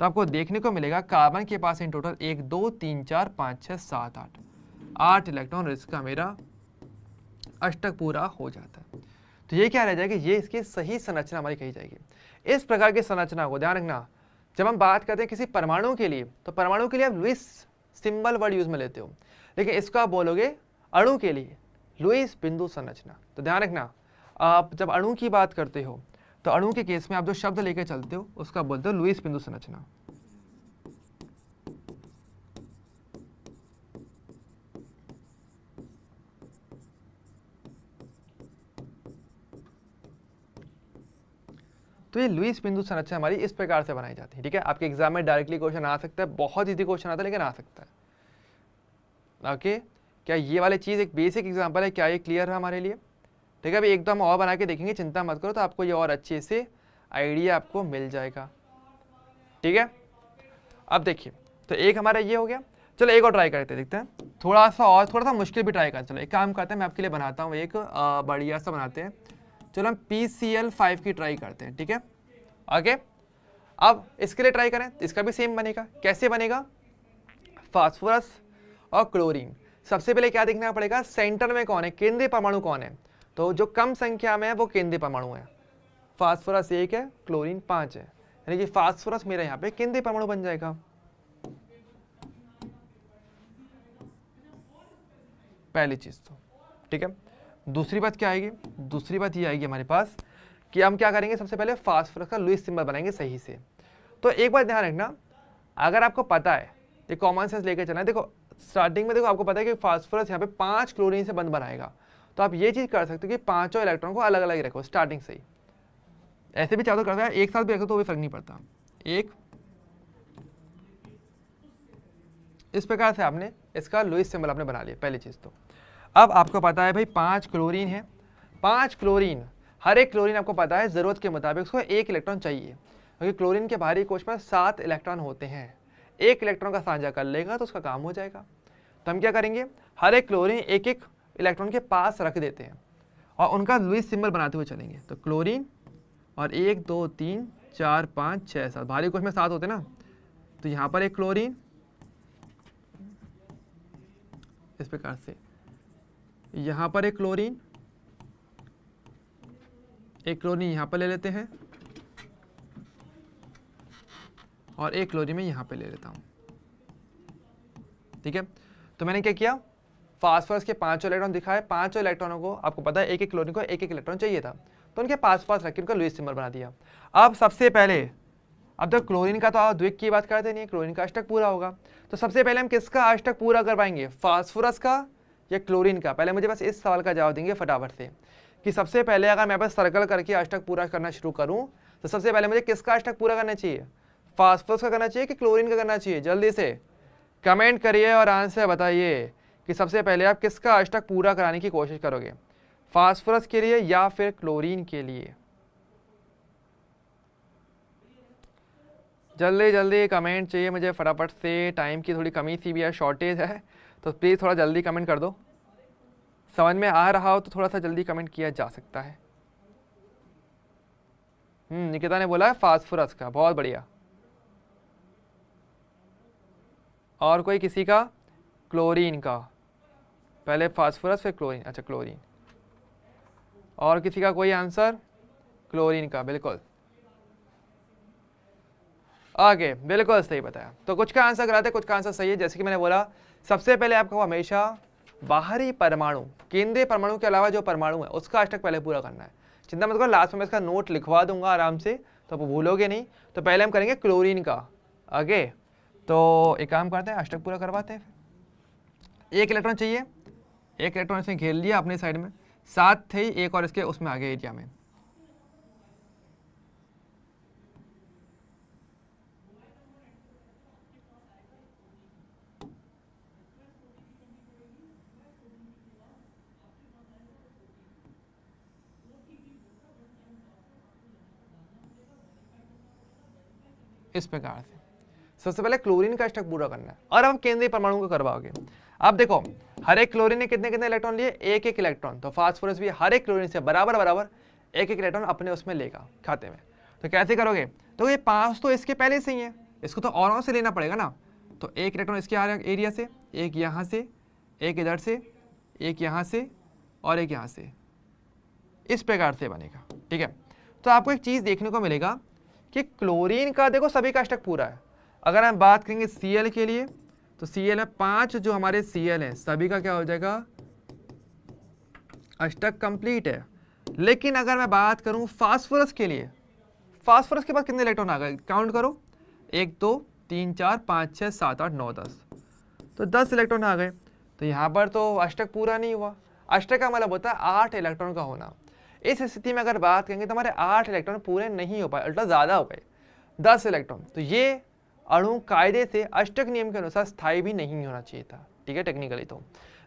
तो आपको देखने को मिलेगा कार्बन के पास इन टोटल 1 2 3 4 5 6 7 8 इलेक्ट्रॉन, इसका मेरा अष्टक पूरा हो जाता है। तो ये क्या रह जाएगा, ये इसकी सही संरचना हमारी कही जाएगी। इस प्रकार की संरचना को ध्यान रखना, जब हम बात करते हैं किसी परमाणु के लिए, तो परमाणु के लिए आप लुईस सिंबल वर्ड यूज में लेते हो, लेकिन इसको आप बोलोगे अणु के लिए लुईस बिंदु संरचना। तो ध्यान रखना, आप जब अणु की बात करते हो तो अणु के केस में आप जो शब्द लेकर चलते हो उसका बोलते हो लुईस बिंदु संरचना। तो ये लुईस बिंदु संरचना हमारी इस प्रकार से बनाई जाती है, ठीक है। आपके एग्जाम में डायरेक्टली क्वेश्चन आ सकता है, बहुत इजी क्वेश्चन आता है लेकिन आ सकता है। ओके, क्या ये वाली चीज़ एक बेसिक एग्जाम्पल है, क्या ये क्लियर है हमारे लिए, ठीक है। अभी एक दो हम और बना के देखेंगे, चिंता मत करो, तो आपको ये और अच्छे से आइडिया आपको मिल जाएगा, ठीक है। अब देखिए, तो एक हमारा ये हो गया, चलो एक और ट्राई करते देखते हैं, थोड़ा सा मुश्किल भी ट्राई करते। चलो एक काम करते हैं, मैं आपके लिए बनाता हूँ एक बढ़िया सा बनाते हैं। चलो हम PCl5 की ट्राई करते हैं, ठीक है। ओके, अब इसके लिए ट्राई करें, इसका भी सेम बनेगा। कैसे बनेगा, फास्फोरस और क्लोरीन। सबसे पहले क्या देखना पड़ेगा, सेंटर में कौन है, केंद्रीय परमाणु कौन है, तो जो कम संख्या में है वो केंद्रीय परमाणु है। फास्फोरस 1 है, क्लोरीन 5 है, यानी कि फास्फोरस मेरा यहाँ पे केंद्रीय परमाणु बन जाएगा। पहली चीज तो ठीक है। दूसरी बात क्या आएगी, दूसरी बात ये आएगी हमारे पास कि हम क्या करेंगे, सबसे पहले फास्फोरस का लुईस सिंबल बनाएंगे सही से। तो एक बात ध्यान रखना, अगर आपको पता है, ये कॉमन सेंस लेके चलना है। देखो स्टार्टिंग में देखो आपको पता है कि फास्फोरस यहाँ पे 5 क्लोरीन से बंद बनाएगा, तो आप ये चीज कर सकते हो कि पांचों इलेक्ट्रॉन को अलग अलग रखो स्टार्टिंग से ही। ऐसे भी चाहो तो करता है, एक साथ भी रखो तो भी फर्क नहीं पड़ता। एक इस प्रकार से आपने इसका लुईस सिंबल आपने बना लिया, पहली चीज तो। अब आपको पता है भाई 5 क्लोरीन है, 5 क्लोरीन, हर एक क्लोरीन आपको पता है जरूरत के मुताबिक उसको 1 इलेक्ट्रॉन चाहिए, क्योंकि क्लोरीन के बाहरी कोश में 7 इलेक्ट्रॉन होते हैं। 1 इलेक्ट्रॉन का साझा कर लेगा तो उसका काम हो जाएगा। तो हम क्या करेंगे, हर एक क्लोरीन 1-1 इलेक्ट्रॉन के पास रख देते हैं और उनका लुईस सिंबल बनाते हुए चलेंगे। तो क्लोरीन और 1 2 3 4 5 6 7, बाहरी कोश में 7 होते ना, तो यहाँ पर एक क्लोरीन इस प्रकार से। यहाँ पर एक क्लोरीन यहाँ पर ले लेते हैं और एक क्लोरीन में यहाँ पे ले लेता हूँ। ठीक है, तो मैंने क्या किया, फास्फोरस के 5 इलेक्ट्रॉन दिखाए, 5 इलेक्ट्रॉनों को आपको पता है एक एक क्लोरीन को एक एक इलेक्ट्रॉन चाहिए था, तो उनके पास रख के उनका लुईस सिंबल बना दिया। अब सबसे पहले, अब तो क्लोरीन का तो द्विक की बात करते नहीं, क्लोरीन का अष्टक पूरा होगा, तो सबसे पहले हम किसका अष्टक पूरा कर पाएंगे, फास्फोरस का या क्लोरीन का? पहले मुझे बस इस सवाल का जवाब देंगे फटाफट से कि सबसे पहले अगर मैं बस सर्कल करके अष्टक पूरा करना शुरू करूं तो सबसे पहले मुझे किसका अष्टक पूरा करना चाहिए, फास्फोरस का करना चाहिए कि क्लोरीन का करना चाहिए? जल्दी से कमेंट करिए और आंसर बताइए कि सबसे पहले आप किसका अष्टक पूरा कराने की कोशिश करोगे, फास्फोरस के लिए या फिर क्लोरीन के लिए? जल्दी जल्दी कमेंट चाहिए मुझे फटाफट से, टाइम की थोड़ी कमी सी भी है, शॉर्टेज है, तो प्लीज़ थोड़ा जल्दी कमेंट कर दो। समझ में आ रहा हो तो थोड़ा सा जल्दी कमेंट किया जा सकता है। निकिता ने बोला है फास्फोरस का, बहुत बढ़िया। और कोई किसी का? क्लोरीन का, पहले फास्फोरस फिर क्लोरीन, अच्छा क्लोरीन। और किसी का कोई आंसर? क्लोरीन का, बिल्कुल आगे, बिल्कुल सही बताया। तो कुछ का आंसर गलत है, कुछ का आंसर सही है। जैसे कि मैंने बोला, सबसे पहले आपको हमेशा बाहरी परमाणु, केंद्रीय परमाणु के अलावा जो परमाणु है उसका अष्टक पहले पूरा करना है। चिंता मत करो, लास्ट में मैं इसका नोट लिखवा दूंगा आराम से, तो आप भूलोगे नहीं। तो पहले हम करेंगे क्लोरीन का। आगे तो एक काम करते हैं, अष्टक पूरा करवाते हैं। एक इलेक्ट्रॉन चाहिए, एक इलेक्ट्रॉन इसमें घेर लिया अपने साइड में, साथ थे एक और इसके उसमें आगे एरिया में। इस प्रकार से सबसे पहले क्लोरीन का अष्टक पूरा करना है और अब केंद्रीय परमाणु को करवाओगे। अब देखो, हर एक क्लोरीन ने कितने कितने इलेक्ट्रॉन लिए, एक एक इलेक्ट्रॉन। तो फास्फोरस भी हर एक क्लोरीन से बराबर बराबर एक एक इलेक्ट्रॉन अपने उसमें लेगा खाते में। तो कैसे करोगे, तो ये 5 तो इसके पहले से ही है, इसको तो औरों से लेना पड़ेगा ना। तो एक इलेक्ट्रॉन इसके एरिया से, एक यहाँ से, एक इधर से, एक यहाँ से और एक यहाँ से, इस प्रकार से बनेगा। ठीक है, तो आपको एक चीज़ देखने को मिलेगा कि क्लोरीन का देखो सभी का अष्टक पूरा है। अगर हम बात करेंगे Cl के लिए, तो Cl में 5 जो हमारे Cl हैं सभी का क्या हो जाएगा, अष्टक कंप्लीट है। लेकिन अगर मैं बात करूं फास्फोरस के लिए, फास्फोरस के पास कितने इलेक्ट्रॉन आ गए, काउंट करो, 1 2 3 4 5 6 7 8 9 10, तो 10 इलेक्ट्रॉन आ गए। तो यहाँ पर तो अष्टक पूरा नहीं हुआ। अष्टक का मतलब होता है 8 इलेक्ट्रॉन का होना। इस स्थिति में अगर बात करेंगे तो हमारे 8 इलेक्ट्रॉन पूरे नहीं हो पाए, उल्टा ज़्यादा हो गए, 10 इलेक्ट्रॉन। तो ये अणु कायदे से अष्टक नियम के अनुसार स्थायी भी नहीं होना चाहिए था। ठीक है, टेक्निकली तो,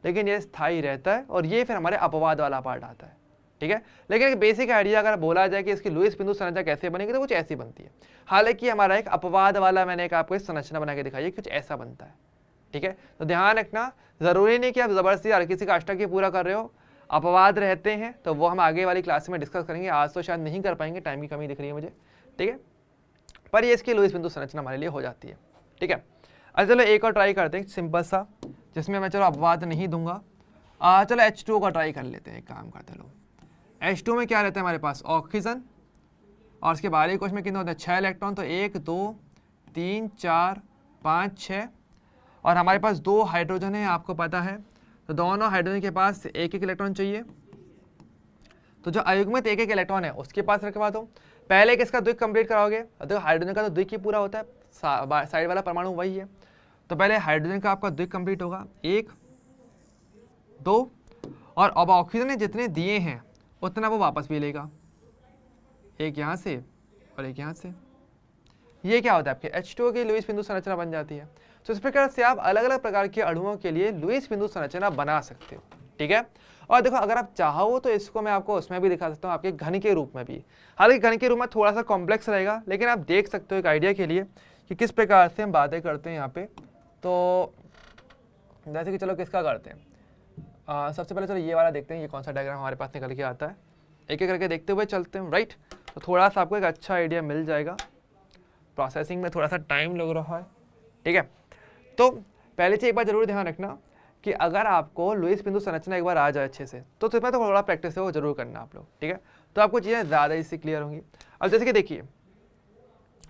लेकिन ये स्थायी रहता है और ये फिर हमारे अपवाद वाला पार्ट आता है। ठीक है, लेकिन एक बेसिक आइडिया अगर बोला जाए कि इसकी लुईस बिंदु संरचना कैसे बनेगी तो कुछ ऐसी बनती है। हालांकि हमारा एक अपवाद वाला मैंने एक आपको संरचना बना के दिखाई है, कुछ ऐसा बनता है। ठीक है, तो ध्यान रखना, जरूरी नहीं कि आप जबरदस्ती हर किसी का अष्टक ही पूरा कर रहे हो, अपवाद रहते हैं, तो वो हम आगे वाली क्लास में डिस्कस करेंगे। आज तो शायद नहीं कर पाएंगे, टाइम की कमी दिख रही है मुझे। ठीक है, पर ये इसकी लुईस बिंदु संरचना हमारे लिए हो जाती है। ठीक है, अच्छा चलो एक और ट्राई करते हैं सिंपल सा, जिसमें मैं चलो अपवाद नहीं दूंगा। चलो H2O का ट्राई कर लेते हैं, एक काम करते हैं। लो H2O में क्या रहता है हमारे पास, ऑक्सीजन, और उसके बाहरी कोश में कितने होते हैं, 6 इलेक्ट्रॉन। तो 1 2 3 4 5 6, और हमारे पास 2 हाइड्रोजन है, आपको पता है। तो दोनों हाइड्रोजन के पास एक एक इलेक्ट्रॉन चाहिए। तो जो अयुग्मित एक एक इलेक्ट्रॉन है उसके पास रखवा दो। पहले किसका द्विक कंप्लीट कराओगे, देखो हाइड्रोजन का तो द्विक ही पूरा होता है, साइड वाला परमाणु वही है। तो पहले हाइड्रोजन का आपका द्विक कंप्लीट होगा, 1 2, और अब ऑक्सीजन ने जितने दिए हैं उतना वो वापस भी लेगा, एक यहाँ से और एक यहाँ से। ये क्या होता है, आपके H2O की लुईस बिंदु संरचना बन जाती है। तो इस प्रकार से आप अलग अलग प्रकार के अणुओं के लिए लुईस बिंदु संरचना बना सकते हो। ठीक है, और देखो अगर आप चाहो तो इसको मैं आपको उसमें भी दिखा सकता हूँ, आपके घन के रूप में भी। हालांकि घन के रूप में थोड़ा सा कॉम्प्लेक्स रहेगा, लेकिन आप देख सकते हो एक आइडिया के लिए कि किस प्रकार से हम बातें करते हैं यहाँ पे। तो जैसे कि चलो किसका करते हैं, सबसे पहले चलो ये वाला देखते हैं, ये कौन सा डायग्राम हमारे पास निकल के आता है, एक एक करके देखते हुए चलते हैं। राइट, तो थोड़ा सा आपको एक अच्छा आइडिया मिल जाएगा। प्रोसेसिंग में थोड़ा सा टाइम लग रहा है। ठीक है, तो पहले से एक बार जरूर ध्यान रखना कि अगर आपको लुईस बिंदु संरचना एक बार आ जाए अच्छे से तो इसमें तो थोड़ा प्रैक्टिस है वो जरूर करना आप लोग, ठीक है। तो आपको चीज़ें ज़्यादा इससे क्लियर होंगी। अब जैसे कि देखिए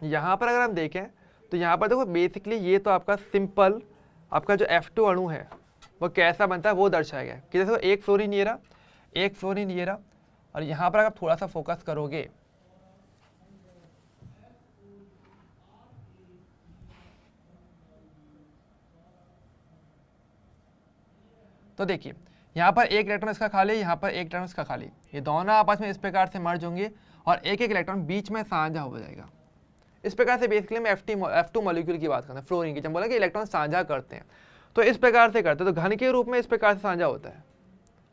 यहाँ पर अगर हम देखें तो यहाँ पर देखो बेसिकली ये तो आपका सिंपल आपका जो F2 अणु है वो कैसा बनता है वो दर्शाया गया है कि जैसे एक फ्लोरीन ये रहा और यहाँ पर अगर आप थोड़ा सा फोकस करोगे तो देखिए यहाँ पर एक इलेक्ट्रॉन इसका खाली, यहाँ पर एक इलेक्ट्रॉन इसका खाली, ये दोनों आपस में इस प्रकार से मर्ज होंगे और एक एक इलेक्ट्रॉन बीच में साझा हो जाएगा। इस प्रकार से बेसिकली मैं F2 मॉलिक्यूल की बात करता हूँ, फ्लोरीन की, जब बोला कि इलेक्ट्रॉन साझा करते हैं तो इस प्रकार से करते हैं, तो घन के रूप में इस प्रकार से साझा होता है।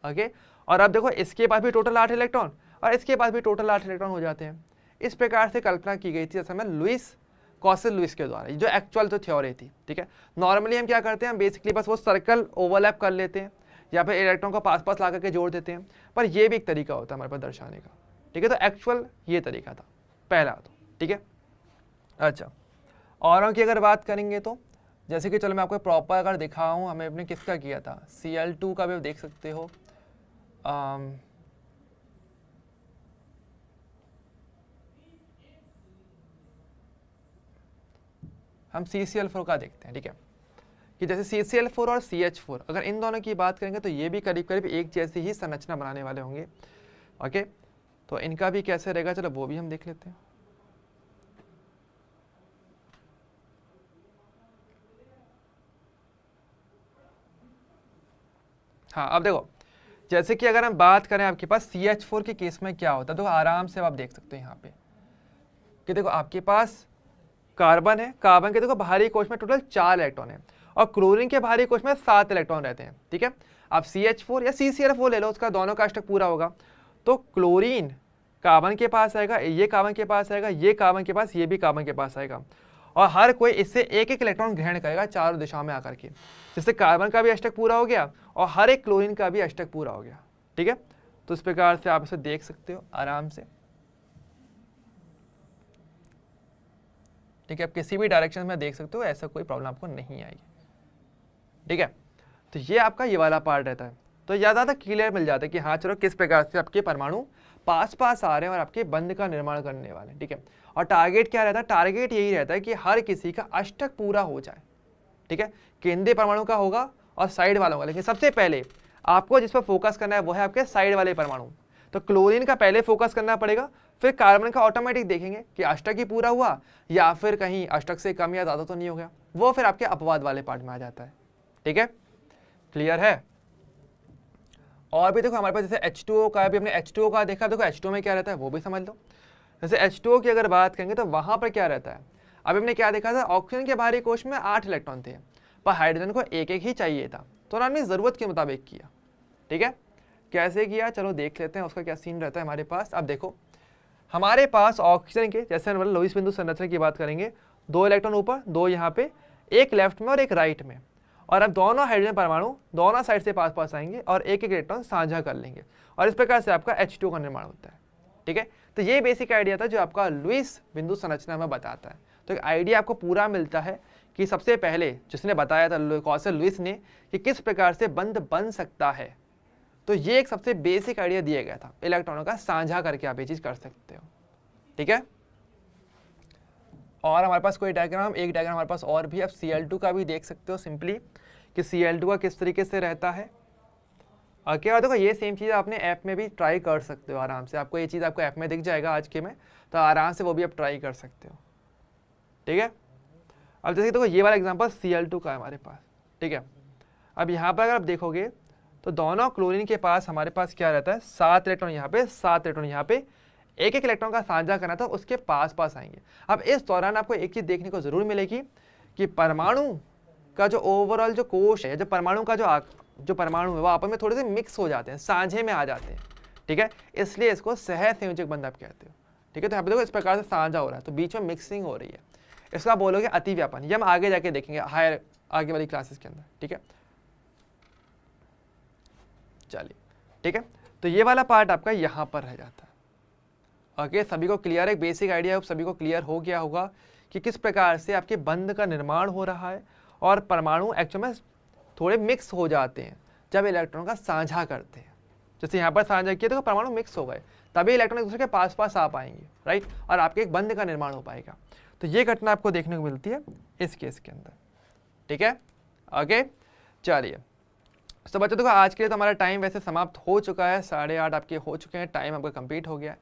ओके, और अब देखो इसके पास भी टोटल 8 इलेक्ट्रॉन और इसके पास भी टोटल 8 इलेक्ट्रॉन हो जाते हैं। इस प्रकार से कल्पना की गई थी असल में लुईस के द्वारा, जो एक्चुअल तो थ्योरी थी, ठीक है। नॉर्मली हम क्या करते हैं, हम बेसिकली बस वो सर्कल ओवरलैप कर लेते हैं या फिर इलेक्ट्रॉन को पास पास ला करके जोड़ देते हैं, पर ये भी एक तरीका होता है हमारे पास दर्शाने का, ठीक है। तो एक्चुअल ये तरीका था पहला, तो ठीक है। अच्छा, औरों की अगर बात करेंगे तो जैसे कि चलो मैं आपको प्रॉपर अगर दिखाऊं, हमें अपने किसका किया था, Cl2 का भी आप देख सकते हो। हम CCl4 का देखते हैं, ठीक है, कि जैसे CCl4 और CH4 अगर इन दोनों की बात करेंगे तो ये भी करीब करीब एक जैसी ही संरचना बनाने वाले होंगे। ओके, तो इनका भी कैसे रहेगा, चलो वो भी हम देख लेते हैं। हाँ, अब देखो जैसे कि अगर हम बात करें आपके पास CH4 के केस में क्या होता है, तो आराम से आप देख सकते हो यहाँ पे कि देखो आपके पास कार्बन है, कार्बन के देखो बाहरी कोश में टोटल 4 इलेक्ट्रॉन है और क्लोरीन के बाहरी कोश में 7 इलेक्ट्रॉन रहते हैं, ठीक है। आप CH4 या CCl4 ले लो, उसका दोनों का अष्टक पूरा होगा, तो क्लोरीन कार्बन के पास आएगा, ये कार्बन के पास आएगा, ये कार्बन के पास, ये भी कार्बन के पास आएगा और हर कोई इससे एक एक इलेक्ट्रॉन ग्रहण करेगा चारों दिशाओं में आकर के, जिससे कार्बन का भी अष्टक पूरा हो गया और हर एक क्लोरीन का भी अष्टक पूरा हो गया, ठीक है। तो इस प्रकार से आप इसे देख सकते हो आराम से, ठीक है। आप किसी भी डायरेक्शन में देख सकते हो, ऐसा कोई प्रॉब्लम आपको नहीं आएगी, ठीक है। तो ये आपका ये वाला पार्ट रहता है, तो ज़्यादा क्लियर मिल जाता है कि हाँ चलो किस प्रकार से आपके परमाणु पास पास आ रहे हैं और आपके बंध का निर्माण करने वाले हैं, ठीक है। और टारगेट क्या रहता है, टारगेट यही रहता है कि हर किसी का अष्टक पूरा हो जाए, ठीक है। केंद्रीय परमाणु का होगा और साइड वालों का, लेकिन सबसे पहले आपको जिस पर फोकस करना है वो है आपके साइड वाले परमाणु। तो क्लोरीन का पहले फोकस करना पड़ेगा, फिर कार्बन का ऑटोमेटिक देखेंगे कि अष्टक ही पूरा हुआ या फिर कहीं अष्टक से कम या ज़्यादा तो नहीं हो गया, वो फिर आपके अपवाद वाले पार्ट में आ जाता है, ठीक है। क्लियर है। और भी देखो हमारे पास जैसे H2O का भी, हमने H2O का देखा, देखो H2O में क्या रहता है वो भी समझ लो। जैसे H2O की अगर बात करेंगे तो वहां पर क्या रहता है, अभी हमने क्या देखा था, ऑक्सीजन के बाहरी कोश में 8 इलेक्ट्रॉन थे पर हाइड्रोजन को एक एक ही चाहिए था, तो उन्होंने ज़रूरत के मुताबिक किया, ठीक है। कैसे किया चलो देख लेते हैं, उसका क्या सीन रहता है हमारे पास। अब देखो हमारे पास ऑक्सीजन के जैसे मतलब लुईस बिंदु संरचना की बात करेंगे, 2 इलेक्ट्रॉन ऊपर, 2 यहाँ पे, एक लेफ्ट में और एक राइट में, और अब दोनों हाइड्रोजन परमाणु दोनों साइड से पास पास आएंगे और एक एक इलेक्ट्रॉन साझा कर लेंगे और इस प्रकार से आपका H2 का निर्माण होता है, ठीक है। तो ये बेसिक आइडिया था जो आपका लुईस बिंदु संरचना में बताता है। तो एक आइडिया आपको पूरा मिलता है कि सबसे पहले जिसने बताया था कौशल लुईस ने कि किस प्रकार से बंध बन सकता है, तो ये एक सबसे बेसिक आइडिया दिया गया था, इलेक्ट्रॉनों का साझा करके आप ये चीज़ कर सकते हो, ठीक है। और हमारे पास कोई डायग्राम, एक डायग्राम हमारे पास और भी, आप Cl2 का भी देख सकते हो सिंपली कि Cl2 का किस तरीके से रहता है। ओके, और देखो ये सेम चीज़ आपने ऐप में भी ट्राई कर सकते हो आराम से, आपको ये चीज़ आपको ऐप में दिख जाएगा आज के में, तो आराम से वो भी आप ट्राई कर सकते हो, ठीक है। अब जैसे देखो ये वाला एग्जांपल Cl2 का है हमारे पास, ठीक है। अब यहाँ पर अगर आप देखोगे तो दोनों क्लोरीन के पास हमारे पास क्या रहता है, 7 इलेक्ट्रॉन यहाँ पे, 7 इलेक्ट्रॉन यहाँ पे, एक एक इलेक्ट्रॉन का साझा करना था, उसके पास पास आएंगे। अब इस दौरान आपको एक चीज़ देखने को जरूर मिलेगी कि परमाणु का जो ओवरऑल जो कोश है, जो परमाणु का जो परमाणु है वो आपस में थोड़े से मिक्स हो जाते हैं, साझे में आ जाते हैं, ठीक है। इसलिए इसको सहसंयोजक बंध आप कहते हो, ठीक है। तो यहाँ पे देखो इस प्रकार से साझा हो रहा है, तो बीच में मिक्सिंग हो रही है, इसको आप बोलोगे अतिव्यापन। ये हम आगे जाके देखेंगे हायर आगे वाली क्लासेस के अंदर, ठीक है। चलिए, ठीक है। तो ये वाला पार्ट आपका यहाँ पर रह जाता है। ओके, सभी को क्लियर है, बेसिक आइडिया सभी को क्लियर हो गया होगा कि किस प्रकार से आपके बंध का निर्माण हो रहा है और परमाणु एक्चुअल में थोड़े मिक्स हो जाते हैं जब इलेक्ट्रॉन का साझा करते हैं। जैसे यहाँ पर साझा किया तो परमाणु मिक्स हो गए, तभी इलेक्ट्रॉन एक दूसरे के पास पास आ पाएंगे, राइट, और आपके एक बंध का निर्माण हो पाएगा। तो ये घटना आपको देखने को मिलती है इस केस के अंदर, ठीक है। ओके, चलिए। तो बच्चों देखो आज के लिए तो हमारा टाइम वैसे समाप्त हो चुका है, 8:30 आपके हो चुके हैं, टाइम आपका कंप्लीट हो गया है,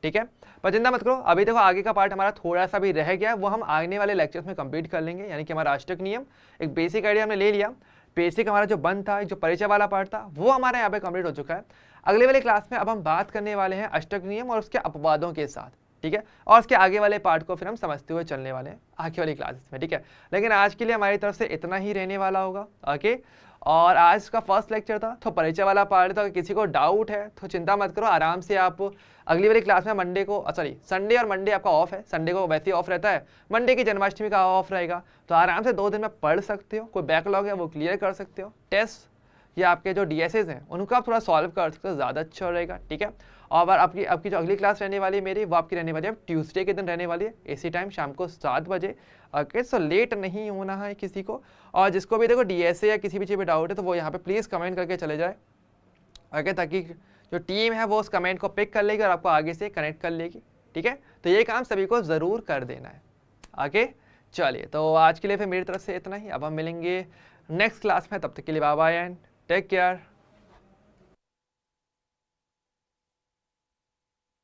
ठीक है। पर चिंता मत करो, अभी देखो आगे का पार्ट हमारा थोड़ा सा भी रह गया है, वो हम आने वाले लेक्चर्स में कंप्लीट कर लेंगे। यानी कि हमारा अष्टक नियम, एक बेसिक आइडिया हमने ले लिया, बेसिक हमारा जो बंद था, जो परिचय वाला पार्ट था, वो हमारे यहाँ पे कंप्लीट हो चुका है। अगले वाले क्लास में अब हम बात करने वाले हैं अष्टक नियम और उसके अपवादों के साथ, ठीक है, और उसके आगे वाले पार्ट को फिर हम समझते हुए चलने वाले हैं आगे वाली क्लासेस में, ठीक है। लेकिन आज के लिए हमारी तरफ से इतना ही रहने वाला होगा, ओके। और आज का फर्स्ट लेक्चर था तो परिचय वाला पार्ट था। अगर किसी को डाउट है तो चिंता मत करो, आराम से आप अगली वाली क्लास में मंडे को, सॉरी संडे और मंडे आपका ऑफ है, संडे को वैसे ही ऑफ रहता है, मंडे की जन्माष्टमी का ऑफ रहेगा, तो आराम से 2 दिन में पढ़ सकते हो, कोई बैकलॉग है वो क्लियर कर सकते हो, टेस्ट या आपके जो DSAs हैं उनको आप थोड़ा सॉल्व कर सकते हो, ज़्यादा अच्छा रहेगा, ठीक है। और आपकी जो अगली क्लास रहने वाली है मेरी, वो आपकी रहने वाली है ट्यूसडे के दिन रहने वाली है, इसी टाइम शाम को 7 बजे, ओके। सो लेट नहीं होना है किसी को, और जिसको भी देखो DSA या किसी भी चीज़ पे डाउट है तो वो यहाँ पे प्लीज़ कमेंट करके चले जाए, ओके, ताकि जो टीम है वो उस कमेंट को पिक कर लेगी और आपको आगे से कनेक्ट कर लेगी, ठीक है। तो ये काम सभी को ज़रूर कर देना है, ओके। चलिए, तो आज के लिए फिर मेरी तरफ से इतना ही, अब हम मिलेंगे नेक्स्ट क्लास में, तब तक के लिए bye bye and take care.